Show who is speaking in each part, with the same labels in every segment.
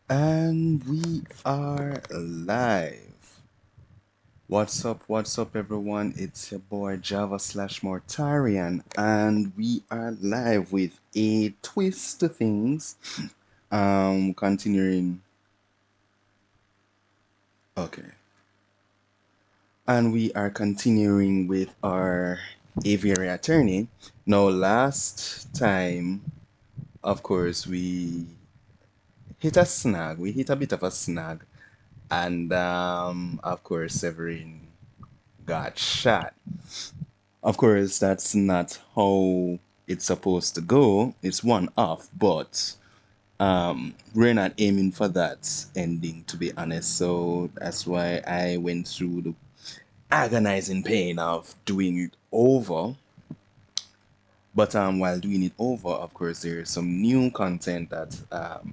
Speaker 1: And we are live. What's up, everyone? It's your boy Java slash Mortarian, and we are live with a twist to things. Continuing. Okay. And we are continuing with our Aviary Attorney. Now, last time, of course, we hit a snag. We hit a bit of a snag. And of course, Severin got shot. Of course, that's not how it's supposed to go. It's one off, but we're not aiming for that ending, to be honest. So that's why I went through the agonizing pain of doing it over. But while doing it over, of course, there's some new content that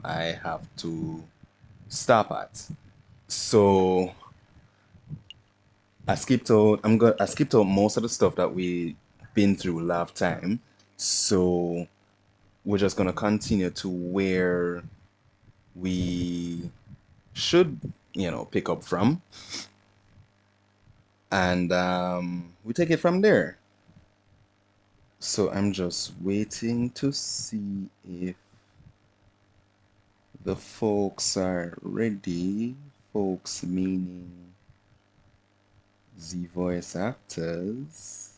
Speaker 1: I have to stop at. So I skipped out most of the stuff that we been through last time. So we're just gonna continue to where we should, pick up from, and we take it from there. So I'm just waiting to see if the folks are ready. Folks meaning the voice actors.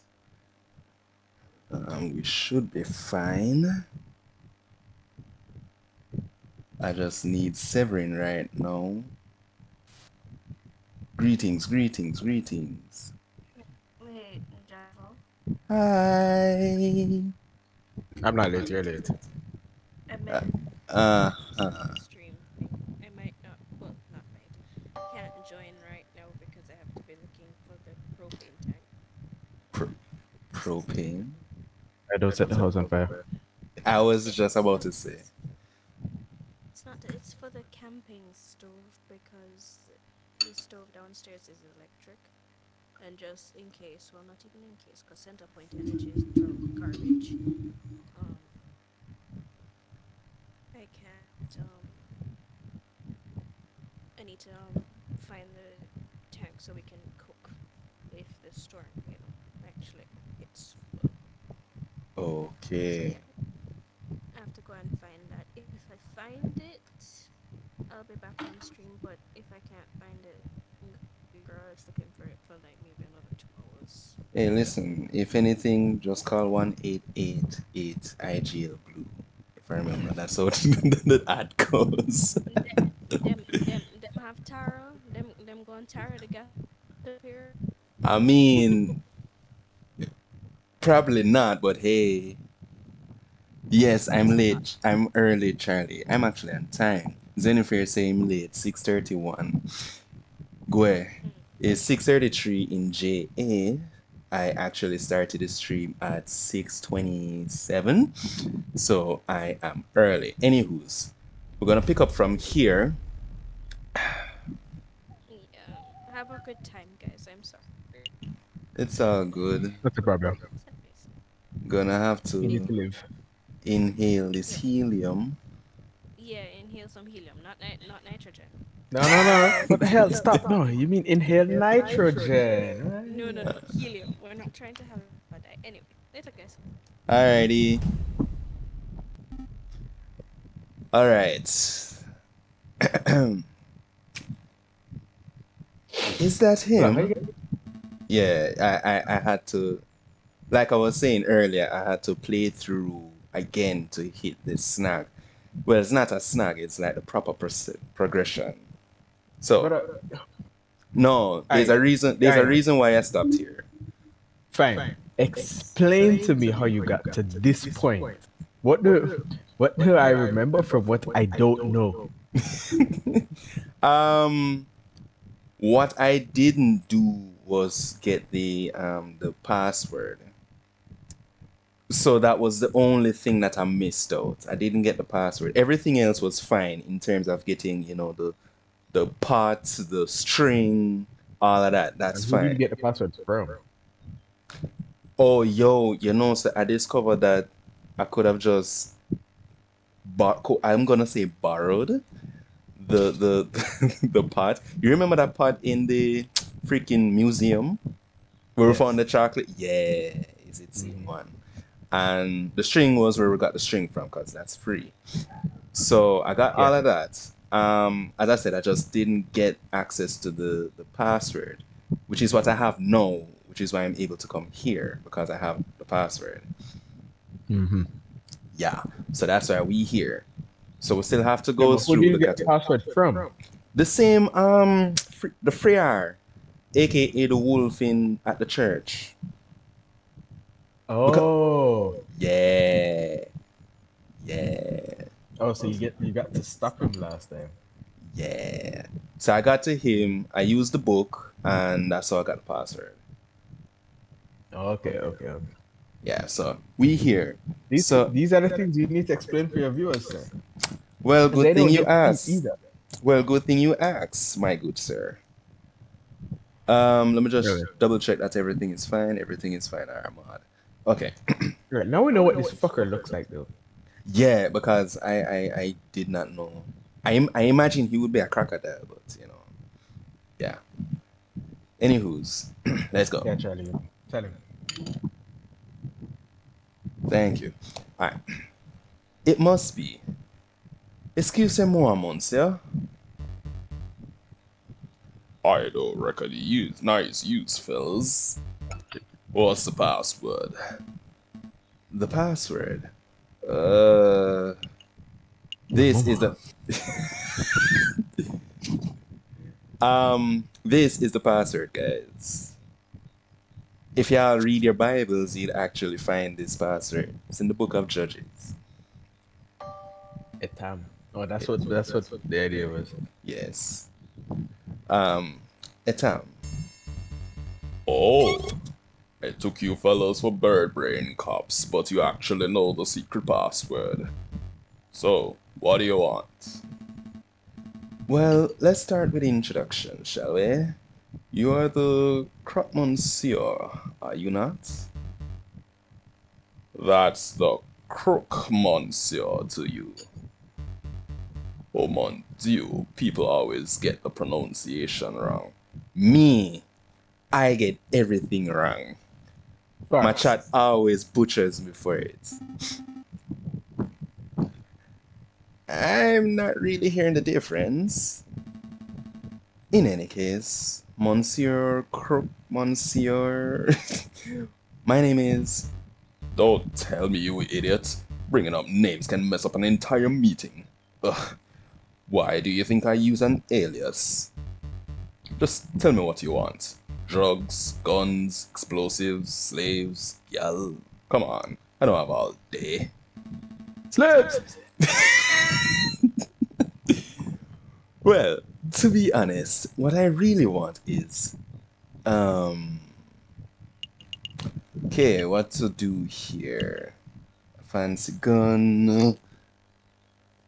Speaker 1: We should be fine. I just need Severin right now. Greetings, greetings, greetings.
Speaker 2: Wait, Javo.
Speaker 1: Hi.
Speaker 3: I'm not late, you're late.
Speaker 2: I
Speaker 1: Uh,
Speaker 2: meant
Speaker 1: uh,
Speaker 2: the stream thing. I might not, well, not might. Can't join right now because I have to be looking for the propane tank.
Speaker 1: pr- propane.
Speaker 3: I don't set the house on fire.
Speaker 1: I was just
Speaker 2: It's
Speaker 1: about to say.
Speaker 2: it's not it's for the camping stove because the stove downstairs is electric. And just in case, well, not even in case, because Centerpoint Energy is throw garbage. Um, I can't. I need to find the tank so we can cook if the storm, actually hits. So
Speaker 1: Okay.
Speaker 2: yeah, I have to go and find that. If I find it, I'll be back on stream. But if I can't find it, I'm gonna be garage looking for it for like maybe another 2 hours.
Speaker 1: Hey, listen. If anything, just call 1-888 IGL Blue. If I remember, that's how the ad goes.
Speaker 2: Them have Tara. Them going Tara the gas up here.
Speaker 1: I mean, probably not, but hey. Yes, I'm
Speaker 2: It's a lot.
Speaker 1: late. I'm early, Charlie. I'm actually on time. Zennifer say I'm late. 6:31. Gwe. It's 6:33 in JA. I actually started the stream at 6:27, so I am early. Anywho's, we're gonna pick up from here.
Speaker 2: Yeah. Have a good time, guys. I'm sorry.
Speaker 1: It's all good.
Speaker 3: That's a problem.
Speaker 2: Anyways,
Speaker 1: Gonna have
Speaker 3: You
Speaker 2: any
Speaker 3: need
Speaker 1: to
Speaker 3: to live.
Speaker 1: inhale this
Speaker 2: yeah,
Speaker 1: helium.
Speaker 2: yeah. Inhale some helium, not nitrogen.
Speaker 3: No, no, no. What the hell? Stop. No, you mean inhale nitrogen.
Speaker 2: No, no, no. Helium. We're not trying to have a die. Anyway, later, guys.
Speaker 1: Alrighty. Alright. Is that
Speaker 3: Hold on, how you
Speaker 1: him?
Speaker 3: get?
Speaker 1: Yeah, I had to, like I was saying earlier, I had to play through again to hit this snag. Well, it's not a snag, it's like the proper progression.
Speaker 3: But
Speaker 1: So, no,
Speaker 3: I,
Speaker 1: there's a
Speaker 3: I
Speaker 1: reason why I stopped here.
Speaker 3: fine. Explain to me how you got to this point. What do what do I remember from what I don't know?
Speaker 1: Um, what I didn't do was get the password. So that was the only thing that I missed out. I didn't get the password. Everything else was fine in terms of getting, the parts, the string, all of that. That's
Speaker 3: And who did you
Speaker 1: fine.
Speaker 3: get the password from?
Speaker 1: Oh, yo, so I discovered that I could have just I'm gonna say borrowed the the pot. You remember that pot in the freaking museum where we found
Speaker 3: Yes.
Speaker 1: the chocolate? Yeah, is it same
Speaker 3: Hmm.
Speaker 1: one? And the string was where we got the string from because that's free. So I got
Speaker 3: Yeah.
Speaker 1: all of that. As I said, I just didn't get access to the password, which is what I have now, which is why I'm able to come here because I have the password.
Speaker 3: Hmm.
Speaker 1: Yeah, so that's why we here. So we still have to
Speaker 3: Yeah,
Speaker 1: go
Speaker 3: but who do
Speaker 1: through
Speaker 3: you
Speaker 1: the
Speaker 3: get the
Speaker 1: catalog.
Speaker 3: password from?
Speaker 1: The same, the Freyar, aka the wolf in at the church. Because
Speaker 3: Oh.
Speaker 1: yeah, yeah,
Speaker 3: Oh, so you got to stop him last time.
Speaker 1: yeah. So I got to him. I used the book, and that's how I got the password.
Speaker 3: Okay, okay, okay.
Speaker 1: Yeah. So we here.
Speaker 3: These
Speaker 1: So
Speaker 3: these are the things you need to explain for your viewers, sir,
Speaker 1: well,
Speaker 3: because
Speaker 1: good
Speaker 3: they
Speaker 1: thing
Speaker 3: don't
Speaker 1: you
Speaker 3: get these
Speaker 1: asked.
Speaker 3: either.
Speaker 1: Well, good thing you asked, my good sir. Let me just
Speaker 3: Really?
Speaker 1: double check that everything is fine. Everything is fine, Armad. Okay.
Speaker 3: Right. Now we know what this fucker looks like, though.
Speaker 1: Yeah, because I did not know. I imagine he would be a crocodile, but yeah. Anywho's, let's go.
Speaker 3: Yeah, Charlie. Tell him.
Speaker 1: Thank you. All right. It must be. Excusez-moi, monsieur. I don't reckon you use nice use, fellas. What's the password? The password. Uh,
Speaker 3: Your
Speaker 1: this is
Speaker 3: mama.
Speaker 1: the this is the password, guys. If y'all read your Bibles, you'd actually find this password. It's in the book of Judges.
Speaker 3: Etam. Oh, that's what the idea was.
Speaker 1: Yes. Um, Etam. Oh, I took you fellows for bird brain cops, but you actually know the secret password. So, what do you want? Well, let's start with the introduction, shall we? You are the croque monsieur, are you not? That's the crook monsieur to you. Oh mon dieu, people always get the pronunciation wrong. Me, I get everything wrong. My
Speaker 3: Facts.
Speaker 1: chat always butchers me for it. I'm not really hearing the difference. In any case, Monsieur Crook, Monsieur. My name is. Don't tell me, you idiot. Bringing up names can mess up an entire meeting. Ugh. Why do you think I use an alias? Just tell me what you want. Drugs, guns, explosives, slaves, yell. Come on, I don't have all day.
Speaker 3: Slaves.
Speaker 1: Well, to be honest, what I really want is, um, okay, what to do here? A fancy gun.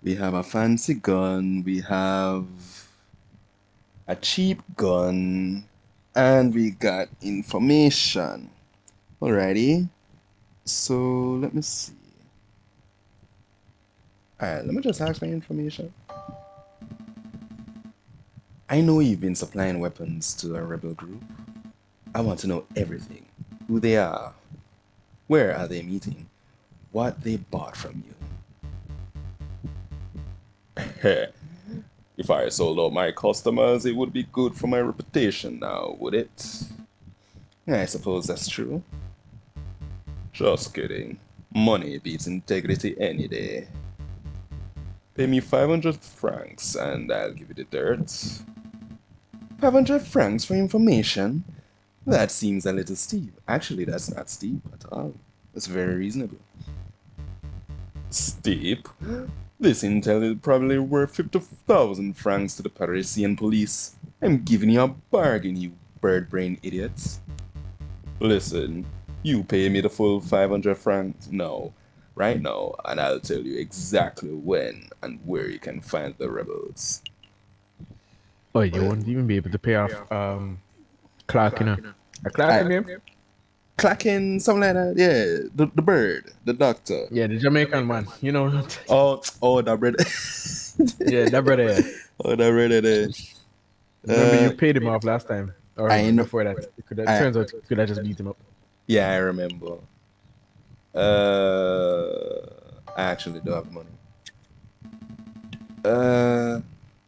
Speaker 1: We have a fancy gun. We have a cheap gun. And we got information. Alrighty. So let me see. Alright, let me just ask my information. I know you've been supplying weapons to a rebel group. I want to know everything. Who they are, where are they meeting, what they bought from you. If I sold out my customers, it would be good for my reputation now, would it? I suppose that's true. Just kidding. Money beats integrity any day. Pay me 500 francs and I'll give you the dirt. 500 francs for information? That seems a little steep. Actually, that's not steep at all. That's very reasonable. Steep? This intel is probably worth 50,000 francs to the Parisian police. I'm giving you a bargain, you bird brain idiots. Listen, you pay me the full 500 francs now, right now, and I'll tell you exactly when and where you can find the rebels.
Speaker 3: Oh, you won't even be able to pay off Clark, you know. A Clark
Speaker 1: I,
Speaker 3: in name?
Speaker 1: Clacking, something like that, yeah, the bird, the doctor.
Speaker 3: Yeah, the Jamaican one. You know.
Speaker 1: Oh, oh, that bird.
Speaker 3: Yeah, that brother. Yeah.
Speaker 1: Oh, that really there.
Speaker 3: Remember, you
Speaker 1: Uh,
Speaker 3: paid him off last time, or
Speaker 1: I know.
Speaker 3: before that. You could have,
Speaker 1: I
Speaker 3: turns out you could have just beat him up.
Speaker 1: Yeah, I remember. I actually do have money. Uh,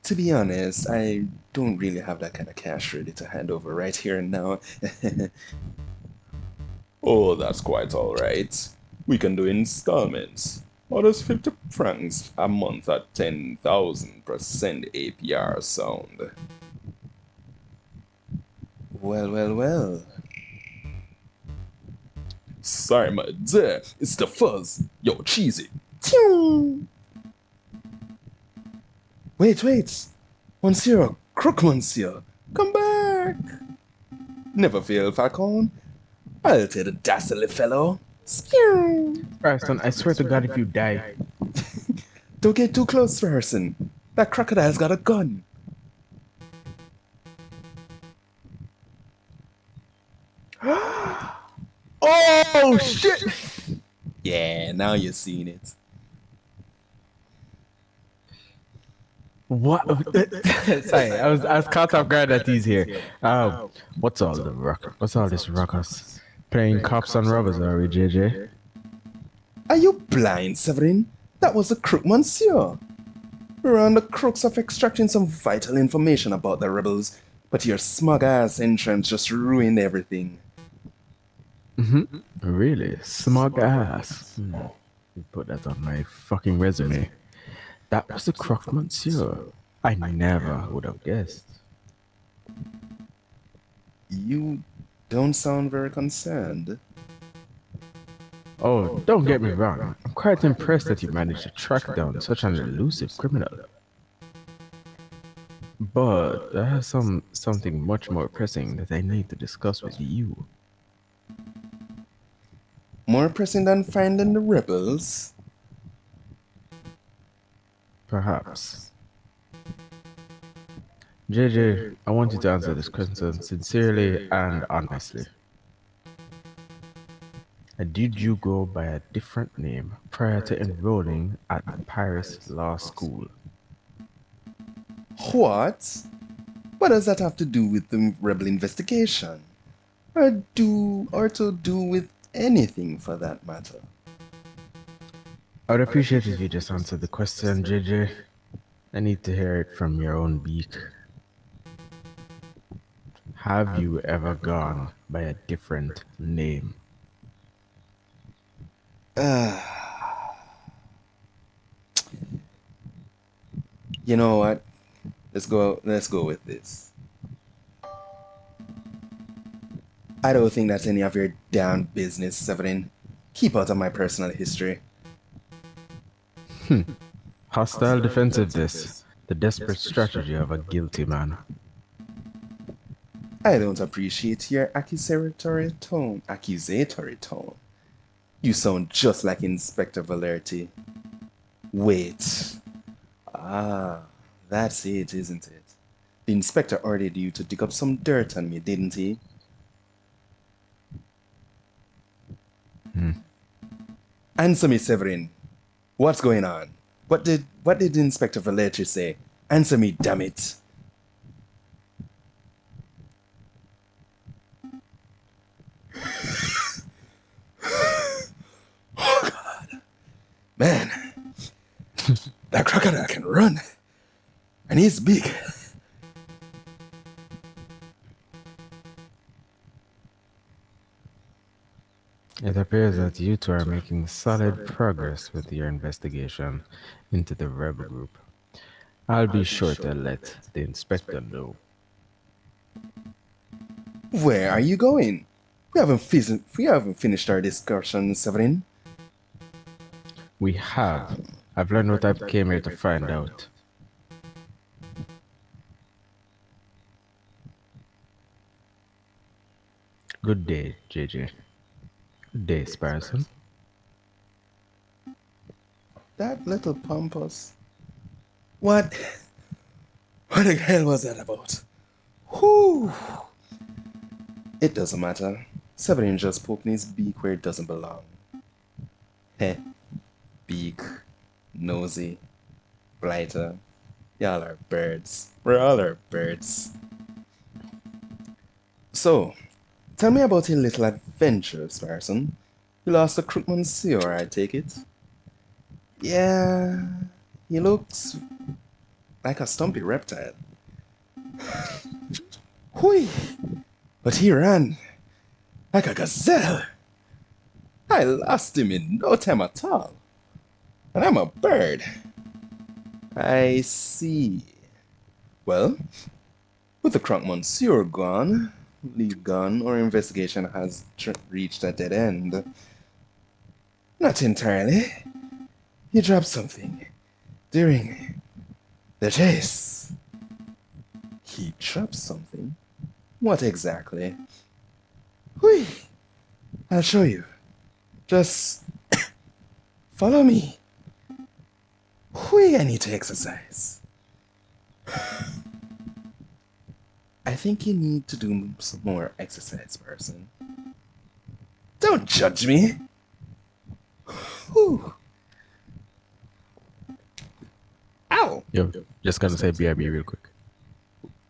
Speaker 1: to be honest, I don't really have that kind of cash ready to hand over right here and now. Oh, that's quite all right. We can do installments. What does 50 francs a month at 10,000% APR sound? Well, well, well. Sorry, my dear. It's the fuzz. Yo, cheesy. Tew. Wait, wait. Monsieur, crook, monsieur. Come back. Never fail, Falcon. I'll take the dastardly fellow. Spew.
Speaker 3: Preston, I swear to God, if you die.
Speaker 1: Don't get too close, Harrison. That crocodile's got a gun.
Speaker 3: Oh shit!
Speaker 1: Yeah, now you're seeing it.
Speaker 3: What? Sorry, I was caught off guard that he's here. What's all this ruckus? Playing cops and robbers, are we, JJ?
Speaker 1: Are you blind, Severin? That was the crook, monsieur. We're on the crux of extracting some vital information about the rebels, but your smug ass entrance just ruined everything.
Speaker 3: Really? Smug ass. You put that on my fucking resume. That was the croque monsieur. I never would have guessed.
Speaker 1: You don't sound very concerned.
Speaker 3: Oh, don't get me wrong. I'm quite impressed that you managed to track down such an elusive criminal. But I have something much more pressing that I need to discuss with you.
Speaker 1: More pressing than finding the rebels?
Speaker 3: Perhaps. JJ, I want you to answer this question sincerely and honestly. Did you go by a different name prior to enrolling at the Paris Law School?
Speaker 1: What? What does that have to do with the rebel investigation? Or to do with anything for that matter?
Speaker 3: I would appreciate if you just answered the question, JJ. I need to hear it from your own beak. Have you ever gone by a different name?
Speaker 1: You know what? Let's go with this. I don't think that's any of your damn business, Severin. Keep out of my personal history.
Speaker 3: Hostile defensiveness, the desperate strategy of a guilty man.
Speaker 1: I don't appreciate your accusatory tone. Accusatory tone. You sound just like Inspector Valerti. Wait. Ah, that's it, isn't it? The inspector ordered you to dig up some dirt on me, didn't he? Answer me, Severin. What's going on? What did Inspector Valerti say? Answer me, damn it. Man, that crocodile can run. And he's big.
Speaker 3: It appears that you two are making solid progress with your investigation into the rebel group. I'll be sure to let the inspector know.
Speaker 1: Where are you going? We haven't finished our discussion, Severin.
Speaker 3: We have. I've learned what I came here to find out. Good day, JJ. Good day, Sparson.
Speaker 1: That little pompous. What? What the hell was that about? Whew. It doesn't matter. Severin just poked his beak where it doesn't belong. Heh. Beak. Nosy. Blighter. Y'all are birds. We're all are birds. So, tell me about your little adventure, Sparson. You lost a crook monsieur, I take it? Yeah, he looks like a stumpy reptile. Hui! But he ran like a gazelle. I lost him in no time at all. And I'm a bird. I see. Well, with the croque monsieur gone, lead gone, our investigation has reached a dead end. Not entirely. You dropped something during the chase. He dropped something? What exactly? Hui! I'll show you. Just follow me. Hui, I need to exercise. I think you need to do some more exercise, person. Don't judge me. Whew. Ow!
Speaker 3: Yo, just gonna say BRB real quick.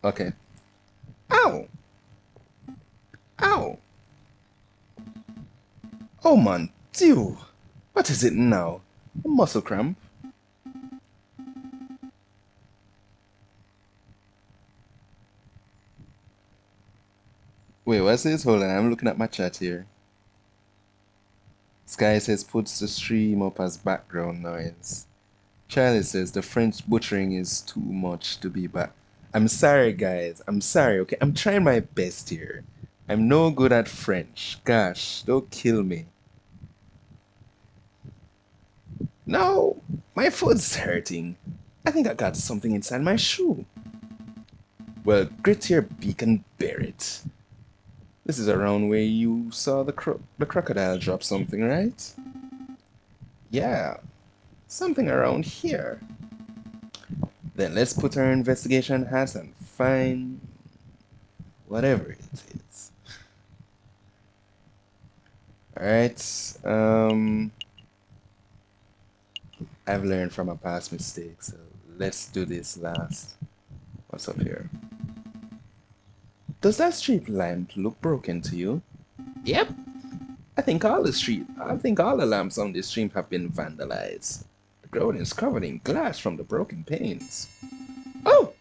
Speaker 1: Okay. Ow! Ow! Oh, mon Dieu! What is it now? A muscle cramp? Wait, what's this? Hold on, I'm looking at my chat here. Sky says puts the stream up as background noise. Charlie says the French butchering is too much to be back. I'm sorry, guys. I'm sorry, okay? I'm trying my best here. I'm no good at French. Gosh, don't kill me. No, my foot's hurting. I think I got something inside my shoe. Well, grit your beak and bear it. This is around where you saw the crocodile drop something, right? Yeah, something around here. Then let's put our investigation hats and find whatever it is. Alright, I've learned from my past mistakes, so let's do this last. What's up here? Does that street lamp look broken to you? Yep. I think all the lamps on this street have been vandalized. The ground is covered in glass from the broken panes. Oh!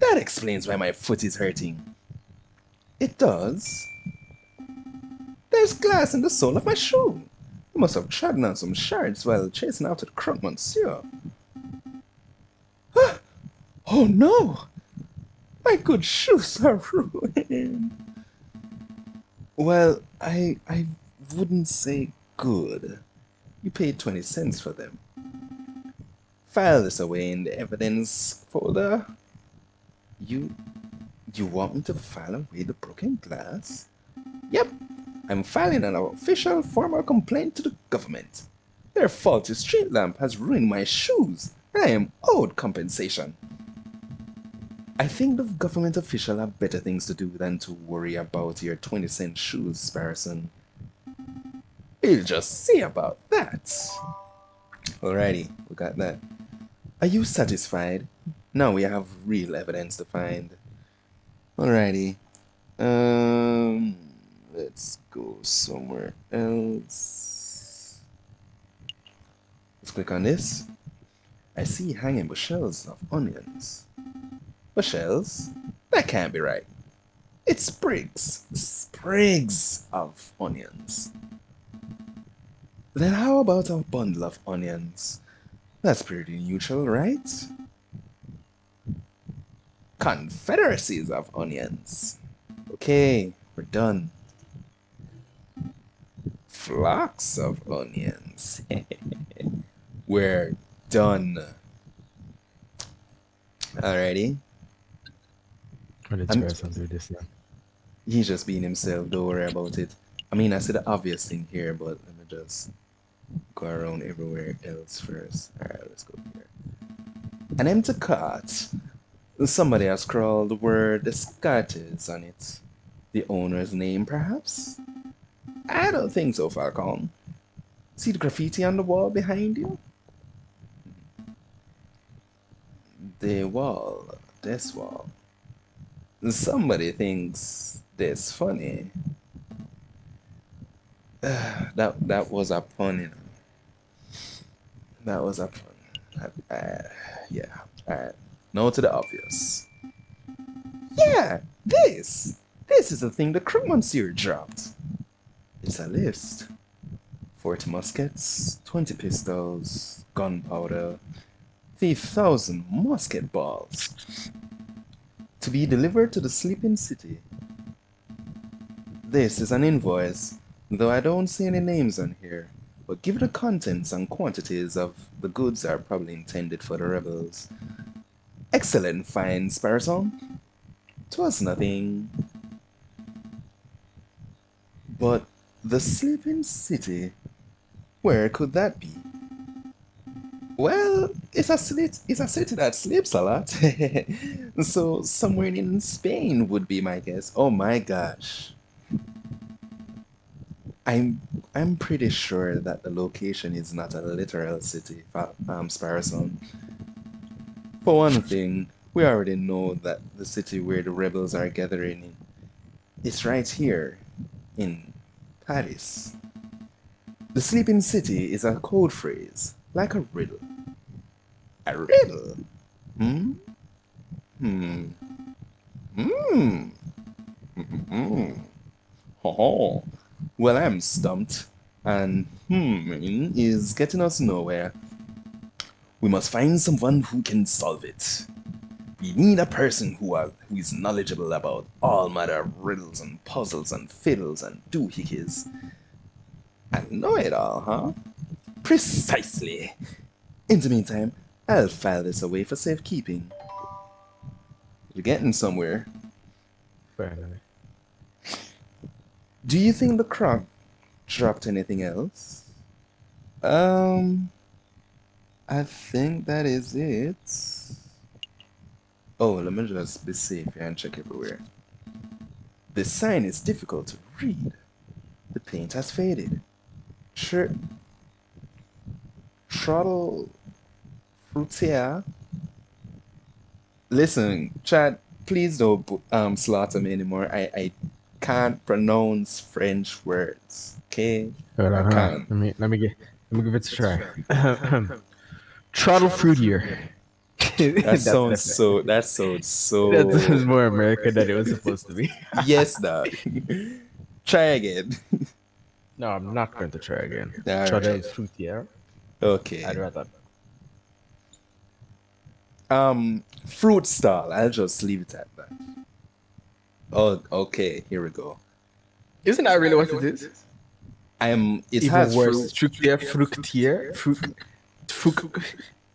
Speaker 1: That explains why my foot is hurting. It does? There's glass in the sole of my shoe. You must have trodden on some shards while chasing after the croque monsieur. Ah! Oh no! My good shoes are ruined. Well, I wouldn't say good. You paid 20 cents for them. File this away in the evidence folder. You you want me to file away the broken glass? Yep. I'm filing an official formal complaint to the government. Their faulty street lamp has ruined my shoes, and I am owed compensation. I think the government official have better things to do than to worry about your 20-cent shoes, Sparson. We'll just see about that. Alrighty, we got that. Are you satisfied? Now we have real evidence to find. Alrighty. Um, let's go somewhere else. Let's click on this. I see hanging bushels of onions. Bushels? That can't be right. It's sprigs. Sprigs of onions. Then how about a bundle of onions? That's pretty neutral, right? Confederacies of onions. Okay, we're done. Flocks of onions. We're done. Alrighty.
Speaker 3: What did
Speaker 1: I'm,
Speaker 3: Sparson do this now?
Speaker 1: he's just being himself, don't worry about it. I mean, I said the obvious thing here, but let me just go around everywhere else first. Alright, let's go here. An empty cart. Somebody has scrawled the word Descartes on it. The owner's name, perhaps? I don't think so, Falcon. See the graffiti on the wall behind you? The wall, this wall. Somebody thinks this funny. That was a pun, you know. That was a pun. Yeah. All right. No to the obvious. Yeah, this is the thing the crew monsieur dropped. It's a list. 40 muskets, 20 pistols, gunpowder, 3,000 musket balls. To be delivered to the sleeping city. This is an invoice, though I don't see any names on here. But given the contents and quantities of the goods are probably intended for the rebels. Excellent find, Sparson. 'Twas nothing. But the sleeping city, where could that be? Well, it's a city that sleeps a lot. So somewhere in Spain would be my guess. Oh my gosh. I'm pretty sure that the location is not a literal city, Sparson. For one thing, we already know that the city where the rebels are gathering in is right here in Paris. The sleeping city is a code phrase, like a riddle. A riddle? Hmm? Hmm. Hmm. Hmm. Oh. Well, I'm stumped. And is getting us nowhere. We must find someone who can solve it. We need a person who is knowledgeable about all manner of riddles and puzzles and fiddles and doohickeys. And know it all, huh? Precisely. In the meantime, I'll file this away for safekeeping. You're getting somewhere.
Speaker 3: Finally.
Speaker 1: Do you think the croc dropped anything else? Um, I think that is it. Oh, let me just be safe here and check everywhere. The sign is difficult to read. The paint has faded. Tr- Trottle Fruitier. Listen, Chad, please don't slaughter me anymore. I can't pronounce French words. Okay?
Speaker 3: Hold
Speaker 1: I
Speaker 3: on, hold on.
Speaker 1: can't.
Speaker 3: Let me give it a try. Trottle fruitier. That's definitely
Speaker 1: That sounds
Speaker 3: that's
Speaker 1: so
Speaker 3: more American than it was supposed to be.
Speaker 1: yes, dog. Try again.
Speaker 3: No, I'm not going to try again.
Speaker 1: All
Speaker 3: Trottle
Speaker 1: right.
Speaker 3: fruitier. I'd
Speaker 1: Okay.
Speaker 3: rather.
Speaker 1: Fruit stall. I'll just leave it at that. Oh, okay. Here we go.
Speaker 3: Isn't that really what it is?
Speaker 1: It
Speaker 3: Even
Speaker 1: has
Speaker 3: worse,
Speaker 1: fruit.
Speaker 3: fruitier, fructier, fruc.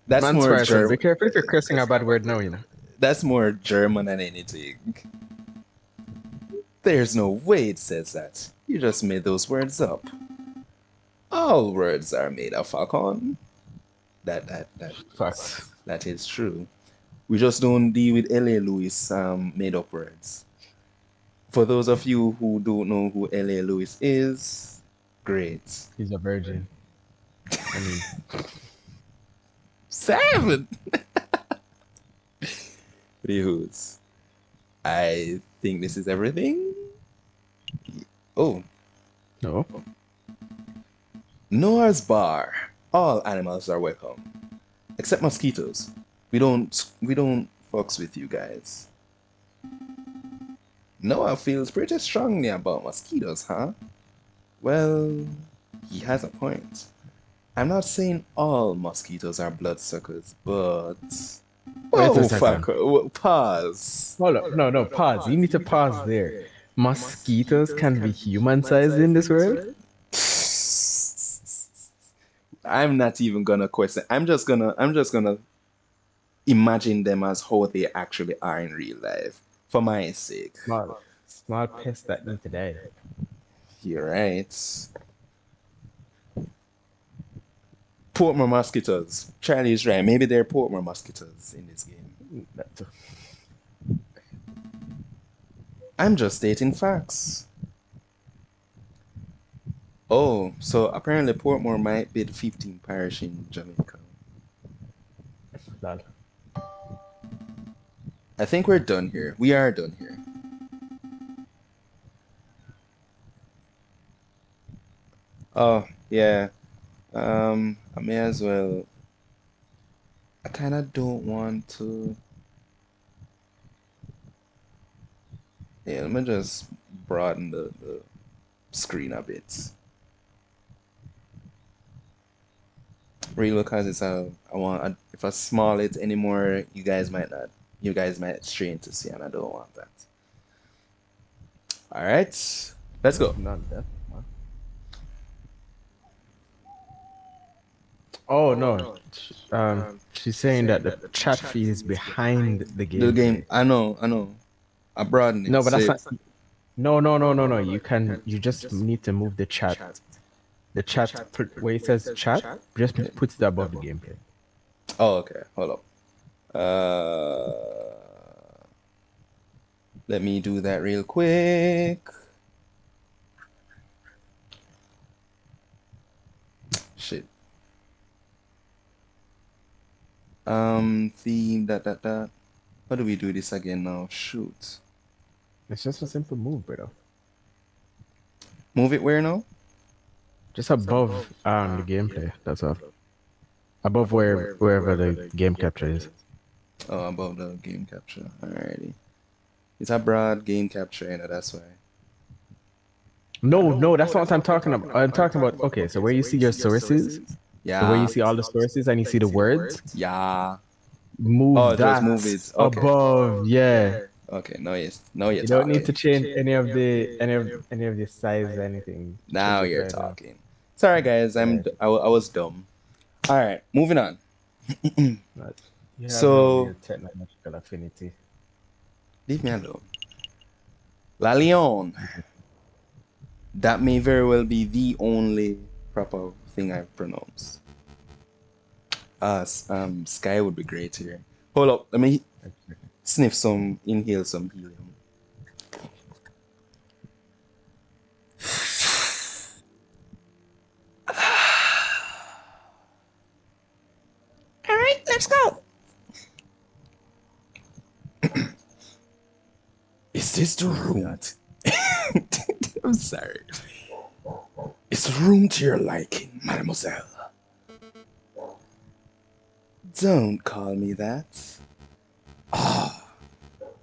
Speaker 1: That's
Speaker 3: Man,
Speaker 1: more
Speaker 3: Sparson, be
Speaker 1: German.
Speaker 3: careful if you're cursing a bad word now, you know.
Speaker 1: That's more German than anything. There's no way it says that. You just made those words up. All words are made of Falcon. That
Speaker 3: Facts.
Speaker 1: that is true. We just don't deal with L.A. Lewis made up words. For those of you who don't know who L.A. Lewis is, great.
Speaker 3: He's a virgin. I mean,
Speaker 1: Seven! Views. I think this is everything. Oh,
Speaker 3: no.
Speaker 1: Noah's Bar. All animals are welcome, except mosquitoes. We don't fucks with you guys. Noah feels pretty strongly about mosquitoes, huh? Well, he has a point. I'm not saying all mosquitoes are bloodsuckers, but
Speaker 3: Wait a
Speaker 1: whoa, fuck,
Speaker 3: second.
Speaker 1: pause.
Speaker 3: Hold up. No, no, pause. You need to pause there. Mosquitoes can be human sized in this world?
Speaker 1: I'm not even gonna question. I'm just gonna imagine them as how they actually are in real life, for my sake.
Speaker 3: Small pests that need to die.
Speaker 1: You're right. Portmore mosquitoes. Charlie's right. Maybe they're Portmore mosquitoes in this game.
Speaker 3: That too.
Speaker 1: I'm just stating facts. Oh, so apparently Portmore might be the 15th parish in Jamaica.
Speaker 3: Lol.
Speaker 1: I think we're done here. We are done here. Oh, yeah. I may as well. I kind of don't want to. Yeah, let me just broaden the screen a bit. Really, because it's a. I want. If I small it anymore, you guys might not. You guys might strain to see, and I don't want that. All right, let's
Speaker 3: It's
Speaker 1: go.
Speaker 3: not that one. Oh no. She's saying that the chat feed is behind the
Speaker 1: The game.
Speaker 3: gameplay.
Speaker 1: I know. I broaden it.
Speaker 3: No, but that's
Speaker 1: So
Speaker 3: not. No, no, no, no, no. You can. You just need to move the chat. The chat where it says chat. Just put it above the gameplay.
Speaker 1: oh, okay. Hold up. Uh, let me do that real quick. Shit. Theme. That. How do we do this again now? Shoot.
Speaker 3: It's just a simple move, brother.
Speaker 1: Move it where now?
Speaker 3: Just above the gameplay. That's all. Above wherever the game capture is.
Speaker 1: Oh, above the game capture. Alrighty. It's a broad game capture, that's why.
Speaker 3: No, no, that's not what I'm talking about. I'm talking about okay, so where you see your sources, so where you
Speaker 1: Yeah.
Speaker 3: see all the sources and you see the words,
Speaker 1: Yeah. Oh,
Speaker 3: move
Speaker 1: just move
Speaker 3: that
Speaker 1: it. Okay.
Speaker 3: above. Yeah.
Speaker 1: Okay. Now you're
Speaker 3: You don't need
Speaker 1: talking.
Speaker 3: to change any of the size or anything. Change
Speaker 1: Now
Speaker 3: it
Speaker 1: you're
Speaker 3: further.
Speaker 1: talking. Sorry, guys.
Speaker 3: Yeah.
Speaker 1: I was dumb. All right. Moving on.
Speaker 3: But you have a
Speaker 1: So
Speaker 3: weird technological affinity.
Speaker 1: leave me alone. La Leon. That may very well be the only proper thing I pronounce. Sky would be great here. Hold up. Let me inhale some helium. All right, let's go. Is this the
Speaker 3: Who is
Speaker 1: room?
Speaker 3: that?
Speaker 1: I'm sorry. Is the room to your liking, mademoiselle? Don't call me that.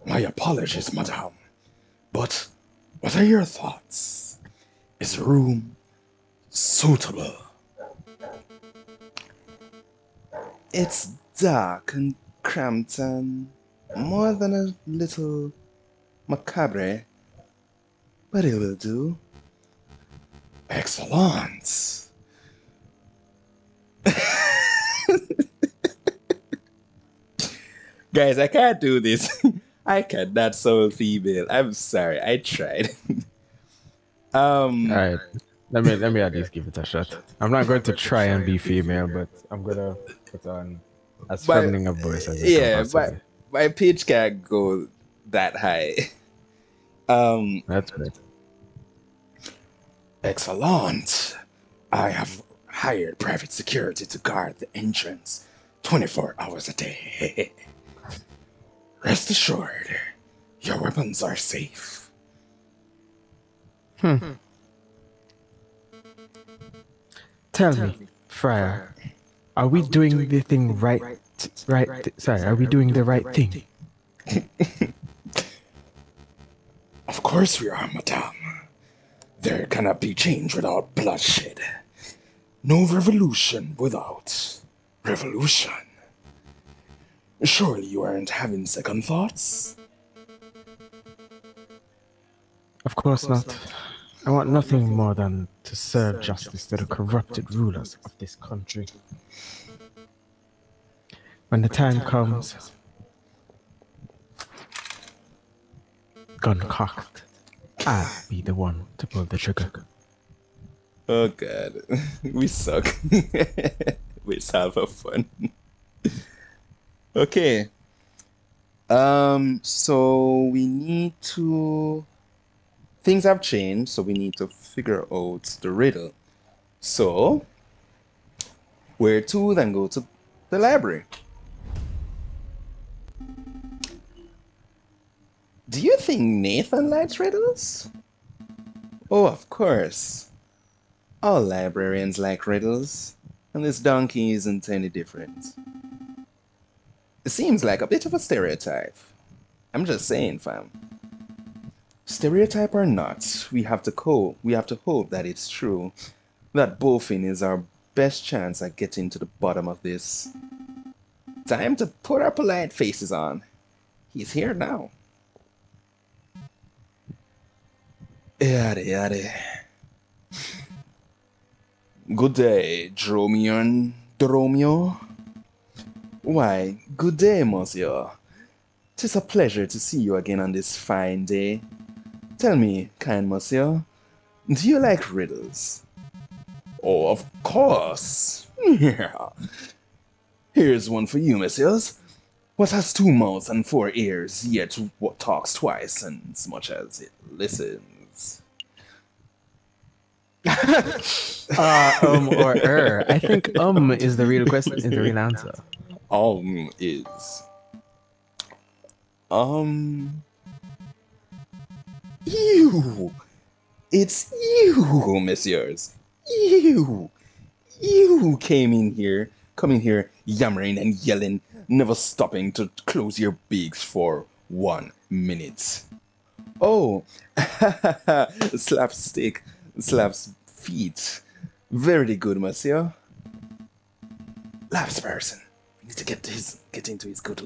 Speaker 1: My apologies, madame. But what are your thoughts? Is the room suitable? It's dark and cramped and more than a little macabre, but it will do. Excellent. Guys, I can't do this. I cannot soul female. I'm sorry. I tried.
Speaker 3: All
Speaker 1: um,
Speaker 3: right. Let me at least give it a shot. I'm not going to try and be female, but I'm gonna put on as
Speaker 1: my
Speaker 3: feminine a voice as I can
Speaker 1: yeah,
Speaker 3: possibly.
Speaker 1: my pitch can't go that high. Um,
Speaker 3: That's good.
Speaker 1: excellent. I have hired private security to guard the entrance 24 hours a day. Rest assured, your weapons are safe.
Speaker 3: Hmm. Tell me, Friar, are we doing the thing right? Sorry, are we doing the right thing?
Speaker 1: Of course we are, madame. There cannot be change without bloodshed. No revolution without revolution. Surely you aren't having second thoughts?
Speaker 3: Of course not. I want nothing more than to serve justice to the corrupted rulers of this country. When the time comes, gun cocked, I'll be the one to pull the trigger.
Speaker 1: Oh god, we suck. It's half of fun. Okay. So we need to. Things have changed, so we need to figure out the riddle. So, where to then go to the library? Do you think Nathan likes riddles? Oh, of course. All librarians like riddles, and this donkey isn't any different. It seems like a bit of a stereotype. I'm just saying, fam. Stereotype or not, we have to hope that it's true. That Bullfin is our best chance at getting to the bottom of this. Time to put our polite faces on. He's here now. Yada yada. Good day, Dromio. Dromio? Why, good day, monsieur. 'Tis a pleasure to see you again on this fine day. Tell me, kind monsieur, do you like riddles? Oh, of course. Yeah. Here's one for you, messieurs. What has two mouths and four ears, yet what talks twice and as much as it listens?
Speaker 3: Or I think is the real question, is the real answer.
Speaker 1: Is um you. It's you, messieurs. You. You come in here yammering and yelling, never stopping to close your beaks for 1 minute. Oh, slapstick, slaps feet. Very good, monsieur. Laughs person. We need to get into his good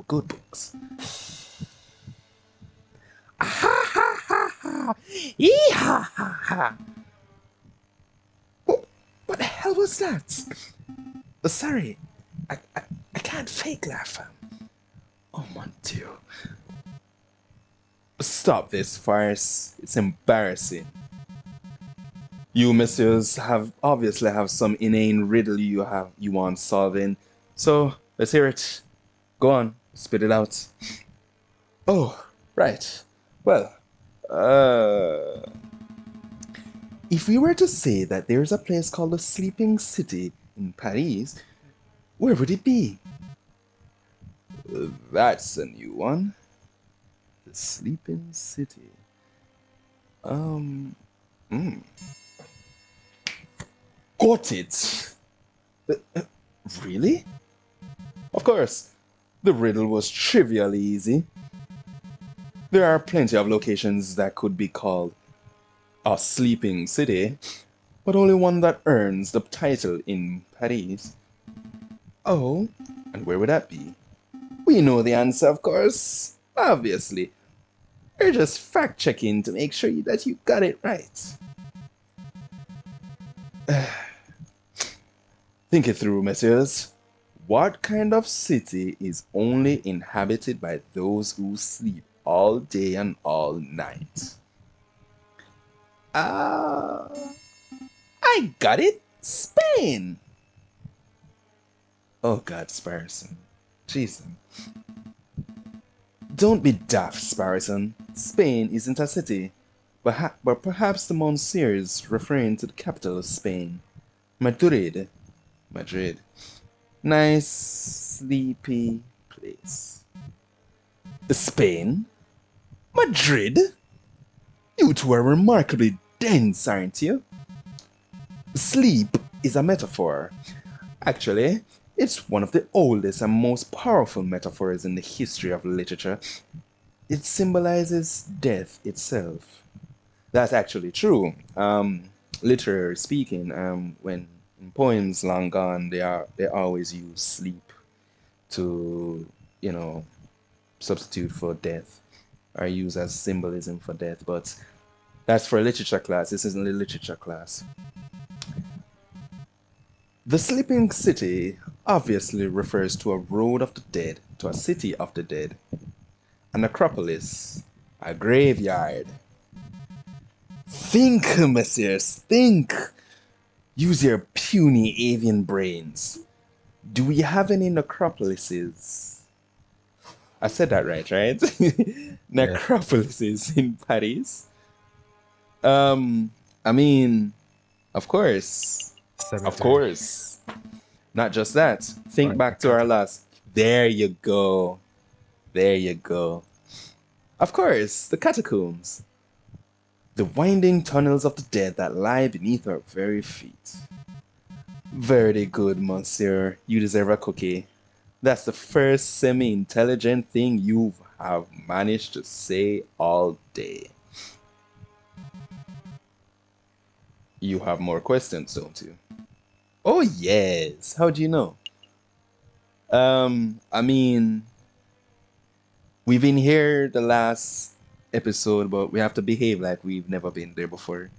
Speaker 1: books. Ha ha ha ha! Yee ha ha ha! What the hell was that? Sorry, I can't fake laugh. Oh mon dieu! Stop this farce. It's embarrassing. You messieurs have obviously have some inane riddle you want solving. So let's hear it. Go on, spit it out. Oh, right. Well, if we were to say that there's a place called the Sleeping City in Paris, where would it be? That's a new one. The Sleeping City. Um, mm. Got it. Really? Of course, the riddle was trivially easy. There are plenty of locations that could be called a sleeping city, but only one that earns the title in Paris. Oh, and where would that be? We know the answer, of course. Obviously. We're just fact checking to make sure that you got it right. Think it through, messieurs. What kind of city is only inhabited by those who sleep all day and all night? Ah, I got it. Spain. Oh God, Sparrowson. Jeez. Don't be daft, Sparrowson. Spain isn't a city, but perhaps the Monsieur is referring to the capital of Spain, Madrid. Madrid. Nice, sleepy place. Spain? Madrid? You two are remarkably dense, aren't you? Sleep is a metaphor. Actually, it's one of the oldest and most powerful metaphors in the history of literature. It symbolizes death itself. That's actually true. Literary speaking, when in poems long gone, they always use sleep to, you know, substitute for death or use as symbolism for death. But that's for a literature class. This isn't a literature class. The Sleeping City obviously refers to a road of the dead, to a city of the dead, a necropolis, a graveyard. Think, messieurs, think! Use your puny avian brains. Do we have any necropolises? I said that right?
Speaker 3: Yeah.
Speaker 1: Necropolises in Paris? I mean, of course. Of
Speaker 3: Cemetery.
Speaker 1: course. Not just that.
Speaker 3: Or
Speaker 1: Think back to our
Speaker 3: necropolis.
Speaker 1: last. There you go. There you go. Of course, the catacombs. The winding tunnels of the dead that lie beneath our very feet. Very good, monsieur. You deserve a cookie. That's the first semi-intelligent thing you have managed to say all day. You have more questions, don't you? Oh, yes. How do you know? I mean, we've been here the last episode, but we have to behave like we've never been there before.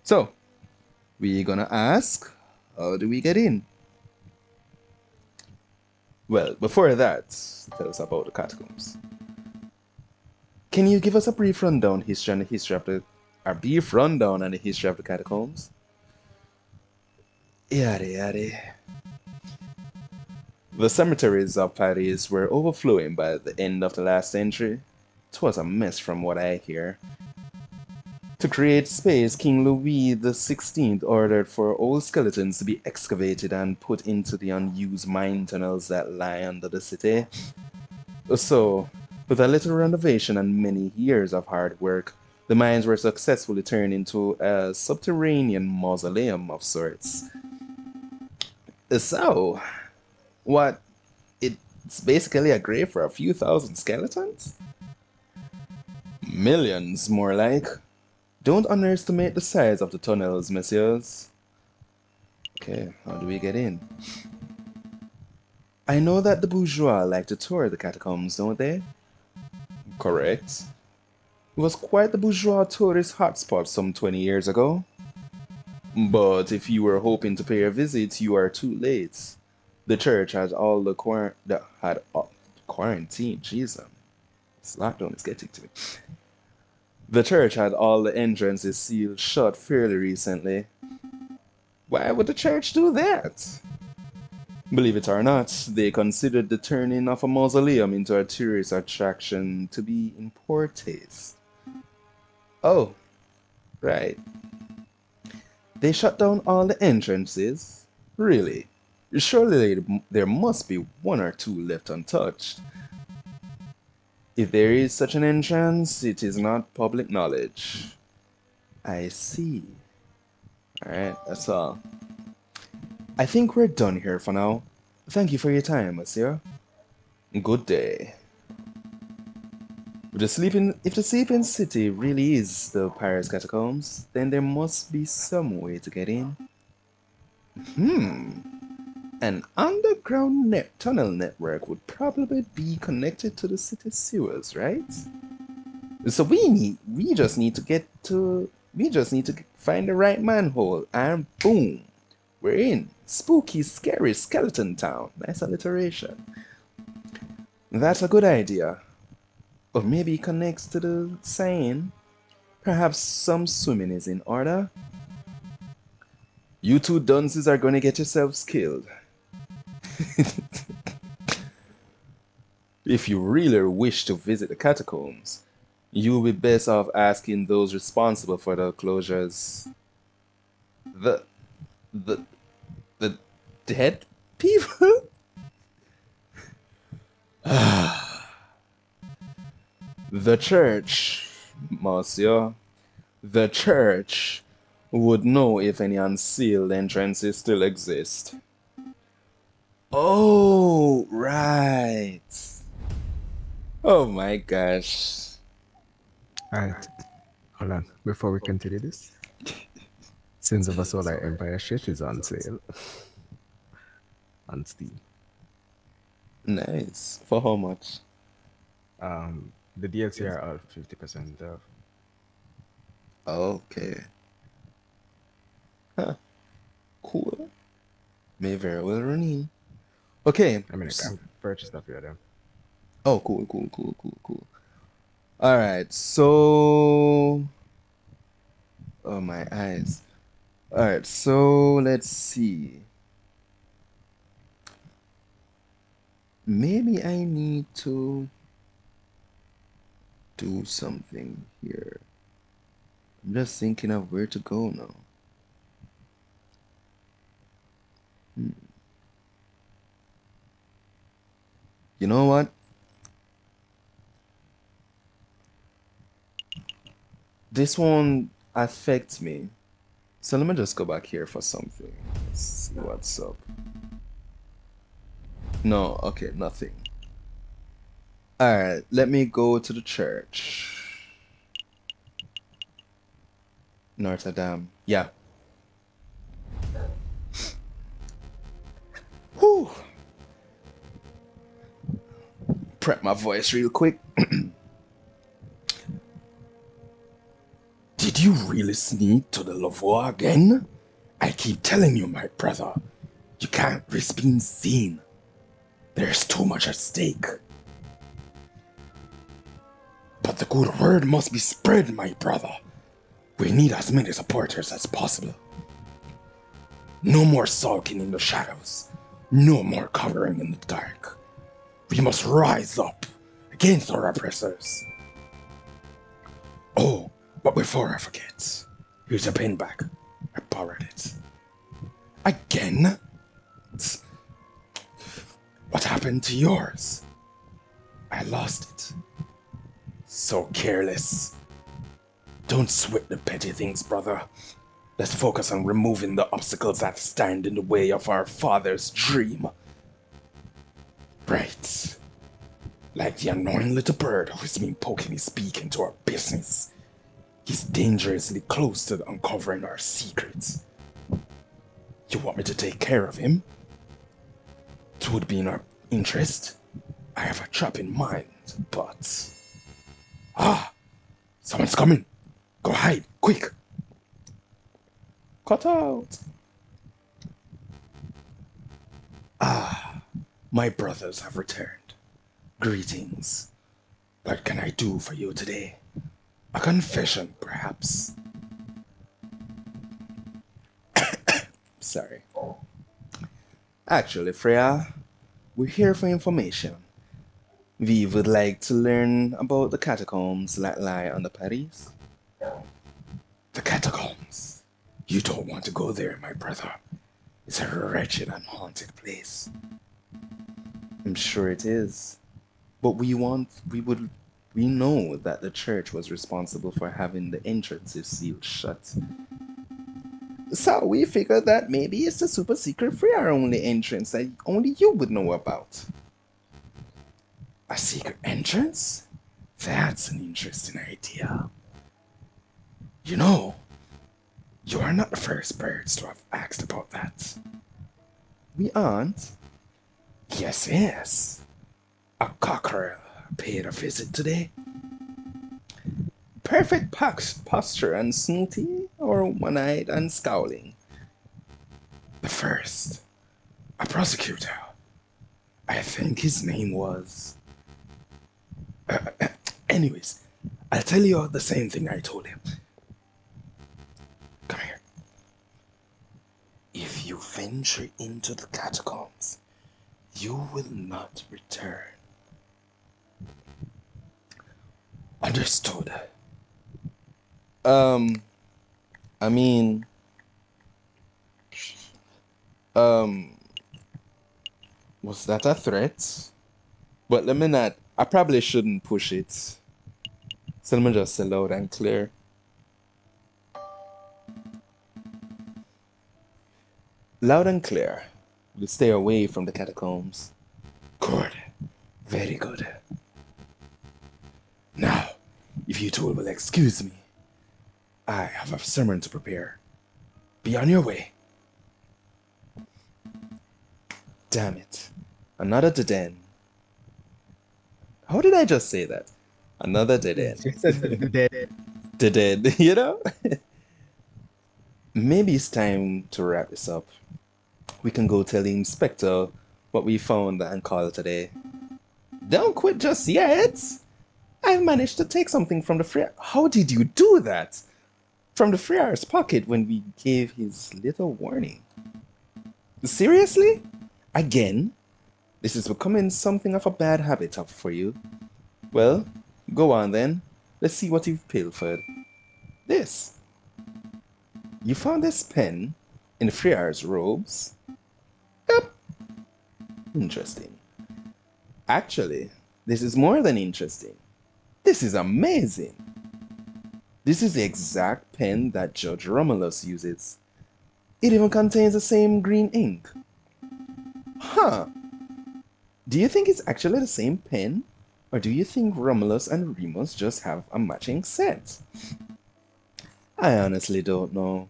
Speaker 1: So, we're gonna ask, how do we get in? Well, before that, tell us about the catacombs. Can you give us a brief rundown history on the history of the a brief rundown on the history of the catacombs? Yada yada. The cemeteries of Paris were overflowing by the end of the last century. It was a mess from what I hear. To create space, King Louis XVI ordered for old skeletons to be excavated and put into the unused mine tunnels that lie under the city. So, with a little renovation and many years of hard work, the mines were successfully turned into a subterranean mausoleum of sorts. So, what? It's basically a grave for a few thousand skeletons? Millions, more like. Don't underestimate the size of the tunnels, messieurs. Okay, how do we get in? I know that the bourgeois like to tour the catacombs, don't they? Correct. It was quite the bourgeois tourist hotspot some 20 years ago. But if you were hoping to pay a visit, you are too late. The church had all the quarantine. Jesus, this lockdown is getting to me. The church had all the entrances sealed shut fairly recently. Why would the church do that? Believe it or not, they considered the turning of a mausoleum into a tourist attraction to be in poor taste. Oh, right. They shut down all the entrances? Really? Surely there must be one or two left untouched. If there is such an entrance, it is not public knowledge. I see. Alright, that's all. I think we're done here for now. Thank you for your time, monsieur. Good day. If the sleeping city really is the Paris catacombs, then there must be some way to get in. Hmm. An underground tunnel network would probably be connected to the city sewers, right? So we just need to find the right manhole and boom, we're in. Spooky, scary skeleton town. Nice alliteration. That's a good idea. Or maybe it connects to the saying, perhaps some swimming is in order. You two dunces are gonna get yourselves killed. If you really wish to visit the catacombs, you'll be best off asking those responsible for the closures. The the the dead people? The church, monsieur. The church would know if any unsealed entrances still exist. Oh, right. Oh my gosh.
Speaker 3: Alright, hold on. Before we continue this, Sins of a Solar Empire shit is on sale on Steam.
Speaker 1: Nice. For how much?
Speaker 3: The DLC are all 50% off.
Speaker 1: Okay. Huh. Cool. May very well run in. Okay.
Speaker 3: I mean, I can purchase a few of them.
Speaker 1: Oh, cool, cool, cool, cool, cool. All right. So, oh my eyes. All right. So let's see. Maybe I need to do something here. I'm just thinking of where to go now. Hmm. You know what? This won't affect me. So let me just go back here for something. Let's see what's up. No, okay, nothing. Alright, let me go to the church. Notre Dame. Yeah. Whew. Prep my voice real quick. Did you really sneak to the Lavoie again? I keep telling you, my brother, you can't risk being seen. There's too much at stake. But the good word must be spread, my brother. We need as many supporters as possible. No more sulking in the shadows. No more covering in the dark. We must rise up against our oppressors. Oh, but before I forget, here's a pin bag. I borrowed it. Again? What happened to yours? I lost it. So careless. Don't sweat the petty things, brother. Let's focus on removing the obstacles that stand in the way of our father's dream. Right. Like the annoying little bird who's been poking his beak into our business. He's dangerously close to uncovering our secrets. You want me to take care of him? It would be in our interest. I have a trap in mind, but... Ah! Someone's coming! Go hide, quick! Cut out! Ah, my brothers have returned. Greetings. What can I do for you today? A confession, perhaps? Sorry. Actually, Freya, we're here for information. We would like to learn about the catacombs that lie under Paris. The catacombs? You don't want to go there, my brother. It's a wretched and haunted place. I'm sure it is. But we know that the church was responsible for having the entrances sealed shut. So we figured that maybe it's a super secret Freya only entrance that only you would know about. A secret entrance? That's an interesting idea. You know, you are not the first birds to have asked about that. We aren't? Yes. A cockerel paid a visit today. Perfect posture and snooty, or one-eyed and scowling. The first, a prosecutor. I think his name was... anyways, I'll tell you the same thing I told him. Come here. If you venture into the catacombs, you will not return. Understood. I mean, um, was that a threat? But let me not, I probably shouldn't push it. So let me just say loud and clear. Loud and clear. We'll stay away from the catacombs. Good. Very good. Now, if you two will excuse me, I have a sermon to prepare. Be on your way. Damn it. Another dead end. How did I just say that? Another dead end.
Speaker 3: She said the dead.
Speaker 1: Dead end, you know? Maybe it's time to wrap this up. We can go tell the inspector what we found and call today. Don't quit just yet. I've managed to take something from the Friar. How did you do that? From the Friar's pocket when we gave his little warning. Seriously? Again? This is becoming something of a bad habit for you. Well, go on then. Let's see what you've pilfered. This. You found this pen in Friar's robes? Yep. Interesting. Actually, this is more than interesting. This is amazing. This is the exact pen that Judge Romulus uses. It even contains the same green ink. Huh. Do you think it's actually the same pen? Or do you think Romulus and Remus just have a matching set? I honestly don't know.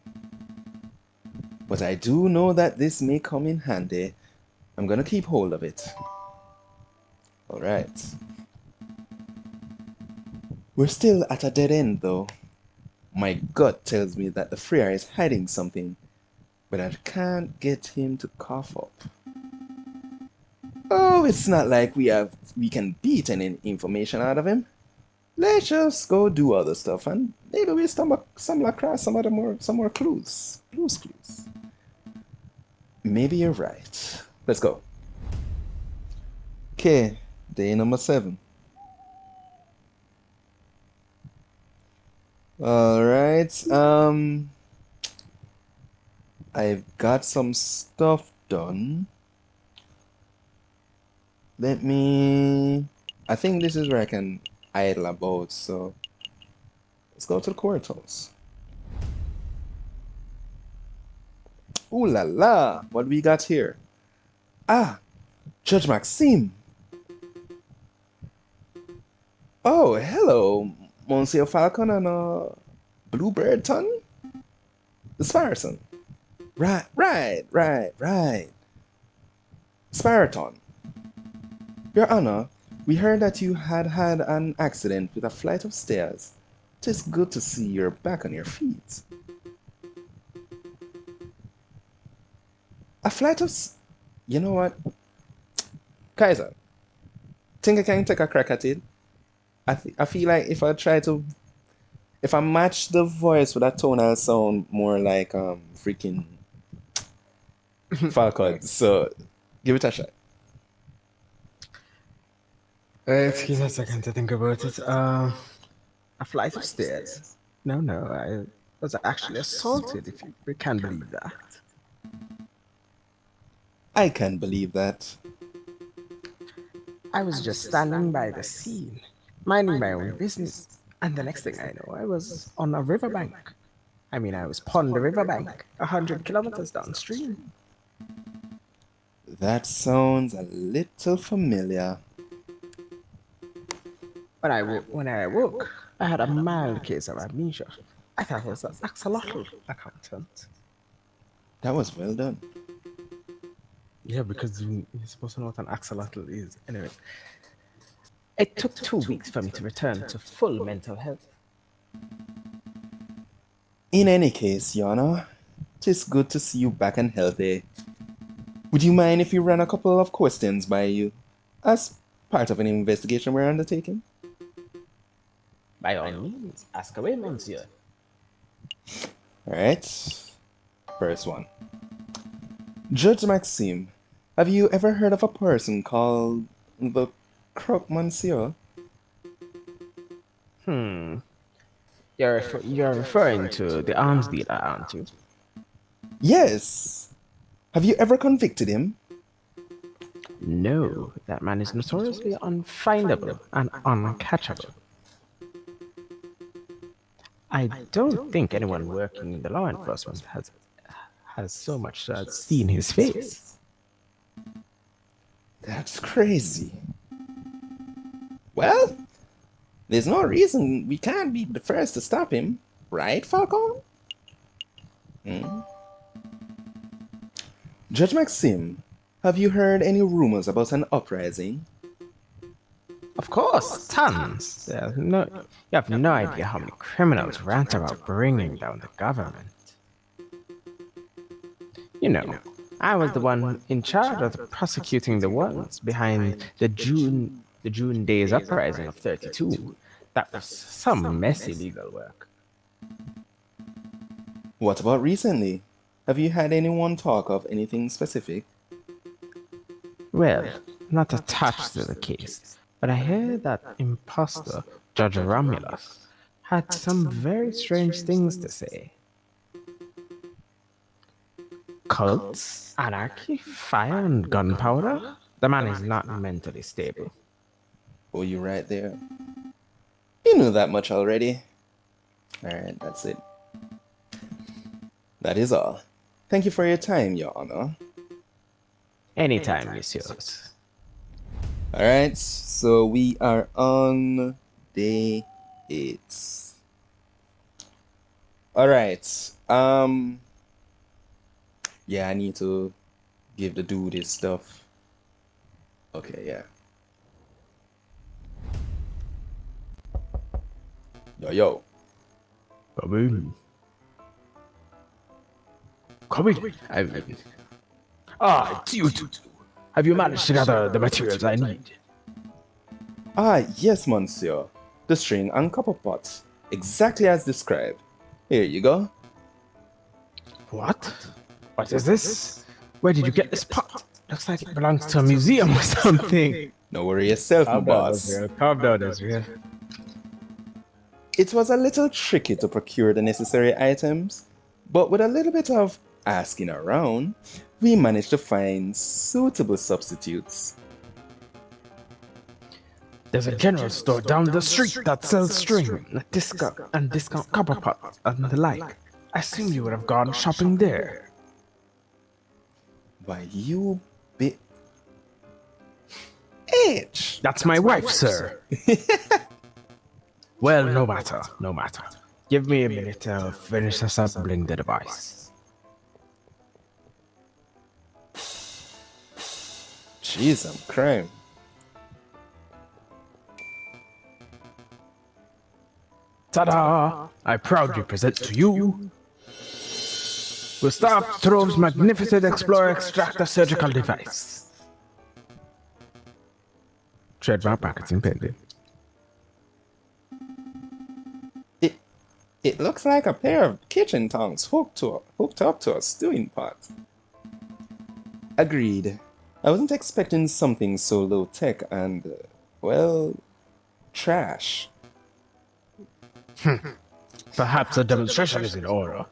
Speaker 1: But I do know that this may come in handy. I'm gonna keep hold of it. Alright. We're still at a dead end though. My gut tells me that the Freer is hiding something, but I can't get him to cough up. Oh, it's not like we can beat any information out of him. Let's just go do other stuff and maybe we stumble across some more clues. Clues. Maybe you're right. Let's go. Okay, day number 7. Alright, I've got some stuff done. I think this is where I can idle about, so let's go to the courthouse. Ooh la la, what we got here? Ah, Judge Maxime. Oh, hello, Monsieur Falcon and Bluebird Ton? Sparson. Right. Sparaton. Your Honor, we heard that you had an accident with a flight of stairs. It's good to see you're back on your feet. A flight of... You know what? Kaiser, think I can take a crack at it? I feel like if I match the voice with a tone, I'll sound more like freaking Falcon.
Speaker 3: Okay.
Speaker 1: So give it a shot.
Speaker 3: Let's give me a second to think about it. A flight of stairs. No, I was actually assaulted, if you can believe that.
Speaker 1: I can't believe that.
Speaker 3: I was just standing by the scene, minding my own business, and the next thing I know, I was on a riverbank. I mean, I was pond the riverbank, 100 kilometers downstream.
Speaker 1: That sounds a little familiar.
Speaker 3: When I awoke, I had a mild case of amnesia. I thought I was an axolotl accountant.
Speaker 1: That was well done.
Speaker 3: Yeah, because you're supposed to know what an axolotl is. Anyway, it took 2 weeks for me to return to full mental health.
Speaker 1: In any case, Yana, it's good to see you back and healthy. Would you mind if we ran a couple of questions by you as part of an investigation we're undertaking?
Speaker 3: By all means, ask away, monsieur.
Speaker 1: Alright. First one. Judge Maxime, have you ever heard of a person called the Croque Monsieur?
Speaker 3: Hmm. You're referring to the arms dealer, aren't you?
Speaker 1: Yes. Have you ever convicted him?
Speaker 3: No, that man is notoriously unfindable and uncatchable. I don't think anyone working in the law enforcement has so much as seen his face.
Speaker 1: That's crazy. Well, there's no reason we can't be the first to stop him, right, Falcon? Hmm? Judge Maxim, have you heard any rumors about an uprising?
Speaker 3: Of course, tons. You have no idea how many criminals rant about bringing down the government. You know, I was the one in charge of prosecuting the ones behind the June Days uprising of 32. That was some messy legal work.
Speaker 1: What about recently? Have you had anyone talk of anything specific?
Speaker 3: Well, not attached to the case, but I heard that impostor, Judge Romulus, had some very strange things to say. Cults, anarchy, fire, and gunpowder? The man is not mentally stable.
Speaker 1: Oh, you right there. You knew that much already. All right, that's it. That is all. Thank you for your time, Your Honor.
Speaker 3: Anytime, messieurs.
Speaker 1: All right, so we are on day 8. All right. Yeah, I need to give the dude his stuff. Okay, yeah. Yo, yo.
Speaker 3: Come in. Come in. It's you two. Have you managed to gather the materials I need?
Speaker 1: Ah, yes, monsieur. The string and copper pot. Exactly as described. Here you go.
Speaker 3: What? What is this? Where did you get this pot? Looks like it belongs to a museum or something.
Speaker 1: No worry yourself, my
Speaker 3: Calm down,
Speaker 1: boss.
Speaker 3: Israel. Calm down, Israel.
Speaker 1: It was a little tricky to procure the necessary items, but with a little bit of asking around, we managed to find suitable substitutes.
Speaker 3: There's a general store down the street that sells string, discount copper pots, and the like. I assume you would have gone shopping there.
Speaker 1: Why, you bit. H!
Speaker 3: That's my wife, sir. Well, no matter, no matter. Give me a minute to finish assembling the device.
Speaker 1: Jeez, I'm crying.
Speaker 3: Ta-da! I proudly present to you Gustav Trove's magnificent Explorer Extractor surgical device. Trademark packaging pending.
Speaker 1: It looks like a pair of kitchen tongs hooked up to a stewing pot. Agreed. I wasn't expecting something so low tech and, well, trash.
Speaker 3: Perhaps a demonstration is in order.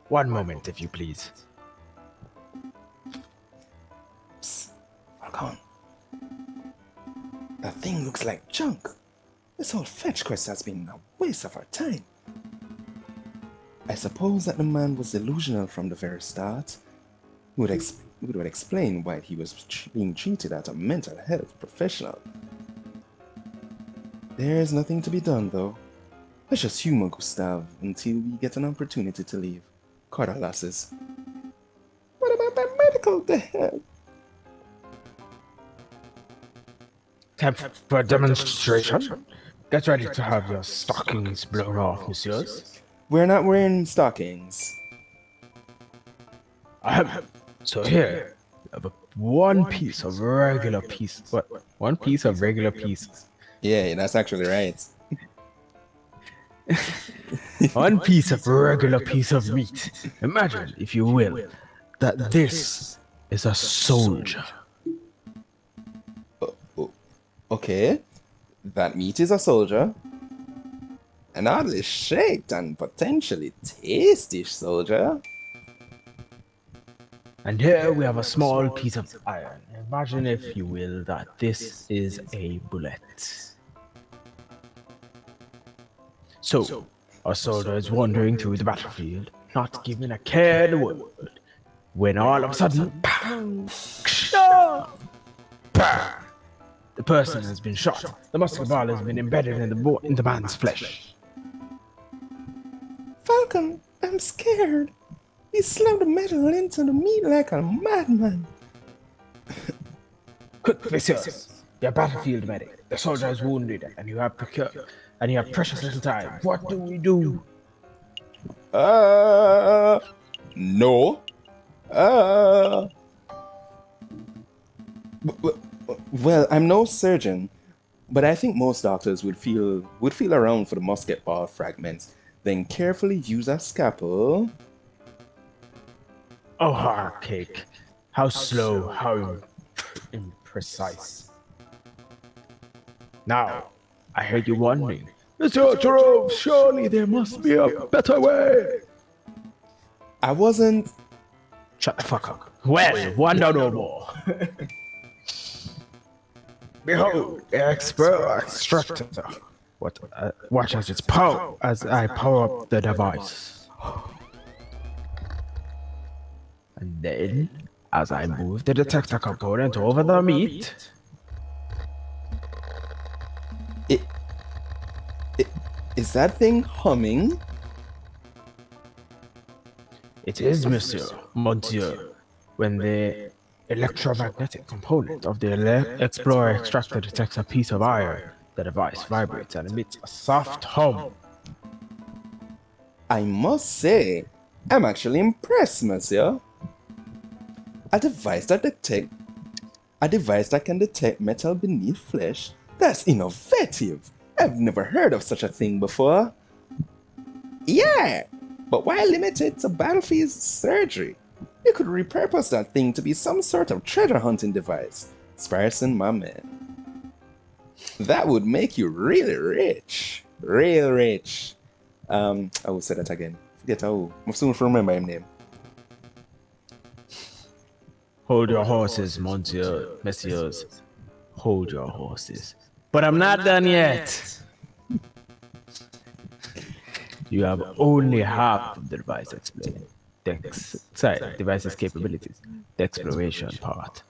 Speaker 3: One moment, if you please.
Speaker 1: Psst, Falcon. That thing looks like junk. This whole fetch quest has been a waste of our time. I suppose that the man was delusional from the very start. Would explain why he was being treated as a mental health professional. There's nothing to be done, though. Let's just humor Gustav until we get an opportunity to leave. Cut our losses. What about my medical debt?
Speaker 3: Time for a demonstration. Get ready to have your stockings blown off, messieurs.
Speaker 1: We're not wearing stockings.
Speaker 3: So here, you have one piece of regular piece. What? One piece of regular piece.
Speaker 1: Yeah, that's actually right.
Speaker 3: One piece of regular piece of meat. Imagine, if you will, that this is a soldier.
Speaker 1: Okay, that meat is a soldier. An oddly shaped and potentially tasty soldier.
Speaker 3: And here we have a small piece of iron. Imagine, if you will, that this is a bullet. So, a soldier is wandering through the battlefield, not giving a care in the world, when all of a sudden, bang, bang, the person has been shot. The musket ball has been embedded in the man's flesh.
Speaker 1: Falcon, I'm scared. He slammed the metal into the meat like a madman.
Speaker 3: Quick, messieurs, your battlefield medic. The soldier is wounded, and you have precious little time. What do we do?
Speaker 1: No. Well, I'm no surgeon, but I think most doctors would feel around for the musket ball fragments, then carefully use a scalpel.
Speaker 3: Oh, heartcake. How slow, how imprecise. Now, I heard you warning. Mr. Trove, surely there must be a better way.
Speaker 1: I wasn't.
Speaker 3: Shut the fuck up. Well, wonder no more. Behold, the expert extractor. Watch as as I power up the device. And then, as I move the detector component over the meat,
Speaker 1: It, it is that thing humming?
Speaker 3: it is, monsieur. When the electromagnetic component of the Explorer extractor detects a piece of iron, the device vibrates and emits a soft hum.
Speaker 1: I must say, I'm actually impressed, monsieur. A device that detect a device that can detect metal beneath flesh? That's innovative. I've never heard of such a thing before. Yeah, but why limit it to battlefield surgery? You could repurpose that thing to be some sort of treasure hunting device. Sparson, my man. That would make you really rich. Real rich. I will say that again. Forget how. I'm soon to remember his name.
Speaker 3: Hold your horses, messieurs. Hold your horses. But I'm not done yet. You have only half of the device explained. Device's capabilities. The exploration part.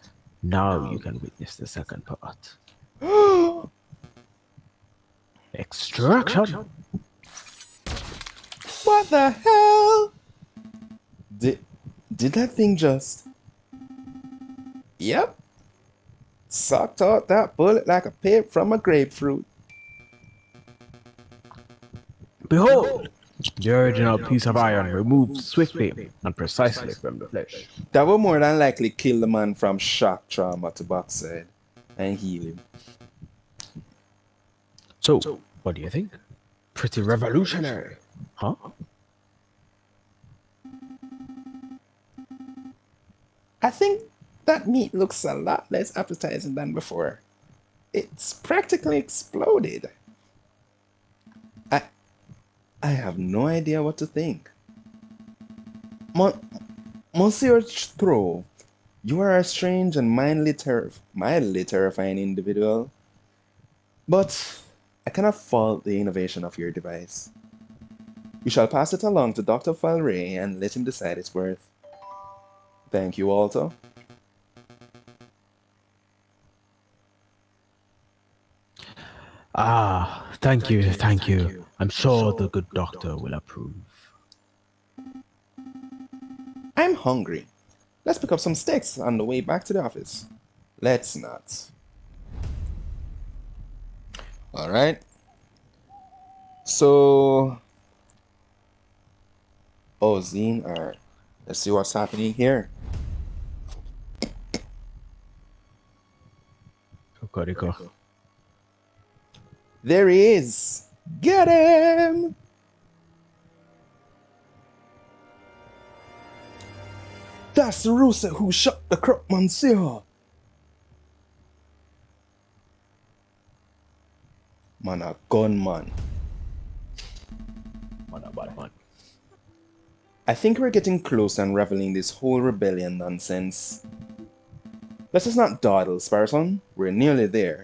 Speaker 3: Now you can witness the second part. Extraction.
Speaker 1: What the hell? Did, did that thing just. Yep. Sucked out that bullet like a pig from a grapefruit.
Speaker 3: Behold, the original piece of iron removed swiftly and precisely from the flesh.
Speaker 1: That would more than likely kill the man from shock trauma to backside and heal him.
Speaker 3: So, what do you think? Pretty revolutionary, huh?
Speaker 1: I think that meat looks a lot less appetizing than before. It's practically exploded. I I have no idea what to think. Mon- Monsieur Stroh, you are a strange and mildly terrifying individual, but I cannot fault the innovation of your device. We shall pass it along to Dr. Falray and let him decide its worth. Thank you, Walter.
Speaker 3: Ah, thank you, thank you. I'm sure the good doctor will approve.
Speaker 1: I'm hungry. Let's pick up some steaks on the way back to the office. Let's not. Alright. So, oh, Zine, let's see what's happening here.
Speaker 3: Kokoriko.
Speaker 1: There he is. Get him! That's the rooster who shot the crook, monsieur. Man, a gunman.
Speaker 3: Man, a bad man.
Speaker 1: I think we're getting close to unraveling this whole rebellion nonsense. Let's just not dawdle, Sparson. We're nearly there.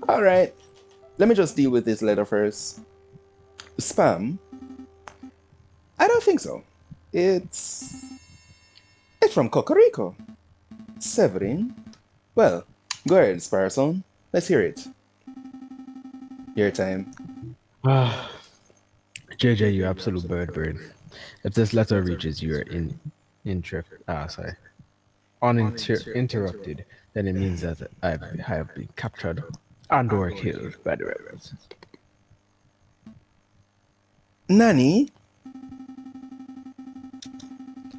Speaker 1: Alright, let me just deal with this letter first. Spam? I don't think so. It's from Cocorico. Severin? Well, go ahead, Sparson. Let's hear it. Your time.
Speaker 3: Ah, JJ, you absolute bird. If this letter reaches you uninterrupted, then it means that I have been captured and or killed by the rebels.
Speaker 1: Nani?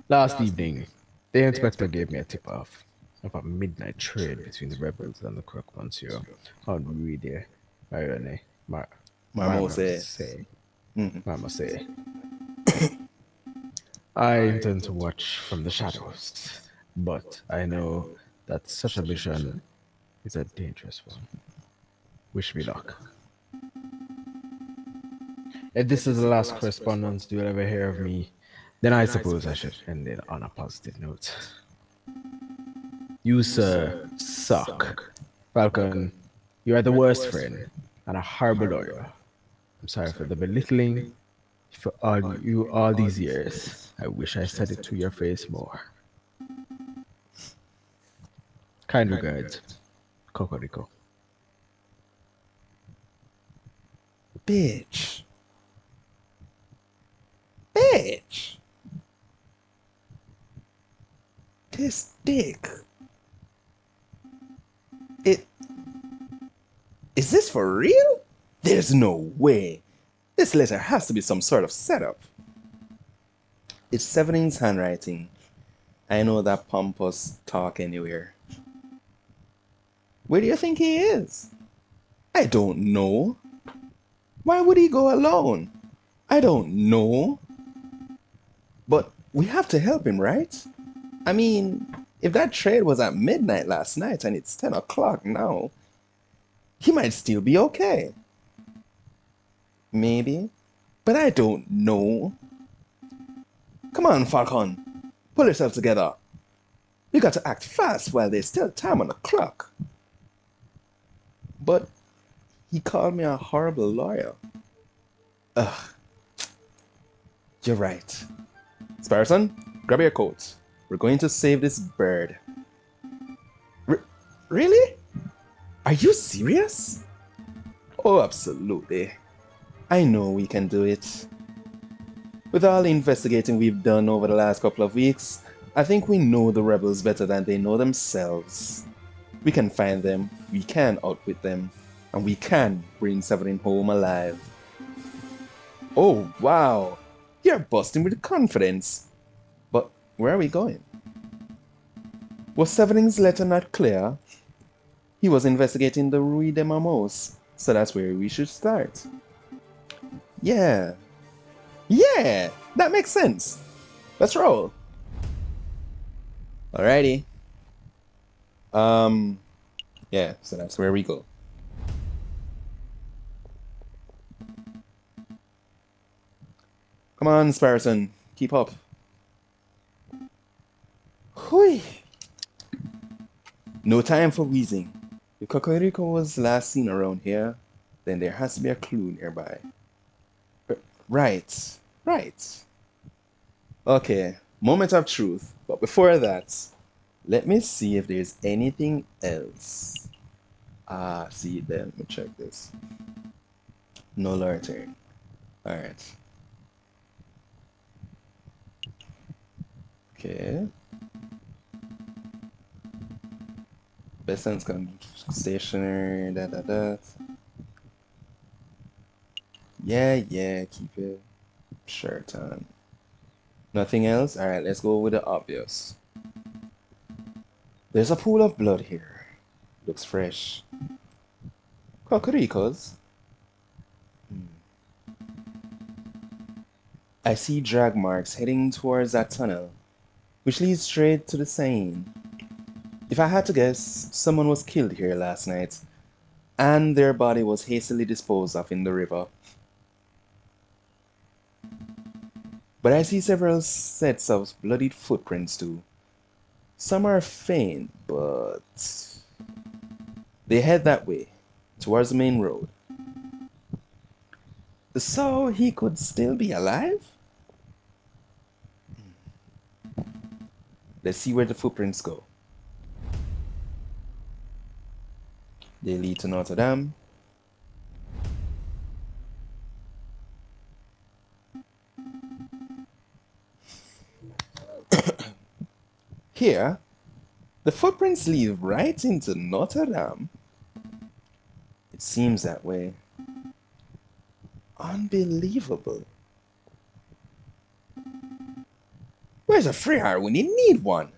Speaker 3: Last evening, the inspector gave me a tip-off of a midnight trade between the rebels and the crook monsieur on Rue de Marone,
Speaker 1: Marmose.
Speaker 3: Marmose. I intend to watch from the shadows, but I know that such a mission is a dangerous one. Wish me luck. If this is the last correspondence you'll ever hear of me, then I suppose I should end it on a positive note. You, sir, suck. Falcon, you are the worst friend. and a horrible lawyer. I'm sorry for the belittling. For all these years, I wish I said it to your face more. Kind regards, Cocorico.
Speaker 1: Bitch. Bitch. This dick. It. Is this for real? There's no way. This letter has to be some sort of setup. It's Severin's handwriting. I know that pompous talk anywhere. Where do you think he is? I don't know. Why would he go alone? I don't know. But we have to help him, right? I mean, if that trade was at midnight last night and it's 10 o'clock now, he might still be okay. Maybe. But I don't know. Come on, Falcon. Pull yourself together. We got to act fast while there's still time on the clock. But he called me a horrible lawyer. Ugh. You're right. Sparrowson, grab your coat. We're going to save this bird. Really? Are you serious? Oh, absolutely. I know we can do it. With all the investigating we've done over the last couple of weeks, I think we know the rebels better than they know themselves. We can find them, we can outwit them, and we can bring Severin home alive. Oh, wow! You're busting with confidence. But where are we going? Was Severin's letter not clear? He was investigating the Rue de Mamos, so that's where we should start. Yeah. Yeah! That makes sense. Let's roll. Alrighty. Yeah, so that's where we go. Come on, Sparrowson. Keep up. Hui! No time for wheezing. If Cocorico was last seen around here, then there has to be a clue nearby. Right. Right. Okay, moment of truth. But before that, let me see if there's anything else. Ah, see then. Let me check this. No lantern. Alright. Okay. Best sense stationer, da. Yeah, keep it shirt on. Nothing else? Alright, let's go with the obvious. There's a pool of blood here. Looks fresh. Cocorico's. I see drag marks heading towards that tunnel, which leads straight to the Seine. If I had to guess, someone was killed here last night, and their body was hastily disposed of in the river. But I see several sets of bloodied footprints too. Some are faint, but they head that way, towards the main road. So he could still be alive? Let's see where the footprints go. They lead to Notre Dame. Here, the footprints lead right into Notre Dame. It seems that way. Unbelievable. Where's a Friar when you need one?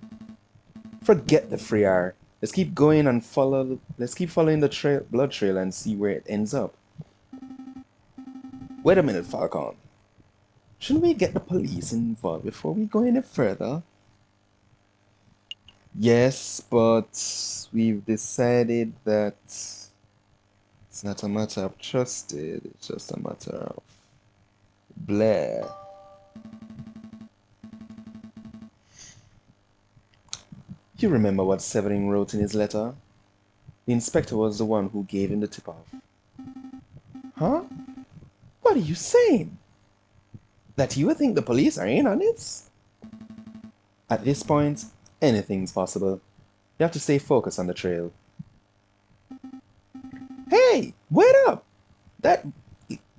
Speaker 1: Forget the Friar. Let's keep going and follow. Let's keep following the blood trail and see where it ends up. Wait a minute, Falcon. Shouldn't we get the police involved before we go any further? Yes, but we've decided that it's not a matter of trusted, it's just a matter of Blair. You remember what Severin wrote in his letter? The inspector was the one who gave him the tip-off. What are you saying? That you would think the police are in on this? At this point, anything's possible. You have to stay focused on the trail. Hey, wait up! That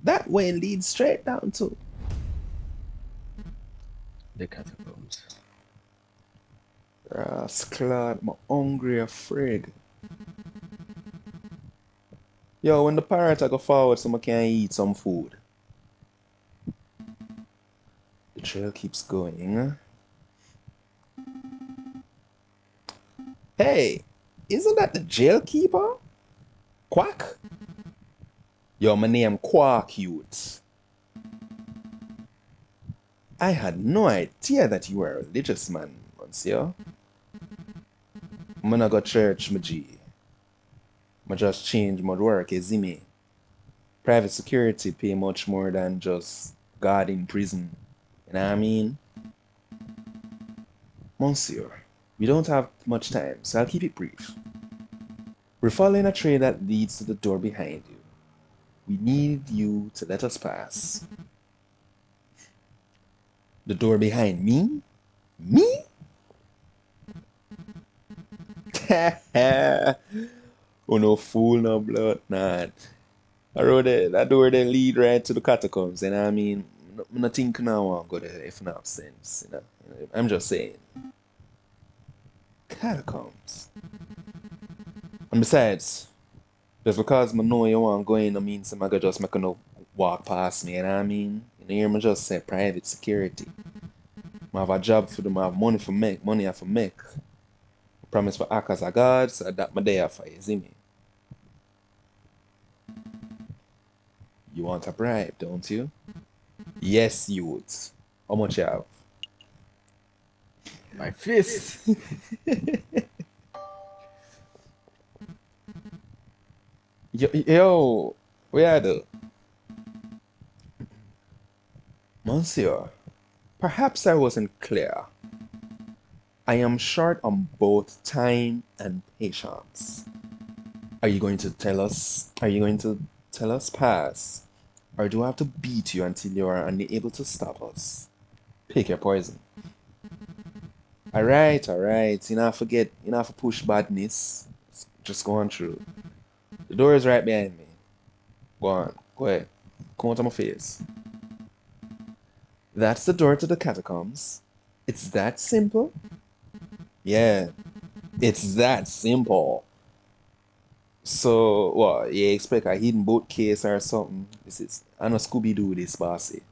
Speaker 1: that way leads straight down to.
Speaker 3: The catacombs.
Speaker 1: Rascal, I'm hungry, afraid. Yo, when the pirate I go forward, so I can eat some food. The trail keeps going. Hey, isn't that the jail keeper? Quack? Yo, my name Quack Youth. I had no idea that you were a religious man, monsieur. I'm gonna go church, my G. I just change my work, you see me? Private security pay much more than just God in prison. You know what I mean? Monsieur, we don't have much time, so I'll keep it brief. We're following a trail that leads to the door behind you. We need you to let us pass. The door behind me? Me? Oh no fool no blood, nah. That door they lead right to the catacombs, and I mean I not think now I want to go there if not have sense, you know. I'm just saying. Catacombs. And besides, just because I know you want to go in, I mean some I just make no walk past me, you know what I mean? You know, hear me just say private security. I have a job for them, I have money for make, money I for make. I promise for act as a god, so that my day for you, see me? You want a bribe, don't you? Yes, youths. How much you have?
Speaker 3: My fist.
Speaker 1: Yo, where the Monsieur? Perhaps I wasn't clear. I am short on both time and patience. Are you going to tell us? Are you going to tell us pass? Or do I have to beat you until you are unable to stop us? Pick your poison. Alright. You know, forget, you know, push badness. Just go on through. The door is right behind me. Go on, go ahead. Come out of my face. That's the door to the catacombs. It's that simple? Yeah, it's that simple. So, what, you expect a hidden boat case or something? This is, I know Scooby Doo this, bossy.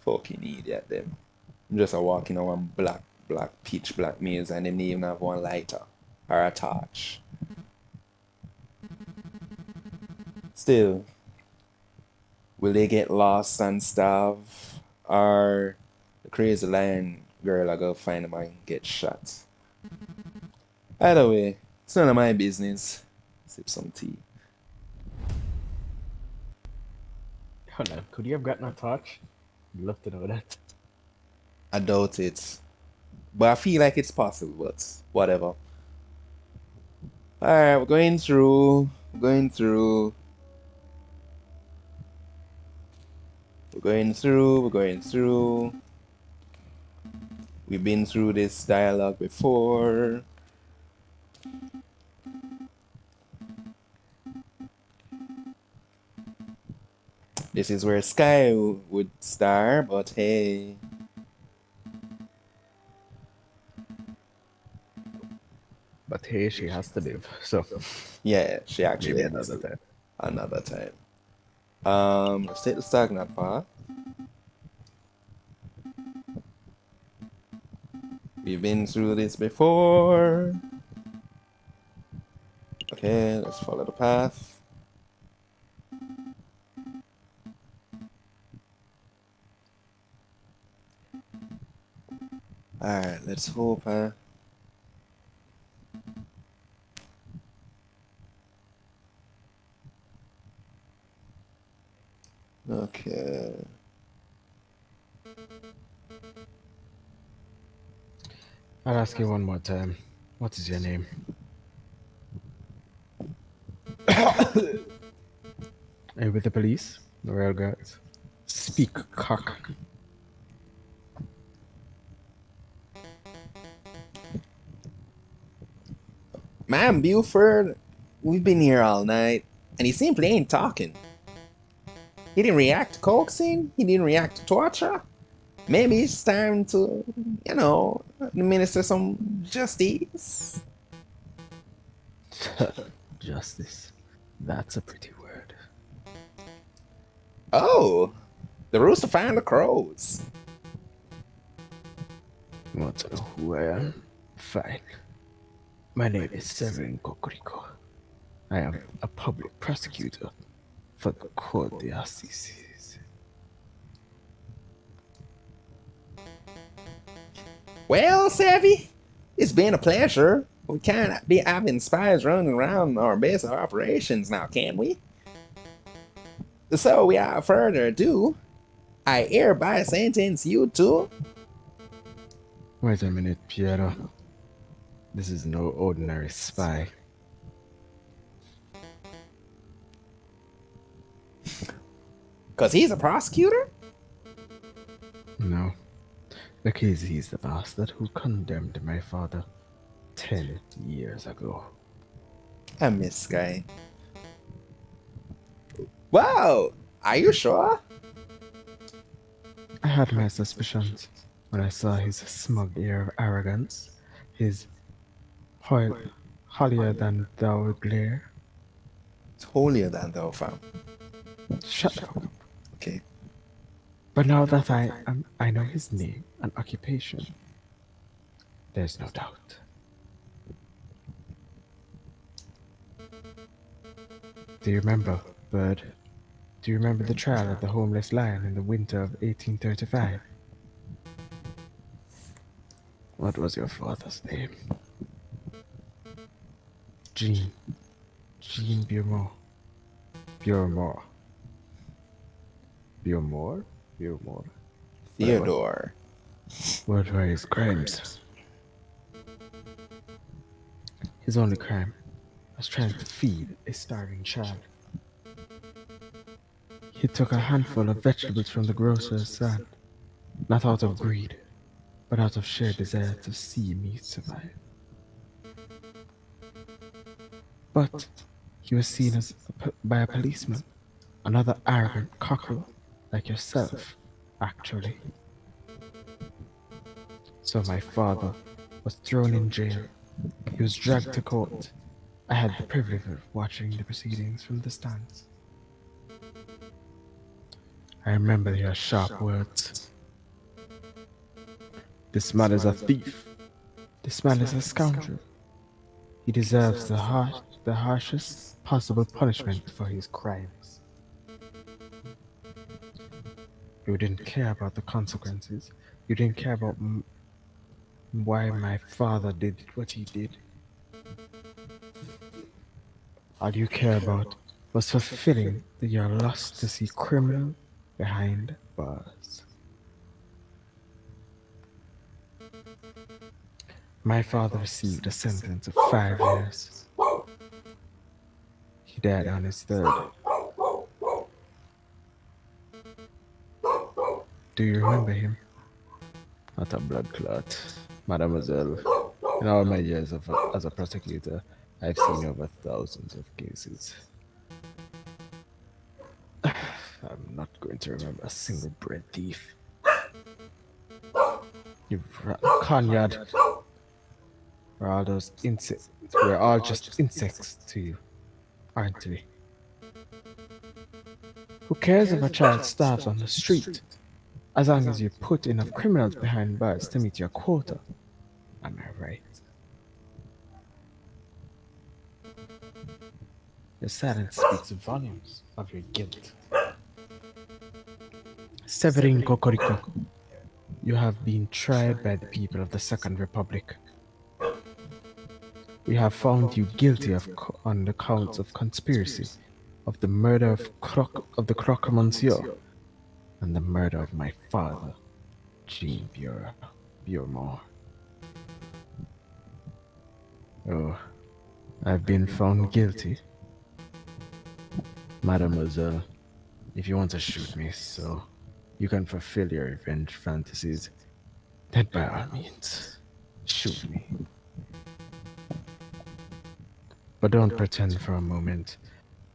Speaker 1: Fucking idiot, them. I'm just a walking on one pitch black maze and them don't even have one lighter or a torch. Still, will they get lost and starve? Or the crazy lion girl I go find them and get shot? Either way, it's none of my business. Sip some tea.
Speaker 3: Hold on. Could you have gotten a torch? I'd love to know that.
Speaker 1: I doubt it. But I feel like it's possible, but whatever. Alright, we're going through. We're going through. We're going through. We're going through. We've been through this dialogue before. This is where Sky would star, but hey.
Speaker 3: But hey, she has to live. So
Speaker 1: Yeah, she actually
Speaker 3: maybe
Speaker 1: has
Speaker 3: another
Speaker 1: to.
Speaker 3: time.
Speaker 1: Another time. Let's take the stagnant path. We've been through this before. Okay, let's follow the path. Alright, let's hope, Okay.
Speaker 3: I'll ask you one more time. What is your name? Are you with the police? The royal guards? Speak, cock.
Speaker 1: Ma'am Buford, we've been here all night, and he simply ain't talking. He didn't react to coaxing, he didn't react to torture. Maybe it's time to, administer some justice.
Speaker 3: Justice. That's a pretty word.
Speaker 1: Oh, the rooster found the crows.
Speaker 3: You want to know who I am? Fine. My name is Severin Kokoriko. I am a public prosecutor for the Court d'Assises.
Speaker 1: Well, Savvy, it's been a pleasure. We can't be having spies running around our base of operations now, can we? So, without further ado, I hereby sentence you to.
Speaker 3: Wait a minute, Piero. This is no ordinary spy.
Speaker 1: Because he's a prosecutor?
Speaker 3: No, because he's the bastard who condemned my father 10 years ago.
Speaker 1: I miss guy. Wow, are you sure?
Speaker 3: I had my suspicions when I saw his smug air of arrogance, his holier than thou glare.
Speaker 1: It's holier than thou, fam.
Speaker 3: Shut the fuck up.
Speaker 1: Okay.
Speaker 3: But now that I know his name and occupation, there's no doubt. Do you remember, Bird? Do you remember the trial of the homeless lion in the winter of 1835? What was your father's name? Jean. Jean Beaumont. Beaumont. Beaumont? Beaumont. Whatever.
Speaker 1: Theodore.
Speaker 3: What were his crimes? His only crime was trying to feed a starving child. He took a handful of vegetables from the grocer's stand, not out of greed, but out of sheer desire to see me survive. But he was seen by a policeman, another arrogant cockerel like yourself, actually. So my father was thrown in jail. He was dragged to court. I had the privilege of watching the proceedings from the stands. I remember your sharp words. This man is a thief. This man is a scoundrel. He deserves the harshest possible punishment for his crimes. You didn't care about the consequences. You didn't care about why my father did what he did. All you care about was fulfilling your lust to see criminal behind bars. My father received a sentence of 5 years. He died on his third. Do you remember him? Not a blood clot, mademoiselle. In all my years as a prosecutor, I've seen over thousands of cases. I'm not going to remember a single bread thief. You conyard. We're all just insects to you, aren't we? Who cares if a child starves on the street, as long as you put enough criminals behind bars to meet your quota? Am I right? Your silence speaks volumes of your guilt. Severin Kokoriko, you have been tried by the people of the Second Republic. We have found you guilty on the counts of conspiracy, of the murder of the Croque Monsieur, and the murder of my father, Jean Beaumont. Oh, I've been found guilty. Mademoiselle, if you want to shoot me so you can fulfill your revenge fantasies, then by all means, shoot me. But don't pretend for a moment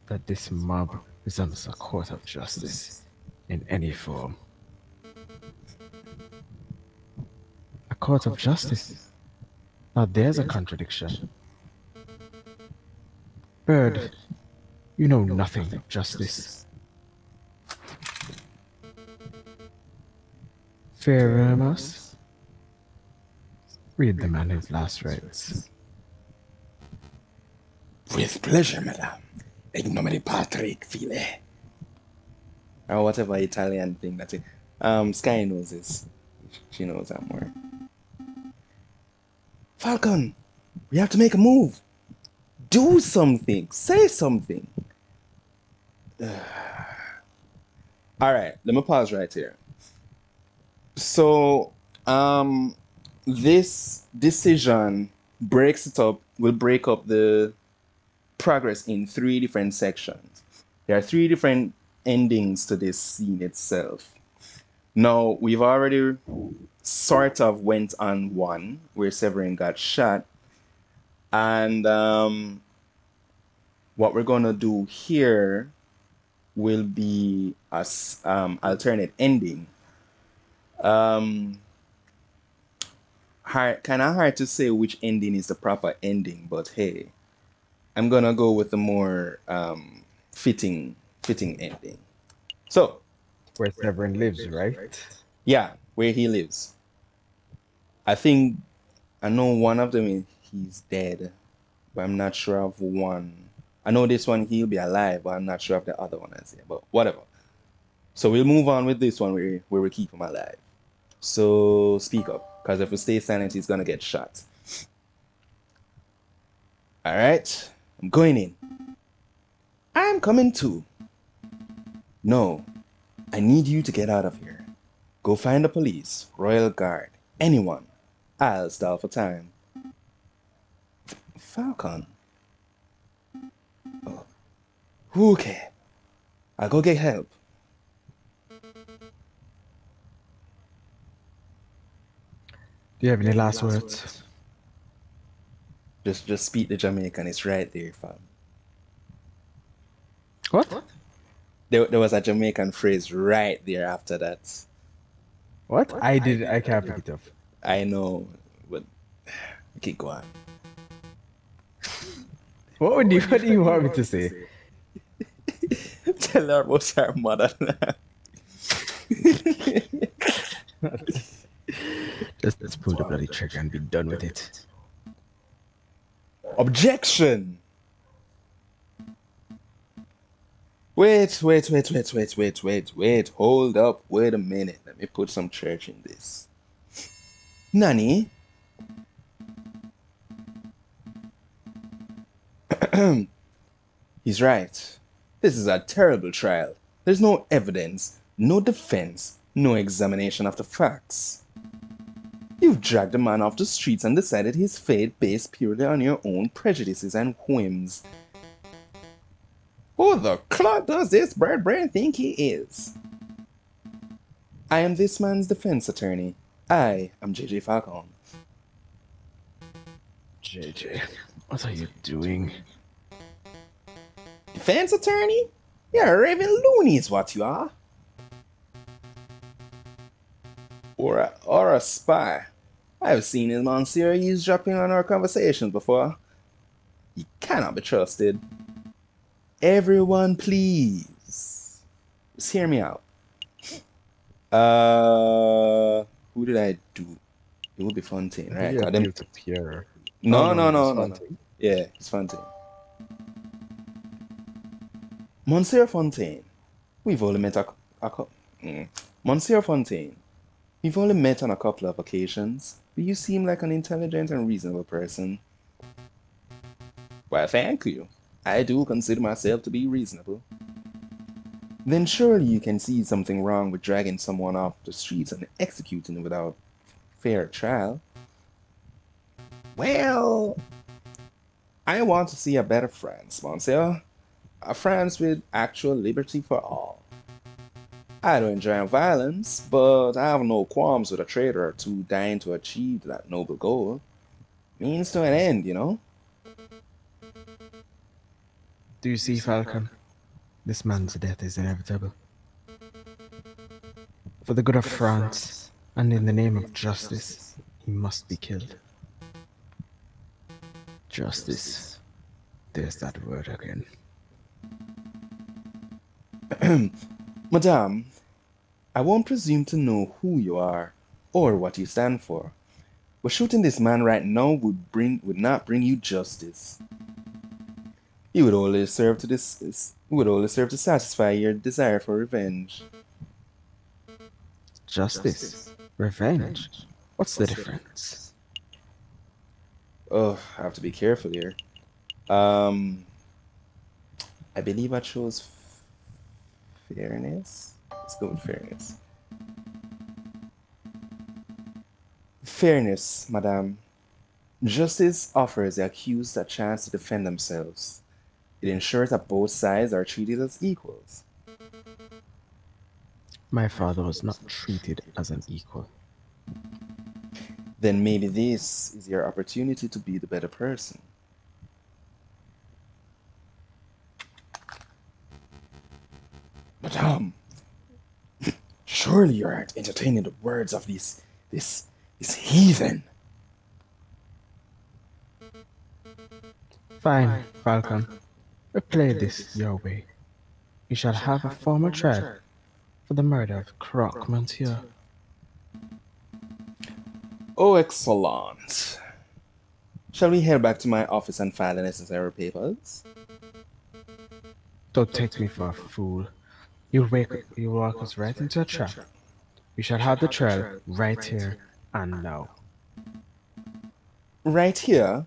Speaker 3: that this mob resembles a court of justice in any form. A court of justice? Now there's a contradiction. Bird, you know nothing of justice. Fairamos, read the man his last rites.
Speaker 1: With pleasure, madame. Ignomini Patrick, file. Or whatever Italian thing that's it. Sky knows this. She knows that more. Falcon, we have to make a move. Do something. Say something. All right, let me pause right here. So, this decision breaks it up, will break up the progress in three different sections. There are three different endings to this scene itself. Now, we've already sort of went on one where Severin got shot. And what we're going to do here will be a alternate ending. Kind of hard to say which ending is the proper ending, but hey, I'm gonna go with the more fitting ending. So
Speaker 3: Where Severin lives, right?
Speaker 1: yeah, where he lives. I think I know one of them he's dead, but I'm not sure of one. I know this one he'll be alive, but I'm not sure of the other one is here. But whatever. So we'll move on with this one where we keep him alive. So speak up, because if we stay silent, he's gonna get shot. All right, I'm going in. I'm coming too. No, I need you to get out of here. Go find the police, Royal Guard, anyone. I'll stall for time. Falcon. Oh, okay. I'll go get help.
Speaker 3: Do you have any last words?
Speaker 1: Just speak the Jamaican. It's right there, fam.
Speaker 3: What?
Speaker 1: There was a Jamaican phrase right there after that.
Speaker 3: What? I can't pick it up.
Speaker 1: I know, but keep going.
Speaker 3: What do you want me to say?
Speaker 1: Tell her about her mother.
Speaker 3: Just pull the bloody trigger and be done with it.
Speaker 1: Objection! Wait. Hold up. Wait a minute. Let me put some church in this. Nani? He's right. This is a terrible trial. There's no evidence, no defense, no examination of the facts. You've dragged a man off the streets and decided his fate based purely on your own prejudices and whims. Who the clot does this bird brain think he is? I am this man's defense attorney. I am JJ Falcon.
Speaker 3: JJ, what are you doing?
Speaker 1: Defense attorney? You're a raving loony is what you are. Or a spy. I've seen his Monsieur eavesdropping on our conversations before. He cannot be trusted. Everyone, please. Just hear me out. Who did I do? It would be Fontaine, right?
Speaker 3: You appeal to Pierre.
Speaker 1: No.
Speaker 3: Fontaine.
Speaker 1: Yeah, it's Fontaine. Monsieur Fontaine, we've only met Monsieur Fontaine, we've only met on a couple of occasions, but you seem like an intelligent and reasonable person. Why, thank you. I do consider myself to be reasonable. Then surely you can see something wrong with dragging someone off the streets and executing without fair trial. Well, I want to see a better France, monsieur. A France with actual liberty for all. I don't enjoy violence, but I have no qualms with a traitor or two dying to achieve that noble goal. Means to an end, you know?
Speaker 3: Do you see, Falcon? This man's death is inevitable. For the good of France, and in the name of justice, he must be killed. Justice. There's that word again.
Speaker 1: Madame, I won't presume to know who you are or what you stand for, but shooting this man right now would not bring you justice. It would only serve to satisfy your desire for revenge.
Speaker 3: Justice? Revenge? What's the difference?
Speaker 1: Oh, I have to be careful here. Um, I believe I chose fairness. Let's go with fairness. Fairness, madame. Justice offers the accused a chance to defend themselves. It ensures that both sides are treated as equals.
Speaker 3: My father was not treated as an equal.
Speaker 1: Then maybe this is your opportunity to be the better person. Madame, surely you aren't entertaining the words of this, this heathen.
Speaker 3: Fine, Falcon. We play this your way. You shall have a formal trial for the murder of Croque Monsieur.
Speaker 1: Oh, excellent. Shall we head back to my office and file the necessary papers?
Speaker 3: Don't take me for a fool. You'll walk us right into a trap. We shall have the trial right here and now.
Speaker 1: Right here,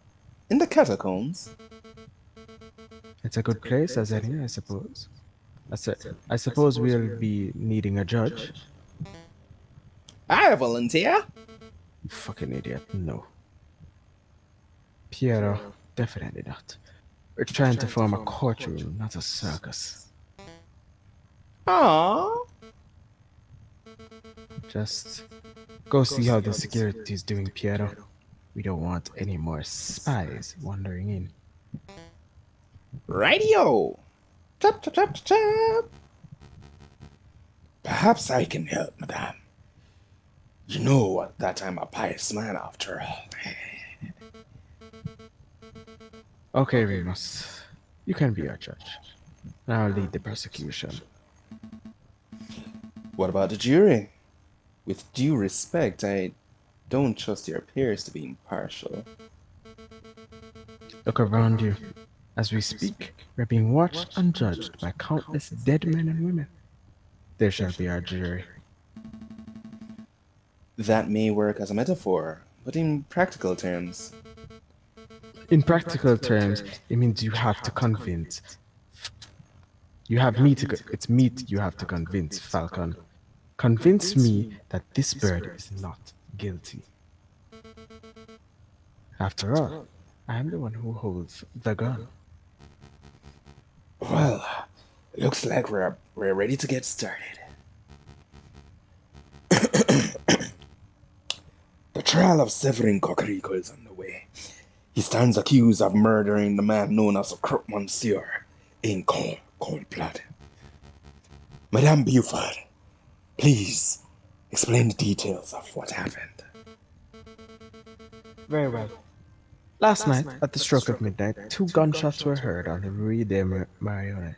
Speaker 1: in the catacombs.
Speaker 3: It's a good place as any, I suppose. I suppose we'll be needing a judge.
Speaker 1: I volunteer.
Speaker 3: You fucking idiot. No. Piero, definitely not. We're trying to form a courtroom, not a circus.
Speaker 1: Ah,
Speaker 3: Just go see how the security is doing, Piero. We don't want any more spies wandering in.
Speaker 1: radio. Chop, chop, chop, chop, chop. Perhaps I can help, madame. You know that I'm a pious man after all.
Speaker 3: Okay, Remus. You can be our judge. And I'll lead the prosecution.
Speaker 1: What about the jury? With due respect, I don't trust your peers to be impartial.
Speaker 3: Look around you. As we speak, we're being watched and judged by countless dead men and women. There shall be our jury.
Speaker 1: That may work as a metaphor, but in practical terms,
Speaker 3: In practical terms, it means you have to convince. You have me to. It's me you have to convince, Falcon. Convince me that this bird is not guilty. After all, I am the one who holds the gun.
Speaker 1: well, looks like we're ready to get started. The trial of Severin Cocorico is underway. He stands accused of murdering the man known as Croque Monsieur in cold blood. Madame Buford, please explain the details of what happened.
Speaker 3: Very well. Last night, at the stroke of midnight, two gunshots were heard on the Rue des
Speaker 1: Clapoy,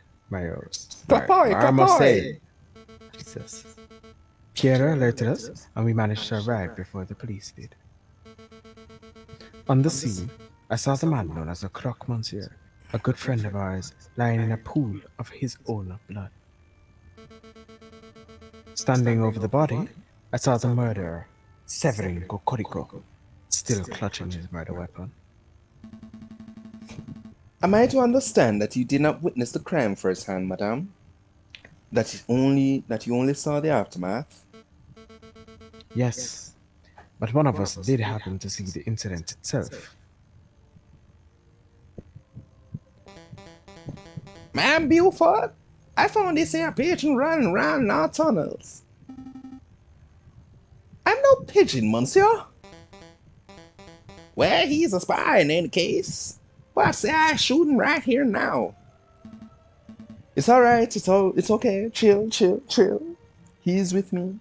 Speaker 1: clapoy!
Speaker 3: Marmoset. Jesus. Pierre alerted us, and we managed to arrive before the police did. On the scene, I saw the man known as the Croque Monsieur, a good friend of ours, lying in a pool of his own blood. Standing over the body, I saw the murderer, Severin Cocorico, still clutching his murder weapon.
Speaker 1: Am I to understand that you did not witness the crime firsthand, madame? That you only saw the aftermath?
Speaker 3: Yes, but one of us did happen to see the incident itself.
Speaker 1: Man, Buford, I found this here pigeon running around in our tunnels. I'm no pigeon, monsieur. Well, he's a spy in any case. But I say I shoot him right here now. It's alright, it's okay. Chill, chill, chill. He's with me.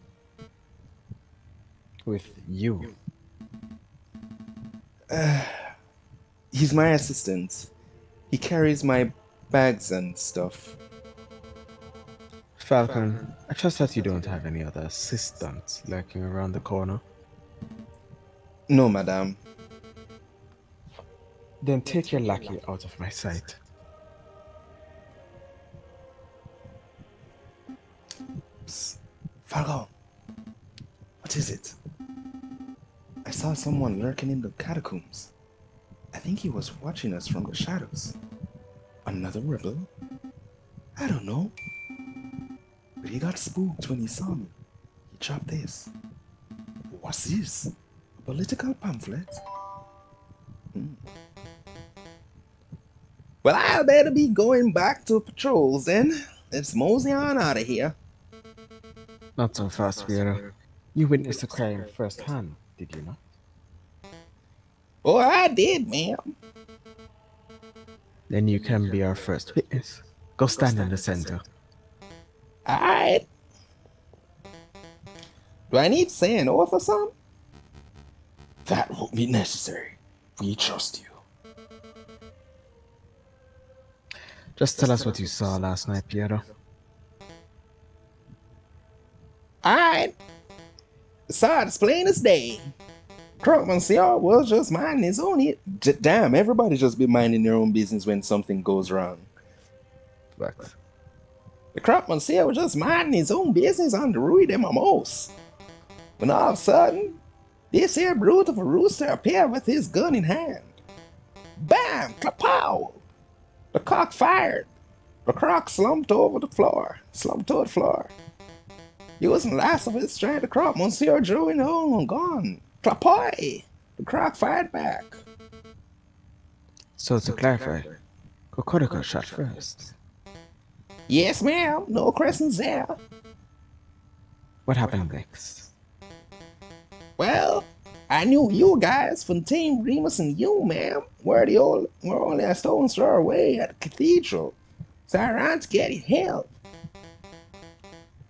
Speaker 3: With you.
Speaker 1: He's my assistant. He carries my bags and stuff.
Speaker 3: Falcon, I trust that you don't have any other assistants lurking around the corner.
Speaker 1: No, madame.
Speaker 3: Then take your lackey out of my sight.
Speaker 1: Psst. Falcon, what is it? I saw someone lurking in the catacombs. I think he was watching us from the shadows. Another rebel? I don't know. But he got spooked when he saw me. He dropped this. What's this? A political pamphlet? Hmm. Well, I'll better be going back to patrols then. Let's mosey on out of here.
Speaker 3: Not so fast, Piero. You witnessed the crime firsthand, did you not?
Speaker 1: Oh, I did, ma'am.
Speaker 3: Then you can be our first witness. Go stand in the center.
Speaker 1: Alright. Do I need to say an oath or something? That won't be necessary. We trust you.
Speaker 3: Just tell us what you saw last night, Piero.
Speaker 1: Alright. Saw it as plain as day. Crump Monsieur was just minding his own. Damn, everybody just be minding their own business when something goes wrong.
Speaker 3: Facts.
Speaker 1: The Crump Monsieur was just minding his own business on the Rue de Mamos. When all of a sudden, this here brute of a rooster appeared with his gun in hand. Bam! Kapow! The cock fired. The croc slumped over the floor. Slumped to the floor. Using the last of his strength, the Crop Monsieur drew in home gun. Clapoy! The croc fired back.
Speaker 3: So to clarify, Kokoriko shot first.
Speaker 1: Yes, ma'am. No questions there.
Speaker 3: What happened next?
Speaker 1: Well, I knew you guys from Team Remus and you, ma'am, were only a stone's throw away at the cathedral. So I ran to get help.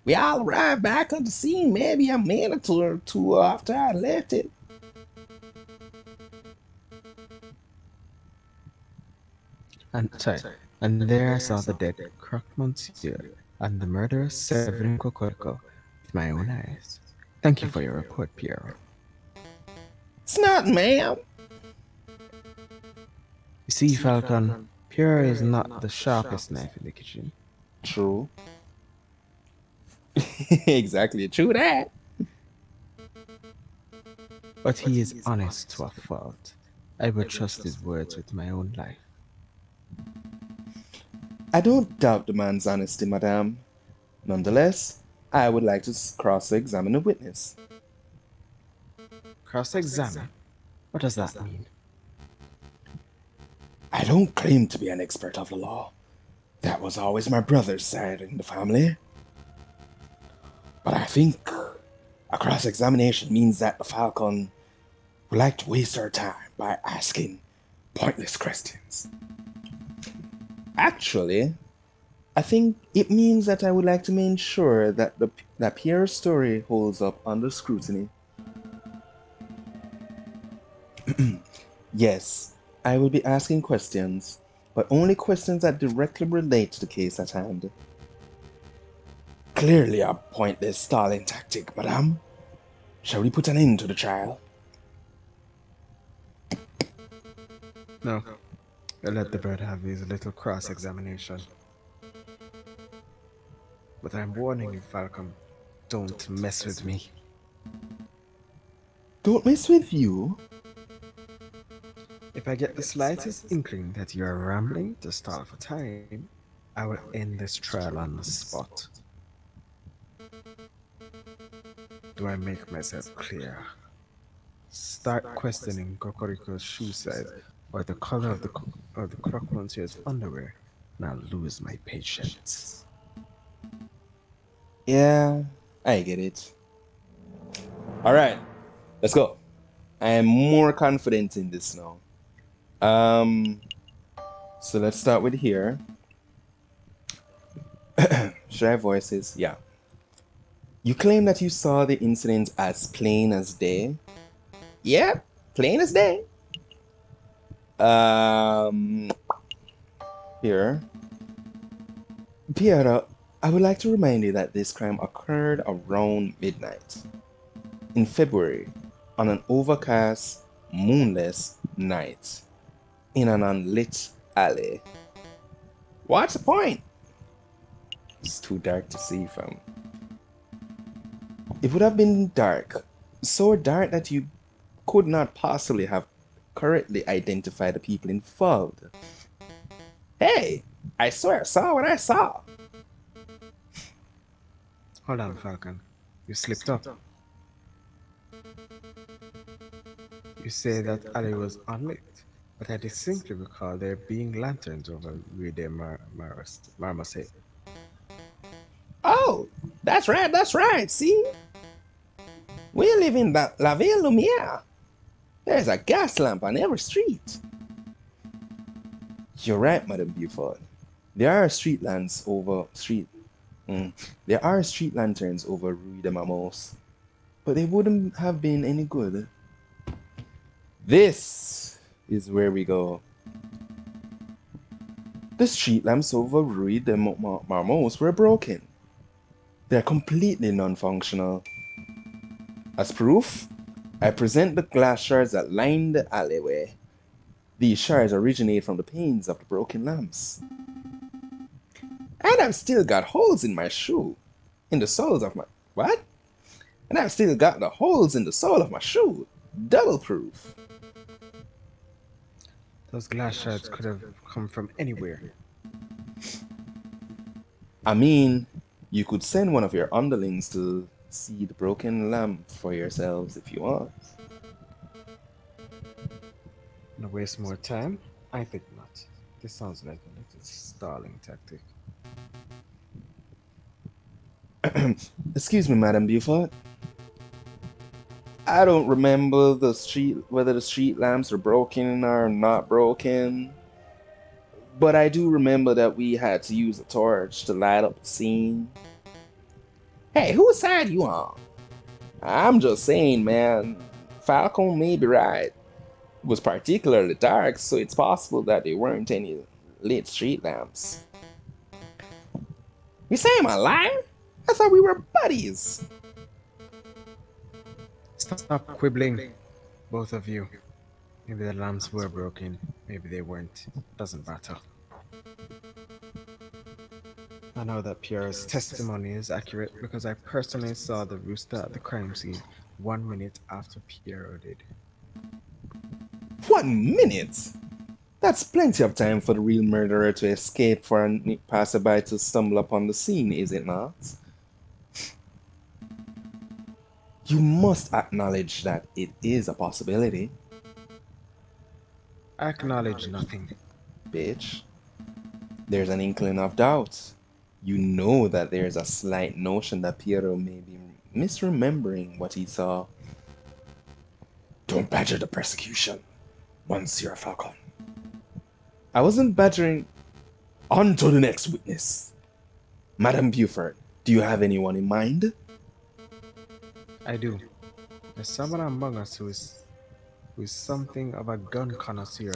Speaker 1: We all arrived back on the scene maybe a minute or two after I left it.
Speaker 3: And sorry, and there I saw the dead croque monsieur and the murderer Severin Kokoriko with my own eyes. Thank you for your report, Piero.
Speaker 1: It's not, ma'am.
Speaker 3: You see, Falcon, Piero is not the sharpest knife in the kitchen,
Speaker 1: True. Exactly, true that.
Speaker 3: but he is honest to a fault. I would trust his words with my own life.
Speaker 1: I don't doubt the man's honesty, madame. Nonetheless, I would like to cross-examine a witness.
Speaker 3: Cross-examine? What does that mean?
Speaker 1: I don't claim to be an expert of the law. That was always my brother's side in the family. But I think a cross-examination means that the Falcon would like to waste our time by asking pointless questions. Actually, I think it means that I would like to make sure that that Pierre's story holds up under scrutiny. Yes, I will be asking questions, but only questions that directly relate to the case at hand. Clearly a pointless stalling tactic, madame. Shall we put an end to the trial?
Speaker 3: No, let the bird have his little cross-examination. But I'm warning you, Falcon, don't mess with me.
Speaker 1: Don't mess with you.
Speaker 3: If I get the slightest inkling that you are rambling to stall for time, I will end this trial on the spot. Do I make myself clear? Start questioning Kokoriko's shoe size or the color of the croque monsieur's underwear, and I'll lose my patience.
Speaker 1: Yeah, I get it. All right, let's go. I am more confident in this now. Um, so let's start with here. Should I voices? Yeah. You claim that you saw the incident as plain as day. Yeah, plain as day. Um, here. Piera, I would like to remind you that this crime occurred around midnight in February on an overcast, moonless night in an unlit alley. What's the point? It's too dark to see from. It would have been dark, so dark that you could not possibly have correctly identified the people involved. Hey, I swear I saw what I saw.
Speaker 3: Hold on, Falcon. You slipped up. You say that alley was unlit, but I distinctly recall there being lanterns over Rue de Marmoset.
Speaker 1: Oh, that's right. See, we live in La Ville Lumiere. There's a gas lamp on every street. You're right, Madame Beaufort. There are street lamps over street. Mm, there are street lanterns over Rue de Mamos, but they wouldn't have been any good. This is where we go. The street lamps over Rue de Marmos were broken. They're completely non-functional. As proof, I present the glass shards that line the alleyway. These shards originate from the panes of the broken lamps. And I've still got holes in my shoe. In the soles of my. What? And I've still got the holes in the sole of my shoe. Double proof.
Speaker 3: Those glass shards could have come from anywhere.
Speaker 1: I mean, you could send one of your underlings to see the broken lamp for yourselves if you want.
Speaker 3: Wanna waste more time? I think not. This sounds like a little stalling tactic.
Speaker 1: Excuse me, Madame Beaufort. I don't remember whether the street lamps are broken or not broken, but I do remember that we had to use a torch to light up the scene. Hey, whose side you on? I'm just saying, man. Falcon may be right. It was particularly dark, so it's possible that there weren't any lit street lamps. You say I'm a liar? I thought we were buddies.
Speaker 3: Stop quibbling, both of you. Maybe the lamps were broken, maybe they weren't. Doesn't matter. I know that Pierre's testimony is accurate because I personally saw the rooster at the crime scene 1 minute after Pierre did.
Speaker 1: 1 minute? That's plenty of time for the real murderer to escape for a passerby to stumble upon the scene, is it not? You must acknowledge that it is a possibility,
Speaker 3: I acknowledge nothing.
Speaker 1: bitch. There's an inkling of doubt. You know that there's a slight notion that Piero may be misremembering what he saw. Don't badger the prosecution, Monsieur Falcon. I wasn't badgering. On to the next witness. Madame Beaufort, do you have anyone in mind?
Speaker 3: I do. There's someone among us who is something of a gun connoisseur,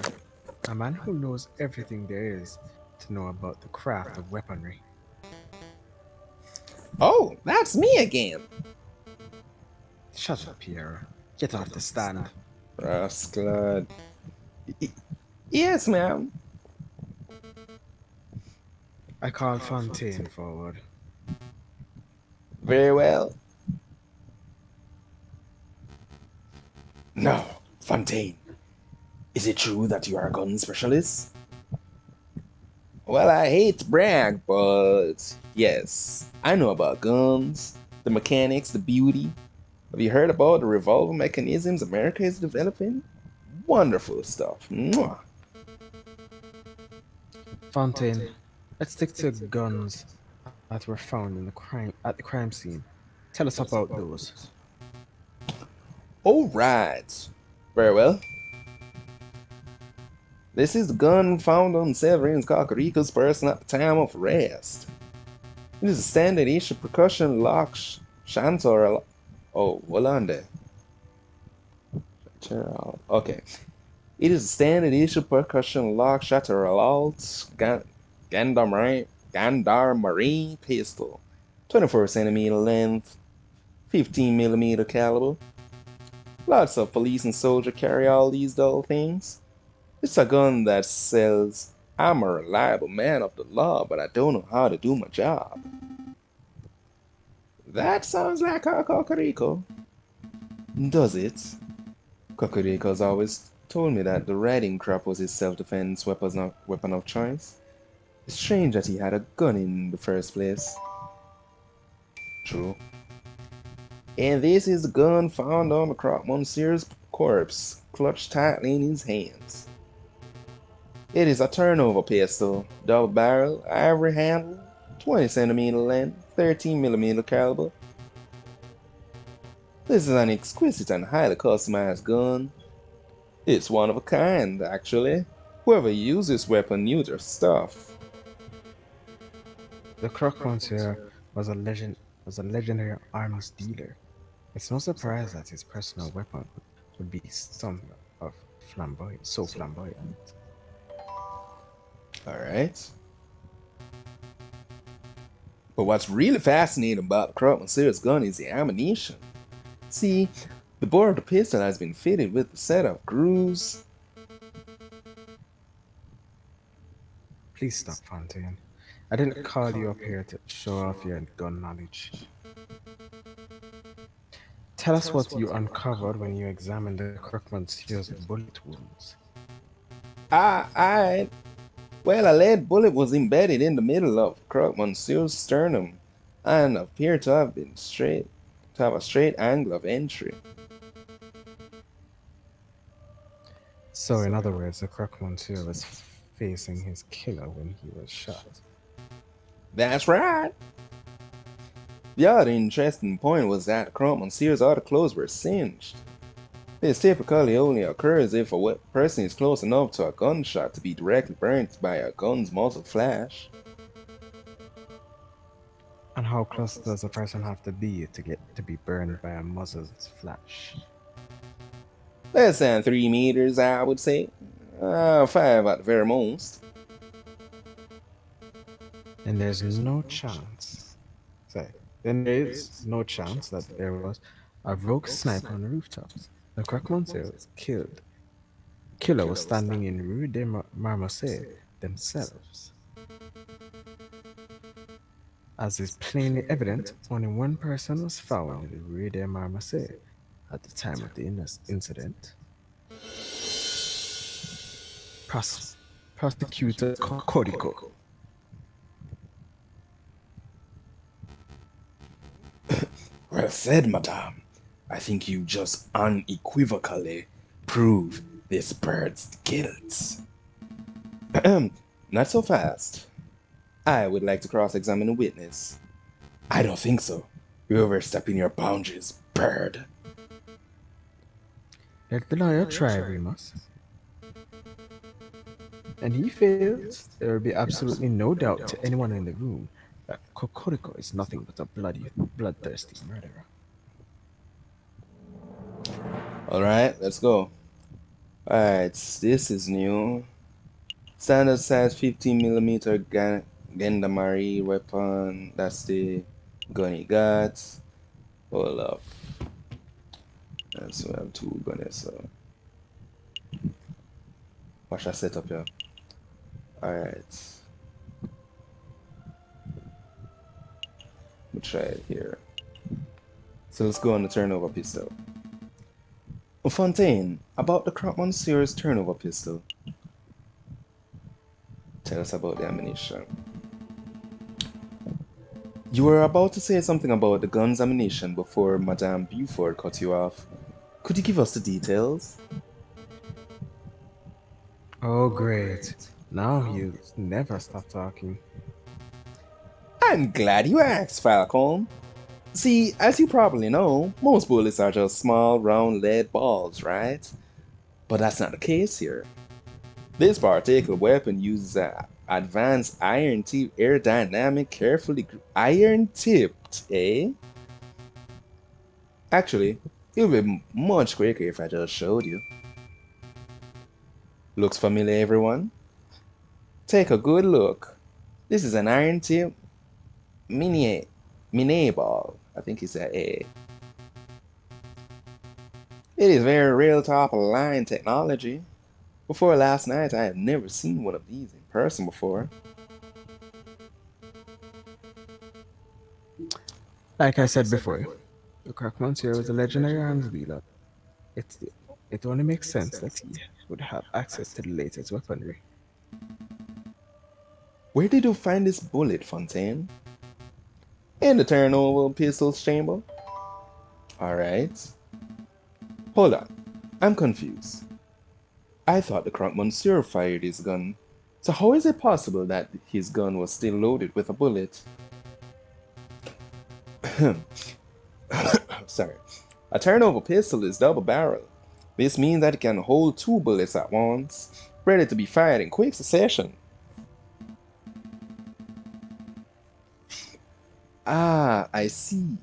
Speaker 3: a man who knows everything there is to know about the craft of weaponry.
Speaker 1: Oh, that's me again.
Speaker 3: Shut up, Pierre. Get off the stand.
Speaker 1: Rascal. Yes, ma'am.
Speaker 3: I call Fontaine forward.
Speaker 1: Very well. Now, Fontaine, is it true that you are a gun specialist? Well, I hate to brag, but yes, I know about guns, the mechanics, the beauty. Have you heard about the revolver mechanisms America is developing? Wonderful stuff. Mwah.
Speaker 3: Fontaine, Let's stick to guns that were found at the crime scene. Tell us about those.
Speaker 1: All right. Very well. This is the gun found on Severin's Cocorico's person at the time of arrest. It is a standard issue percussion lock shantor. Oh, hold on there. Okay. It is a standard issue percussion lock shatter alt Gendarmerie pistol. 24 centimeter length, 15 millimeter caliber. Lots of police and soldier carry all these dull things. It's a gun that says, I'm a reliable man of the law, but I don't know how to do my job. That sounds like our Cocorico. Does it? Cocorico's always told me that the riding crop was his self-defense weapon of choice. It's strange that he had a gun in the first place. True. And this is the gun found on the Crop Monsieur's corpse, clutched tightly in his hands. It is a turnover pistol, double barrel, ivory handle, 20 centimeter length, 13 millimeter caliber. This is an exquisite and highly customized gun. It's one of a kind, actually. Whoever used this weapon knew their stuff.
Speaker 3: The Croque Monsieur was a legendary arms dealer. It's no surprise that his personal weapon would be some of flamboyant.
Speaker 1: Alright. But what's really fascinating about the Crop Monsieur's gun is the ammunition. See, the bore of the pistol has been fitted with a set of grooves.
Speaker 3: Please stop, Fontaine. I didn't call you up here to show off your gun knowledge. Tell us what you uncovered when you examined the Croque Monsieur's bullet wounds.
Speaker 1: I Well, a lead bullet was embedded in the middle of Croque Monsieur's sternum and appeared to have a straight angle of entry.
Speaker 3: So, in other words, the Croque Monsieur was facing his killer when he was shot.
Speaker 1: That's right. The other interesting point was that Croque Monsieur's other clothes were singed. This typically only occurs if a person is close enough to a gunshot to be directly burnt by a gun's muzzle flash.
Speaker 3: And how close does a person have to be to be burned by a muzzle's flash?
Speaker 1: Less than 3 meters, I would say. 5 at the very most.
Speaker 3: And there's no chance. Sorry. Then there is no chance that there was a rogue sniper on the rooftops. The Croque Monsieur was killed. Killer was standing in Rue de Marmoset themselves. As is plainly evident, only one person was found in the Rue de Marmoset at the time of the incident. Pros- Prosecutor Codico.
Speaker 1: Well said, madame. I think you just unequivocally prove this bird's guilt. Not so fast. I would like to cross-examine the witness. I don't think so. You're overstepping your boundaries, bird.
Speaker 3: Let the lawyer try, Remus. And he fails, there will be absolutely no doubt to anyone in the room that Cocorico is nothing but a bloodthirsty murderer.
Speaker 1: Alright, let's go. Alright, this is new. Standard size 15mm Gendamari weapon. That's the gun he got. Hold up. So we have 2 guns. So watch that setup here. Alright. We'll try it here. So let's go on the turnover pistol. Fontaine, about the Croque Monsieur's turnover pistol. Tell us about the ammunition. You were about to say something about the gun's ammunition before Madame Buford cut you off. Could you give us the details?
Speaker 3: Oh, great. Now he'll never stop talking.
Speaker 1: I'm glad you asked, Falcon. See, as you probably know, most bullets are just small, round lead balls, right? But that's not the case here. This particular weapon uses an advanced iron tip aerodynamic, iron tipped, eh? Actually, it would be much quicker if I just showed you. Looks familiar, everyone? Take a good look. This is an iron tip mini mini ball. I think it's a A. It is very real top of the line technology. Before last night, I had never seen one of these in person before.
Speaker 3: Like I said before, the crack monsieur was a legendary arms dealer. It's the, it only makes sense that he would have access to the latest weaponry.
Speaker 1: Where did you find this bullet, Fontaine? In the turnover pistol's chamber? Alright. Hold on. I'm confused. I thought the Croque Monsieur fired his gun. So how is it possible that his gun was still loaded with a bullet? Sorry. A turnover pistol is double barrel. This means that it can hold two bullets at once, ready to be fired in quick succession. Ah, I see.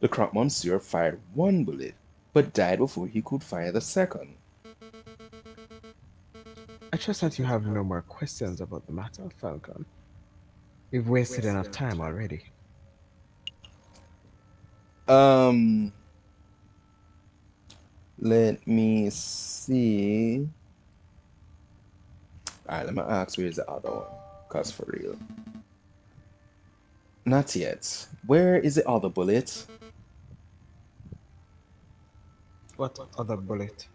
Speaker 1: The Croque Monsieur fired one bullet, but died before he could fire the second.
Speaker 3: I trust that you have no more questions about the matter, Falcon. We've wasted enough time already.
Speaker 1: Um, Let me see. Alright, let me ask where's the other one. Cause for real. Not yet. Where is the other bullet?
Speaker 3: What other bullet?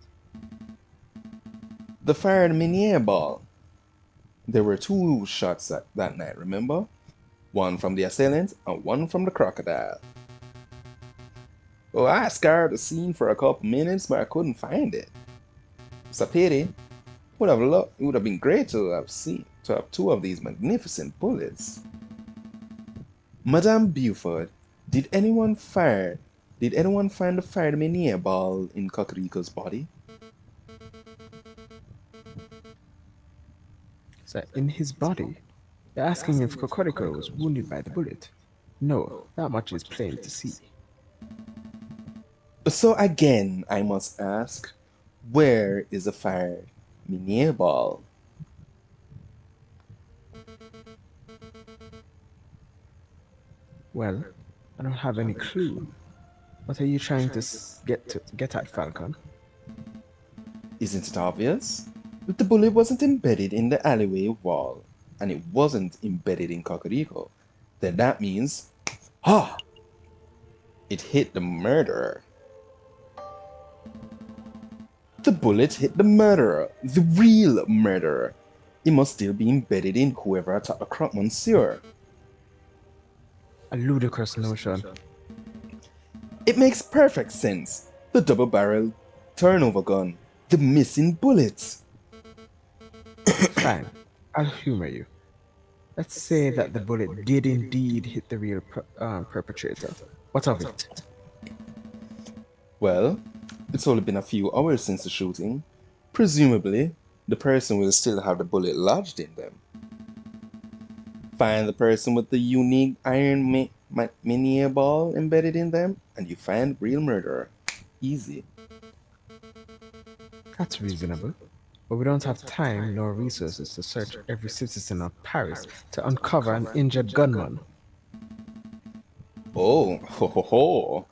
Speaker 1: The fired Minier ball. There were two shots that night, remember? One from the assailant and one from the crocodile. Oh, I scoured the scene for a couple minutes, but I couldn't find it. It's a pity. It would have been great to have two of these magnificent bullets. Madame Buford, did anyone find the fired Minier ball in Cocorico's body?
Speaker 3: So, in his body, you're asking if Kokoriko was wounded by the bullet. No, that much is plain to see.
Speaker 1: So again, I must ask, where is the fired Minier ball?
Speaker 3: Well, I don't have any clue. What are you trying to get at, Falcon?
Speaker 1: Isn't it obvious? If the bullet wasn't embedded in the alleyway wall, and it wasn't embedded in Cocorico, then that means, ha! It hit the murderer. The bullet hit the murderer, the real murderer. It must still be embedded in whoever attacked the Croque Monsieur.
Speaker 3: A ludicrous notion.
Speaker 1: It makes perfect sense. The double-barreled turnover gun, the missing bullets.
Speaker 3: Fine, I'll humor you. Let's say that the bullet did indeed hit the real perpetrator. What of it?
Speaker 1: Well, it's only been a few hours since the shooting. Presumably, the person will still have the bullet lodged in them. Find the person with the unique iron minier ball embedded in them, and you find real murderer. Easy.
Speaker 3: That's reasonable. But we don't have time nor resources to search every citizen of Paris to uncover an injured gunman.
Speaker 1: Oh, ho ho ho.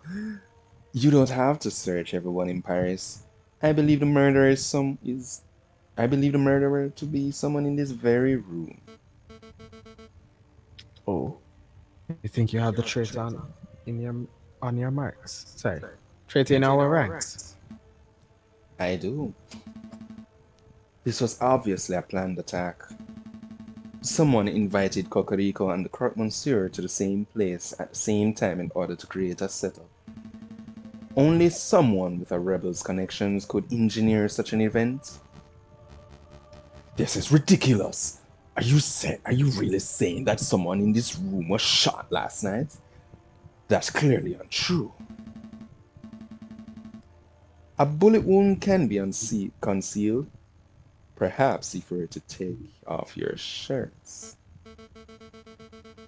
Speaker 1: You don't have to search everyone in Paris. I believe the murderer I believe the murderer to be someone in this very room.
Speaker 3: Oh, you think you have the trait on your marks? Sorry, trait in our ranks.
Speaker 1: I do. This was obviously a planned attack. Someone invited Cocorico and the Croque Monsieur to the same place at the same time in order to create a setup. Only someone with a rebel's connections could engineer such an event. This is ridiculous. Are you really saying that someone in this room was shot last night? That's clearly untrue. A bullet wound can be concealed, perhaps if you were to take off your shirts.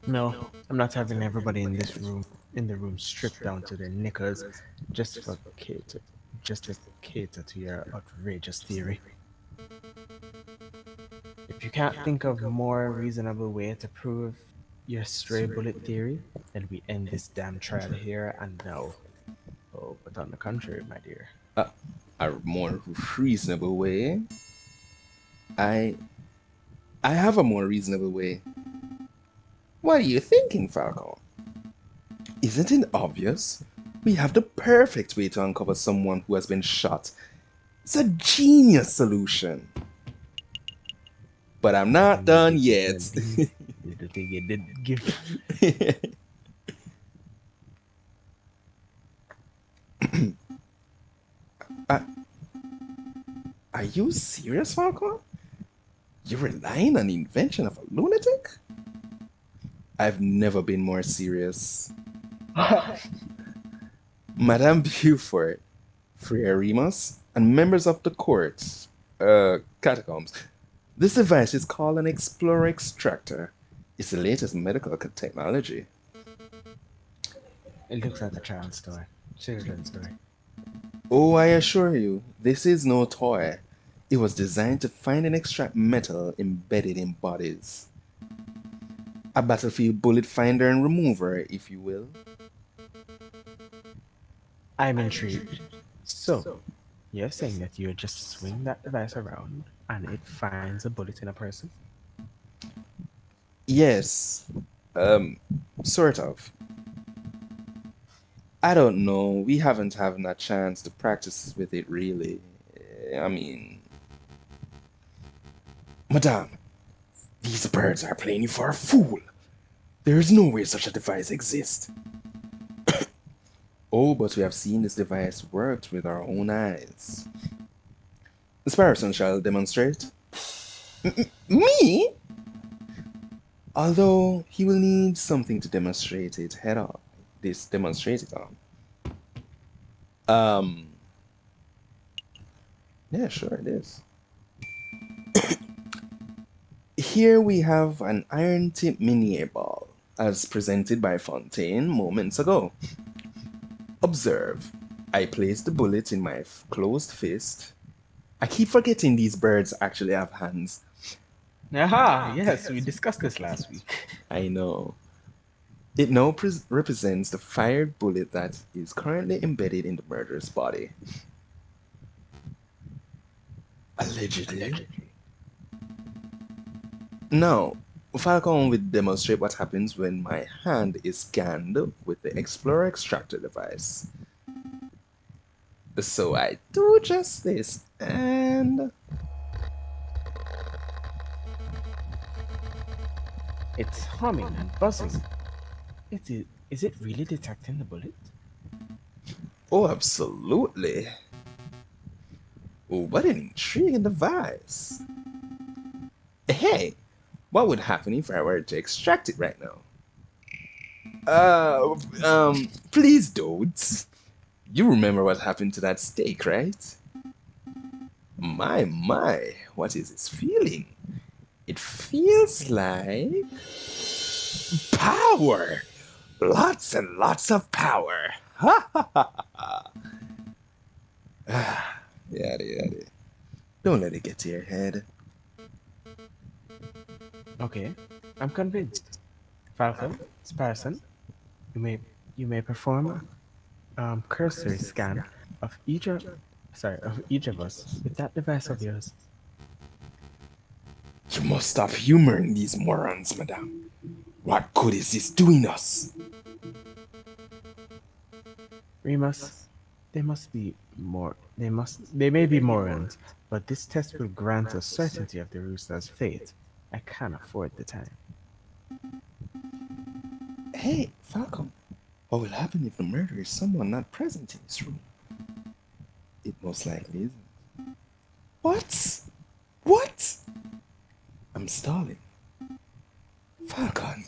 Speaker 3: No, I'm not having everybody in the room stripped down to their knickers just for cater, just to cater to your outrageous theory. If you can't think of more reasonable way to prove your stray bullet theory, then we end this damn trial here and now. Oh, but on the contrary, my dear,
Speaker 1: A, a more reasonable way? I I have a more reasonable way. What are you thinking, Falcon? Isn't it obvious? We have the perfect way to uncover someone who has been shot. It's a genius solution. But I'm
Speaker 3: the
Speaker 1: not
Speaker 3: thing you
Speaker 1: done
Speaker 3: did to
Speaker 1: yet.
Speaker 3: tell me, the thing you did give.
Speaker 1: Uh, are you serious, Falcon? You're relying on the invention of a lunatic? I've never been more serious. Madame Beaufort, Freya Remus, and members of the court, catacombs. This device is called an Explorer Extractor. It's the latest medical technology.
Speaker 3: It looks like a child's toy, children's toy.
Speaker 1: Oh, I assure you, this is no toy. It was designed to find and extract metal embedded in bodies. A battlefield bullet finder and remover, if you will.
Speaker 3: I'm intrigued. So, you're saying that you just swing that device around and it finds a bullet in a person?
Speaker 1: Yes, um, sort of. I don't know. We haven't had a chance to practice with it really. I mean, Madame, these birds are playing you for a fool. There is no way such a device exists. Oh, but we have seen this device worked with our own eyes. This person shall demonstrate. Me? Although he will need something to demonstrate it head on. This demonstrate it on. Um, yeah, sure it is. Here we have an iron tip miniature ball, as presented by Fontaine moments ago. Observe, I place the bullet in my closed fist. I keep forgetting these birds actually have hands.
Speaker 3: Aha, yes, we discussed this last week.
Speaker 1: I know. It now represents the fired bullet that is currently embedded in the murderer's body. Allegedly.
Speaker 3: Allegedly.
Speaker 1: Now, Falcon will demonstrate what happens when my hand is scanned with the Explorer Extractor device. So I do just this, and
Speaker 3: It's humming and buzzing. Is it really detecting the bullet?
Speaker 1: oh, absolutely. Oh, what an intriguing device. Hey, what would happen if I were to extract it right now? Please don't. You remember what happened to that steak, right? My, what is this feeling? It feels like power! Lots and lots of power! Ha ha ha ha! Yada yada. Don't let it get to your head.
Speaker 3: Okay, I'm convinced. Falcon, Sparson, you may you may perform a cursory scan of each of us with that device of yours.
Speaker 1: You must stop humoring these morons, madame. What good is this doing us?
Speaker 3: Remus, they may be morons, but this test will grant us certainty of the rooster's fate. I can't afford the time.
Speaker 1: Hey, Falcon, what will happen if the murderer is someone not present in this room? It most likely isn't. What? What? I'm stalling. Falcon,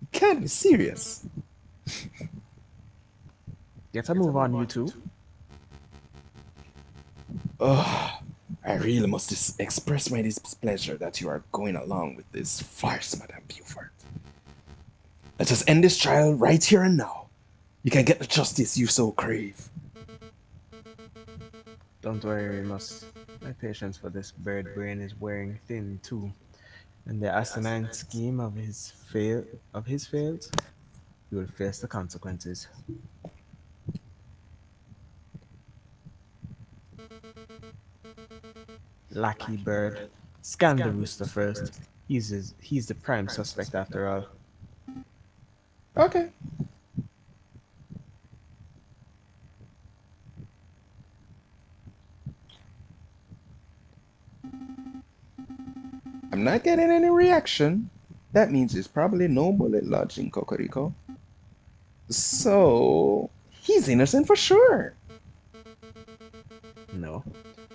Speaker 1: you can't be serious.
Speaker 3: Get a move on, you two.
Speaker 1: Oh, I really must express my displeasure that you are going along with this farce, Madame Beaufort. Let us end this trial right here and now. You can get the justice you so crave.
Speaker 3: Don't worry, Remus. My patience for this bird brain is wearing thin too. When the asinine scheme of his fails, you will face the consequences. Lackey bird. Scan the rooster first. He's the prime suspect after all.
Speaker 1: Okay. I'm not getting any reaction. That means there's probably no bullet lodged in Cocorico. So, he's innocent for sure.
Speaker 3: No.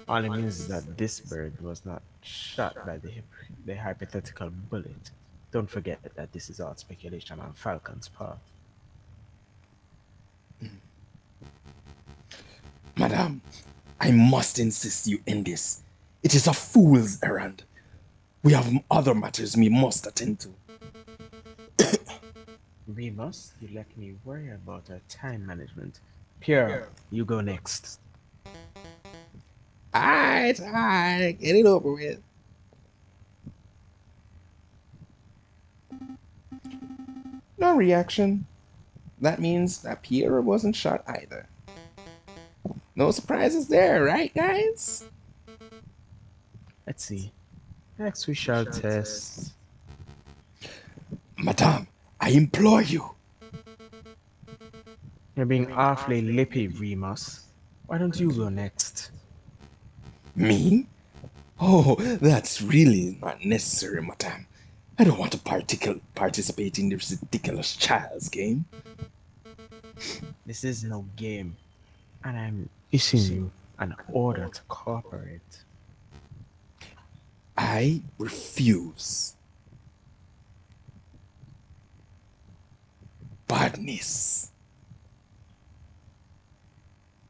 Speaker 3: All it means is that this bird was not shot by the hypothetical bullet. Don't forget that this is all speculation on Falcon's part.
Speaker 1: Madame, I must insist you end this. It is a fool's errand. We have other matters we must attend to.
Speaker 3: Remus, you let me worry about our time management. Pierre, you go next.
Speaker 1: Alright, get it over with. No reaction. That means that Pierre wasn't shot either. No surprises there, right, guys?
Speaker 3: Let's see. Next we shall test.
Speaker 1: Madame, I implore you.
Speaker 3: You're being awfully lippy, Remus. Why don't you go next?
Speaker 1: Me? Oh, that's really not necessary, madame. I don't want to participate in this ridiculous child's game.
Speaker 3: This is no game, and I'm issuing you an order to cooperate.
Speaker 1: I refuse. Badness.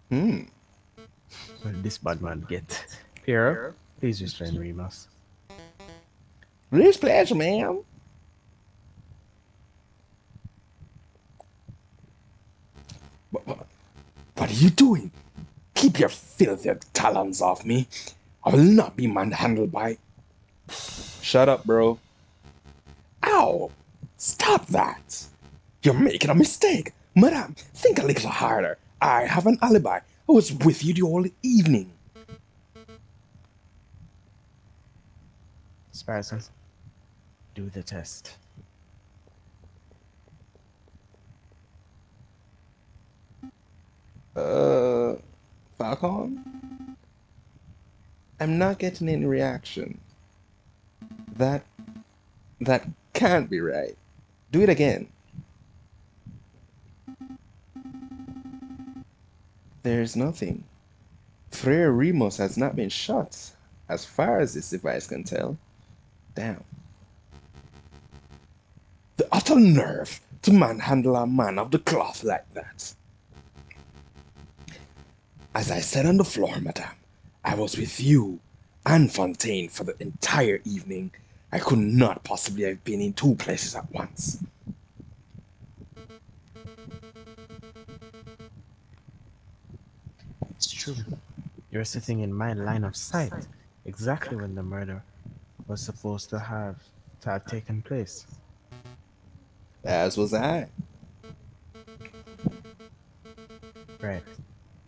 Speaker 3: What did this bad man get? Pierre, please restrain Remus.
Speaker 1: With pleasure, ma'am. What are you doing? Keep your filthy talons off me. I will not be manhandled by. Shut up, bro. Ow! Stop that! You're making a mistake. Madame, think a little harder. I have an alibi. I was with you the whole evening.
Speaker 3: Sparson, do the test.
Speaker 1: Uh, Falcon? I'm not getting any reaction. That that can't be right. Do it again. There's nothing. Frere Remus has not been shot, as far as this device can tell. Damn. The utter nerve to manhandle a man of the cloth like that. As I said on the floor, madame, I was with you and Fontaine for the entire evening. I could not possibly have been in two places at once.
Speaker 3: It's true. You're sitting in my line of sight exactly when the murder was supposed to have taken place.
Speaker 1: As was I.
Speaker 3: Right.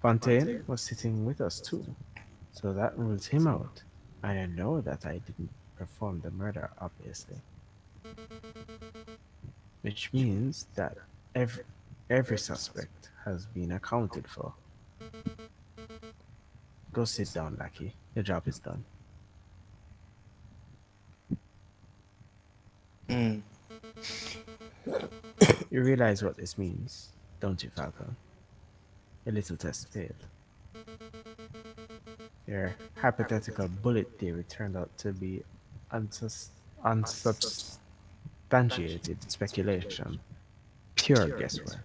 Speaker 3: Fontaine was sitting with us too, so that rules him out. And I know that I didn't perform the murder, obviously. Which means that every, every suspect has been accounted for. Go sit down, Lackey. Your job is done.
Speaker 1: Mm.
Speaker 3: You realize what this means, don't you, Falcon? Your little test failed. Your hypothetical bullet theory turned out to be unsus- unsubs- unsubstantiated speculation, pure guesswork.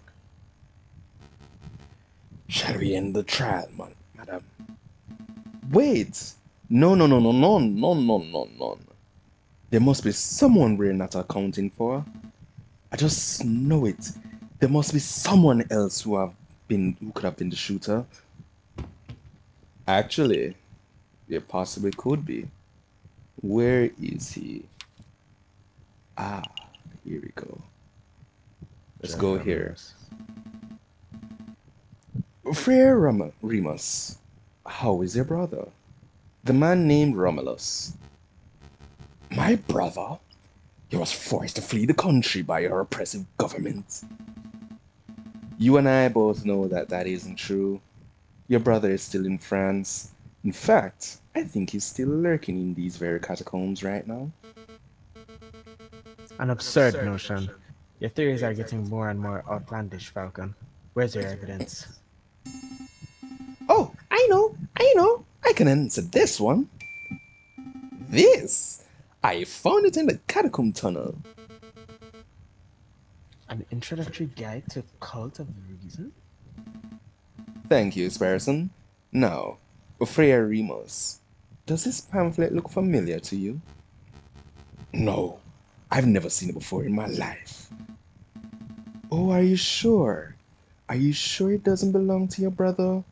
Speaker 1: Shall we end the trial, madam? Wait! No, no, no, no, no, no, no, no, no. There must be someone we're not accounting for. I just know it. There must be someone else who could have been the shooter. Actually, there possibly could be. Where is he? Ah, here we go. Let's
Speaker 3: Judge
Speaker 1: go here.
Speaker 3: Romulus.
Speaker 1: Friar Remus, how is your brother? The man named Romulus. My brother? He was forced to flee the country by your oppressive government. You and I both know that that isn't true. Your brother is still in France. In fact, I think he's still lurking in these very catacombs right now.
Speaker 3: An absurd notion. Your theories are getting more and more outlandish, Falcon. Where's your evidence?
Speaker 1: Oh, I know. I can answer this one. This! I found it in the catacomb tunnel.
Speaker 3: An introductory guide to Cult of Reason?
Speaker 1: Thank you, Sparson. Now, Freya Remus, does this pamphlet look familiar to you? No, I've never seen it before in my life. Oh, are you sure? Are you sure it doesn't belong to your brother,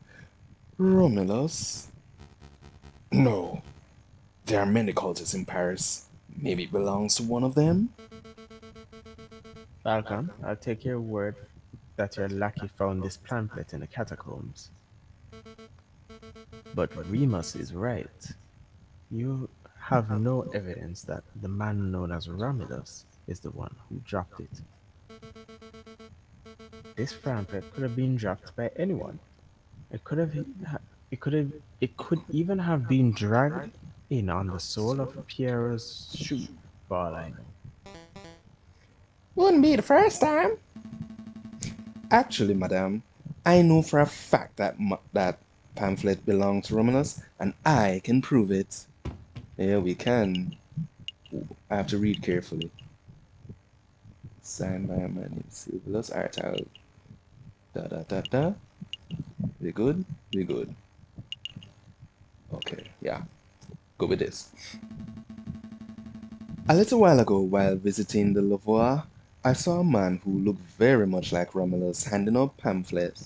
Speaker 1: Romulus? No, there are many cultists in Paris. Maybe it belongs to one of them?
Speaker 3: Falcon, I'll take your word that your lackey found this pamphlet in the catacombs. But Remus is right. You have no evidence that the man known as Romulus is the one who dropped it. This pamphlet could have been dropped by anyone. It could have it could have it could even have been dragged in on the sole of Pierre's shoe, for all I know.
Speaker 1: Wouldn't be the first time. Actually, madame, I know for a fact that that pamphlet belonged to Romulus, and I can prove it. Yeah, we can. I have to read carefully. Signed by a man named Silvulus. Alright, I'll. Da da da da. We good? We good. Okay, yeah. Go with this. A little while ago, while visiting the Louvre, I saw a man who looked very much like Romulus handing out pamphlets.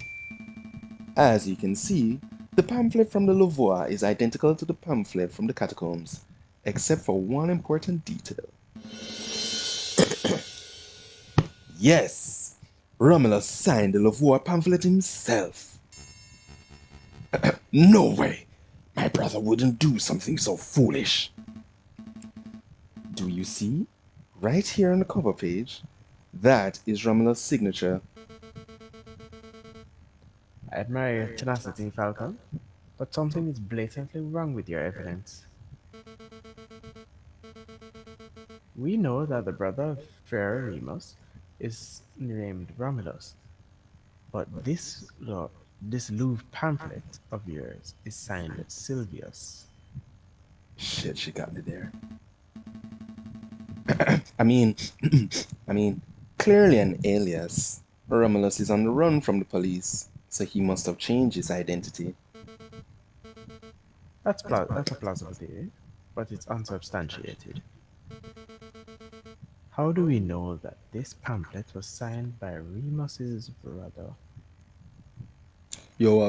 Speaker 1: As you can see, the pamphlet from the Louvre is identical to the pamphlet from the catacombs, except for one important detail. Yes, Romulus signed the Louvre pamphlet himself. No way! My brother wouldn't do something so foolish. Do you see? Right here on the cover page, that is Romulus' signature.
Speaker 3: I admire your tenacity, Falcon, but something is blatantly wrong with your evidence. We know that the brother of Pharaoh Remus is named Romulus, but this Louvre pamphlet of yours is signed Silvius.
Speaker 1: Shit, she got me there. I mean, I mean, clearly an alias. Romulus is on the run from the police, so he must have changed his identity.
Speaker 3: That's a plausible theory, but it's unsubstantiated. How do we know that this pamphlet was signed by Remus's brother?
Speaker 1: Yo,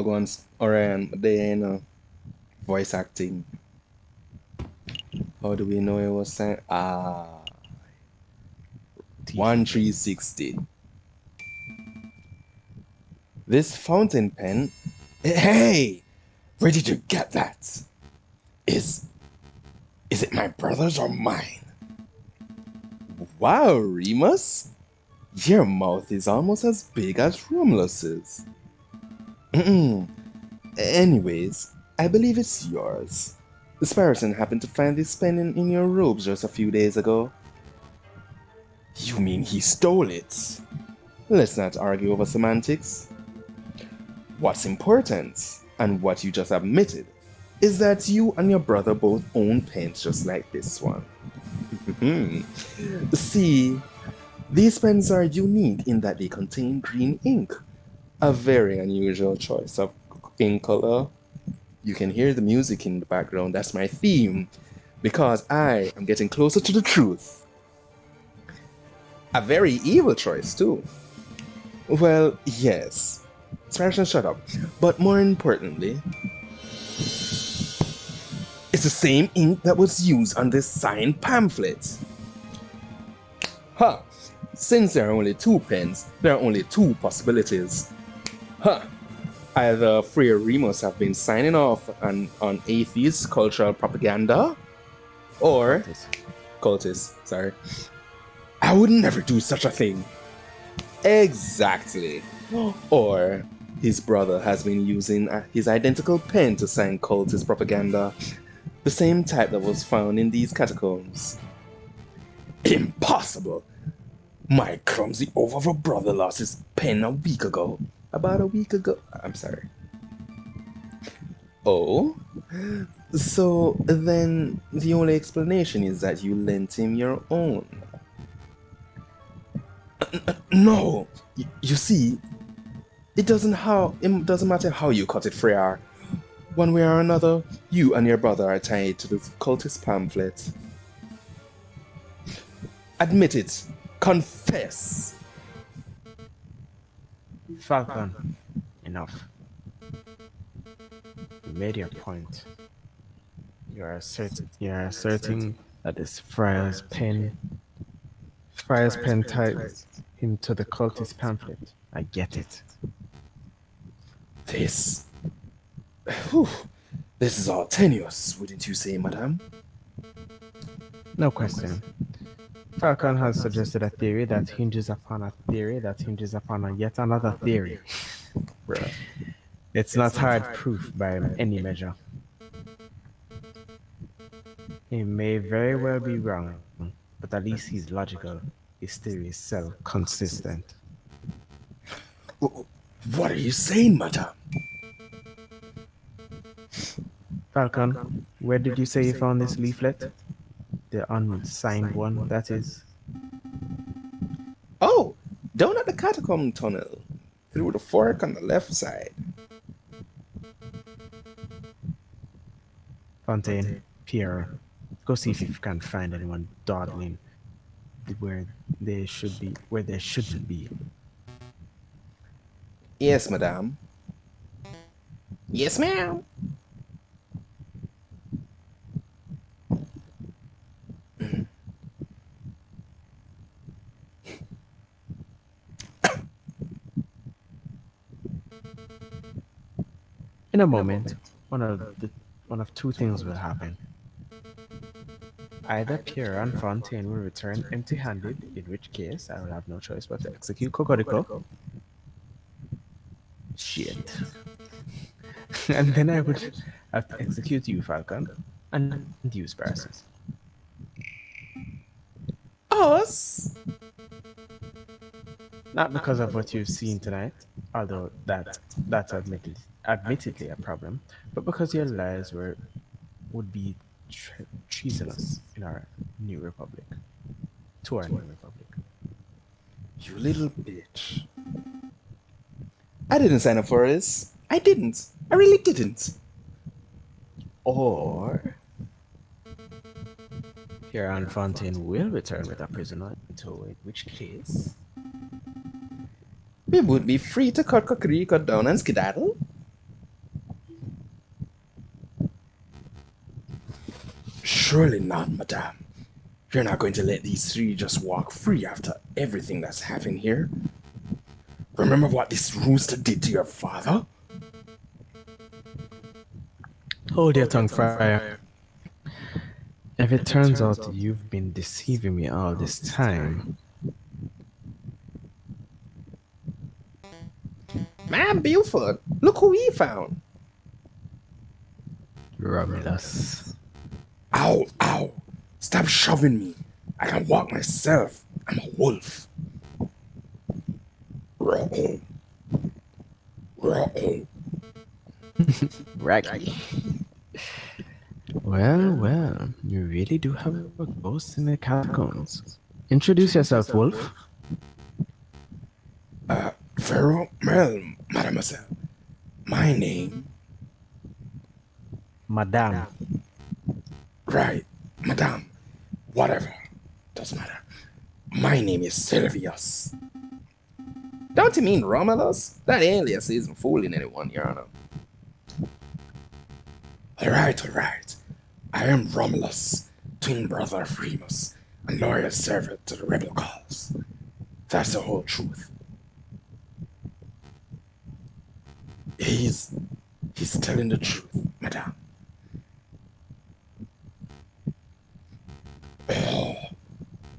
Speaker 1: Orion, they ain't voice acting. How do we know it was signed? 1360. This fountain pen. Hey! Where did you get that? Is it my brother's or mine? Wow, Remus! Your mouth is almost as big as Romulus's. Anyways, I believe it's yours. The Spartan happened to find this pen in your robes just a few days ago. You mean he stole it? Let's not argue over semantics. What's important, and what you just admitted, is that you and your brother both own pens just like this one. Hmm. See, these pens are unique in that they contain green ink, a very unusual choice of ink color. You can hear the music in the background. That's my theme because I am getting closer to the truth. A very evil choice, too. Well, yes. Sparrow, shut up. But more importantly, it's the same ink that was used on this signed pamphlet. Huh. Since there are only two pens, there are only two possibilities. Huh. Either Freya Remus have been signing off on atheist cultural propaganda, or
Speaker 3: Cultist.
Speaker 1: cultists, sorry. I would never do such a thing. Exactly. Or his brother has been using his identical pen to sign cultist propaganda, the same type that was found in these catacombs. Impossible! My clumsy over brother lost his pen a week ago. About a week ago. I'm sorry. Oh? So then the only explanation is that you lent him your own. No! You see, it doesn't matter how you cut it, Freyr. One way or another, you and your brother are tied to the cultist pamphlet. Admit it. Confess.
Speaker 3: Falcon, enough. You made your point. You are asserting that this friar's pen ties him to the cultist pamphlet. I get it.
Speaker 1: This. Whew, this is all tenuous, wouldn't you say, madame?
Speaker 3: No question. Falcon has suggested a theory that hinges upon a theory that hinges upon a yet another theory.
Speaker 1: Bruh.
Speaker 3: It's not hard proof by any measure. He may very well be wrong, but at least he's logical. His theory is so consistent.
Speaker 1: What are you saying, madame?
Speaker 3: Falcon, where did you say you found this leaflet? The unsigned one, that is.
Speaker 1: Oh, down at the catacomb tunnel, through the fork on the left side.
Speaker 3: Fontaine, Pierre, go see if you can find anyone dawdling where where they shouldn't be.
Speaker 1: Yes, madame. Yes, ma'am.
Speaker 3: In a moment, one of two things will happen. Either Pierre and Fontaine will return empty-handed, in which case I will have no choice but to execute Cocorico. Shit. And then I would have to execute you, Falcon, and you, Sparcy.
Speaker 1: Us?
Speaker 3: Not because of what you've seen tonight, although that's admittedly a problem, but because your lies would be treasonous in our new republic, to our new republic.
Speaker 1: You little bitch. I didn't sign up for this. I didn't. I really didn't.
Speaker 3: Or Pierre and Fontaine will return with a prisoner in tow, in which case
Speaker 1: We would be free to cut Kokiri, cut down, and skedaddle. Surely not, madame. You're not going to let these three just walk free after everything that's happened here. Remember what this rooster did to your father?
Speaker 3: hold your tongue, Friar. If it turns out you've been deceiving me all this time,
Speaker 1: Man, Buford, look who we found.
Speaker 3: Romulus.
Speaker 1: Ow, ow. Stop shoving me. I can walk myself. I'm a wolf. Raggy.
Speaker 3: Raggy. Well, well, you really do have a ghost in the catacombs. Introduce yourself, Wolf.
Speaker 1: Pharaoh, well, mademoiselle, my name,
Speaker 3: Madame.
Speaker 1: right, madame, whatever, doesn't matter. My name is Sylvius. Don't you mean Romulus? That alias isn't fooling anyone, Your Honor. All right. I am Romulus, twin brother of Remus, and loyal servant to the rebel cause. That's the whole truth. He's he's telling the truth, madame. Oh,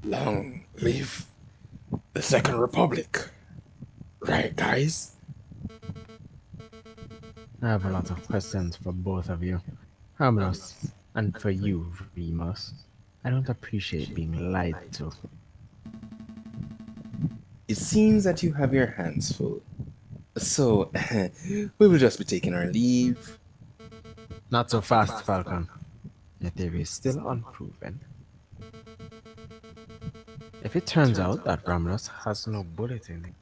Speaker 1: long live the Second Republic. Right, guys?
Speaker 3: I have a lot of questions for both of you. Harmless. And for you, Remus. I don't appreciate being lied to.
Speaker 1: It seems that you have your hands full. So, we will just be taking our leave.
Speaker 3: Not so fast, Falcon. Your theory is still unproven. If it turns out that Romulus has no bullet in him,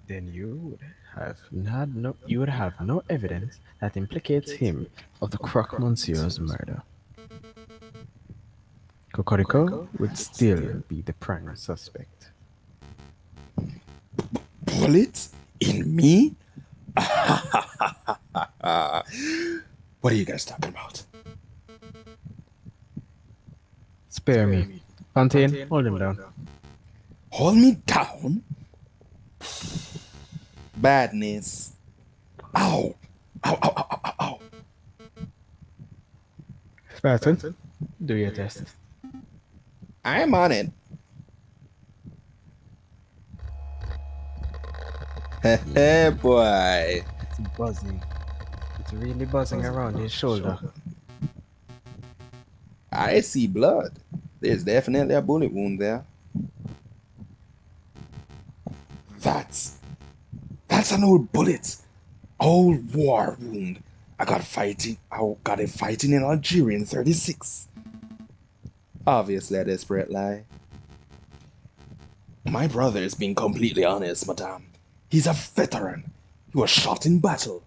Speaker 3: then you would have no evidence that implicates him of the Croque Monsieur's murder. Cocorico would still be the prime suspect.
Speaker 1: Bullets? In me? What are you guys talking about?
Speaker 3: Spare me. Fontaine, hold him down.
Speaker 1: Hold me down? Badness. Ow! Ow, ow, ow, ow, ow, ow.
Speaker 3: Spartan, do your test.
Speaker 1: I'm on it. Heh
Speaker 3: Yeah,
Speaker 1: boy.
Speaker 3: it's buzzing. It's really buzzing around his shoulder.
Speaker 1: I see blood. There's definitely a bullet wound there. That's that's an old bullet. Old war wound. I got it fighting in Algeria in 36. Obviously a desperate lie. My brother is being completely honest, madame. He's a veteran. He was shot in battle.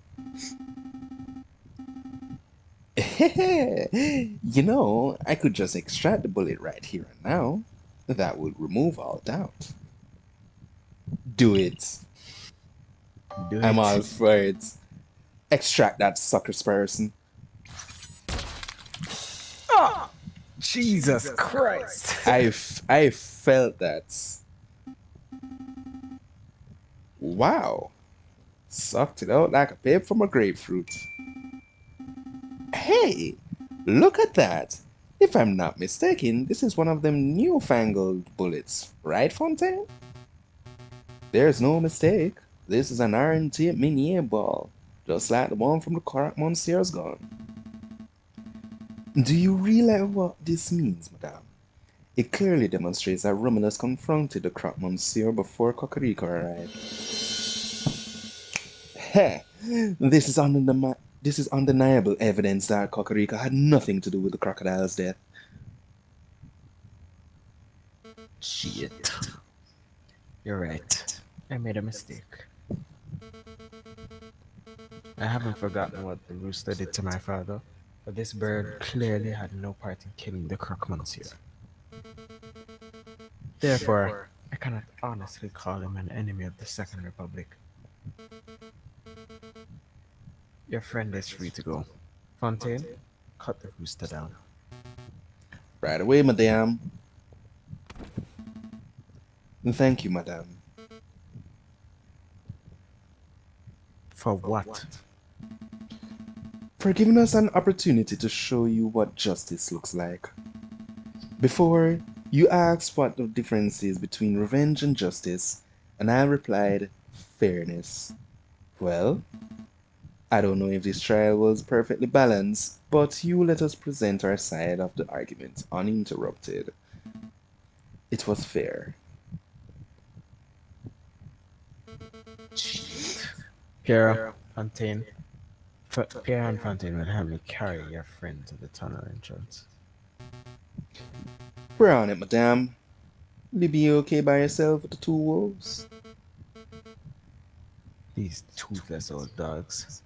Speaker 1: I could just extract the bullet right here and now. That would remove all doubt. Do it.
Speaker 3: Do
Speaker 1: I'm
Speaker 3: it.
Speaker 1: all for it. Extract that sucker's person.
Speaker 3: Jesus Christ.
Speaker 1: I felt that. Wow. Sucked it out like a pip from a grapefruit. Hey, look at that. If I'm not mistaken, this is one of them newfangled bullets, right, Fontaine? There's no mistake. This is an iron tip minier ball, just like the one from the Carac Monsieur's gun. Do you realize what this means, madame? It clearly demonstrates that Romulus confronted the Croque Monsieur before Cocorico arrived. Heh, this is undeniable evidence that Cocorico had nothing to do with the crocodile's death.
Speaker 3: Shit. You're right. I made a mistake. I haven't forgotten what the rooster did to my father, but this bird clearly had no part in killing the croque monsieur. Therefore, I cannot honestly call him an enemy of the Second Republic. Your friend is free to go. Fontaine, cut the rooster down.
Speaker 1: Right away, madame. Thank you, madame.
Speaker 3: For what?
Speaker 1: For giving us an opportunity to show you what justice looks like. Before, you asked what the difference is between revenge and justice, and I replied, fairness. Well, I don't know if this trial was perfectly balanced, but you let us present our side of the argument uninterrupted. It was fair.
Speaker 3: Shit. Piera, Fontaine, Pierre and Fontaine will help me carry your friend to the tunnel entrance.
Speaker 1: We're on it, madame. Will you be okay by yourself with the two wolves?
Speaker 3: These toothless old dogs.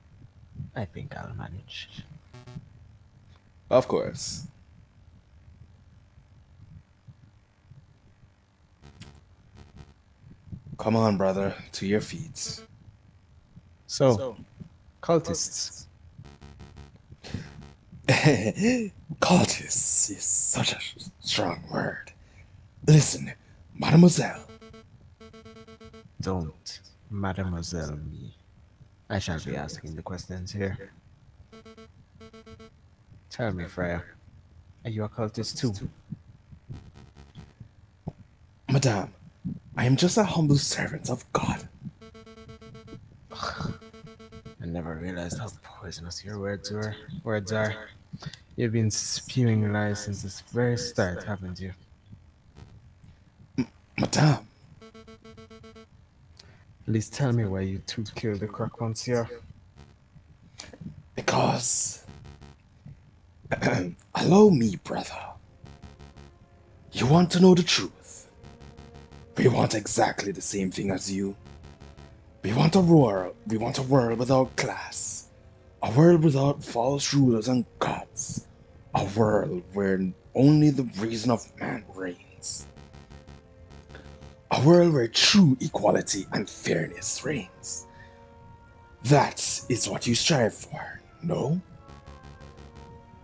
Speaker 3: I think I'll manage.
Speaker 1: Of course. Come on, brother, to your feet.
Speaker 3: So, cultists,
Speaker 1: Cultists is such a strong word. Listen, mademoiselle.
Speaker 3: don't mademoiselle me. I shall be asking the questions here. Tell me, Freya, are you a cultist too?
Speaker 1: Madame, I am just a humble servant of God.
Speaker 3: I never realized how poisonous your words were. Words are. You've been spewing lies since the very start, haven't you?
Speaker 1: Madame,
Speaker 3: At least tell me why you two killed the croc monsieur.
Speaker 1: because. Allow me, brother. You want to know the truth? We want exactly the same thing as you. We want a world without class. A world without false rulers and gods. A world where only the reason of man reigns. A world where true equality and fairness reigns. That is what you strive for, no?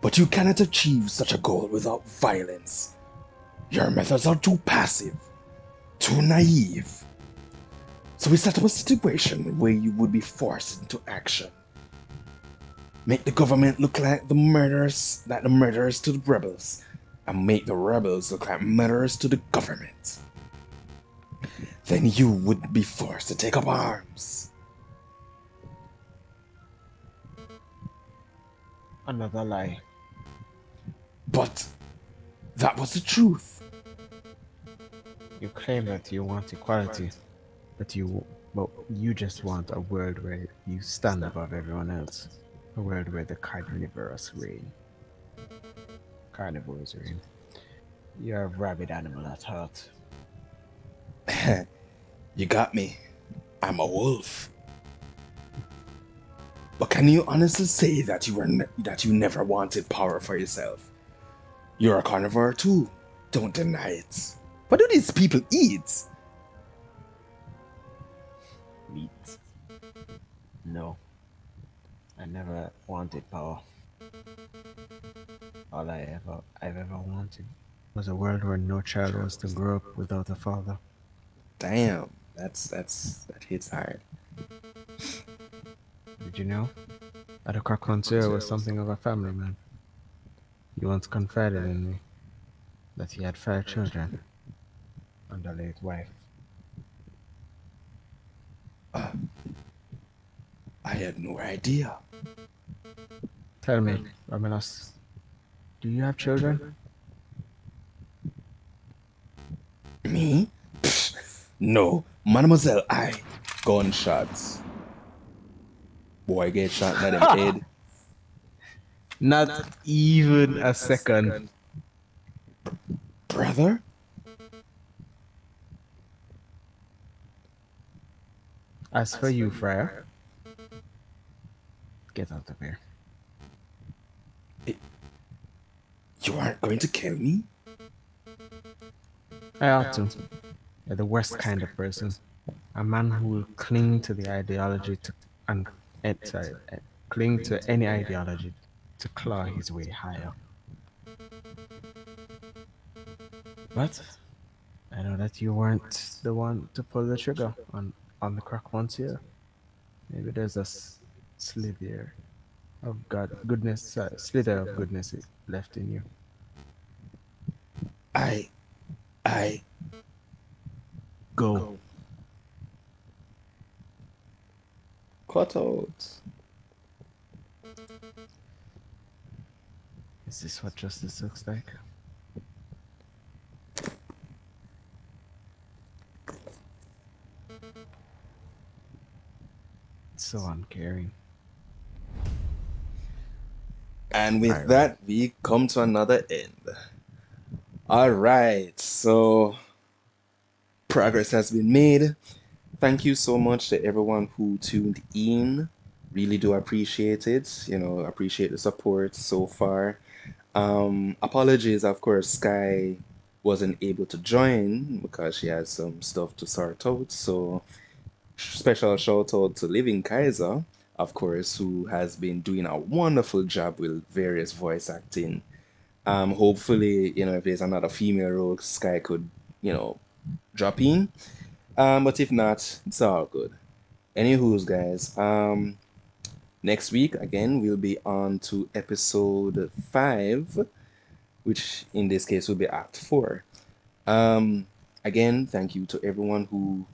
Speaker 1: But you cannot achieve such a goal without violence. Your methods are too passive, too naive. So we set up a situation where you would be forced into action. Make the government look like the murderers to the rebels, and make the rebels look like murderers to the government. Then you would be forced to take up arms.
Speaker 3: Another lie.
Speaker 1: But that was the truth.
Speaker 3: You claim that you want equality, but you just want a world where you stand above everyone else. A world where the carnivorous reign. Carnivores reign. You're a rabid animal at heart.
Speaker 1: You got me. I'm a wolf. But can you honestly say that that you never wanted power for yourself? You're a carnivore too. Don't deny it. What do these people eat?
Speaker 3: Meat. No, I never wanted power. I've ever wanted was a world where no child was to grow up without a father.
Speaker 1: Damn, that hits hard.
Speaker 3: Did you know that a croque-monsieur was something of a family man? He once confided in me that he had 5 children and a late wife.
Speaker 1: Uh, I had no idea.
Speaker 3: Tell me, Romulus, do you have children?
Speaker 1: Me? No, mademoiselle, I. Gunshots. Boy get shot in them head.
Speaker 3: Not even a second.
Speaker 1: Brother?
Speaker 3: As for you, Freya, get out of here.
Speaker 1: It, you aren't going to kill me?
Speaker 3: I ought to. You're the worst kind of person. A man who will cling to the ideology to and sorry, cling to any ideology to claw his way higher. But I know that you weren't the one to pull the trigger on the croque monsieur. Maybe there's a slither of slither of goodness left in you.
Speaker 1: I. I.
Speaker 3: Go.
Speaker 1: Cut out.
Speaker 3: Is this what justice looks like? It's so uncaring.
Speaker 1: And
Speaker 3: All
Speaker 1: with
Speaker 3: right.
Speaker 1: that, we come to another end. All right, so progress has been made. Thank you so much to everyone who tuned in. Really do appreciate it. Appreciate the support so far. Apologies, of course, Sky wasn't able to join because she has some stuff to sort out. So, special shout out to Living Kaiser, of course, who has been doing a wonderful job with various voice acting. Hopefully, if there's another female role, Sky could, you know, drop in. But if not, it's all good. Anywho's, guys, next week again we'll be on to episode 5, which in this case will be Act 4. Um, Again, thank you to everyone who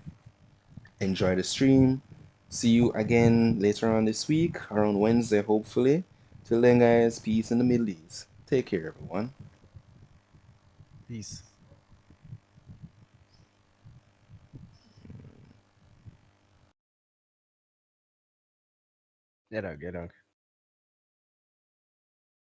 Speaker 1: enjoyed the stream. See you again later on this week, around Wednesday, hopefully. Till then, guys, peace in the Middle East. Take care, everyone.
Speaker 3: Peace. Get out, get out.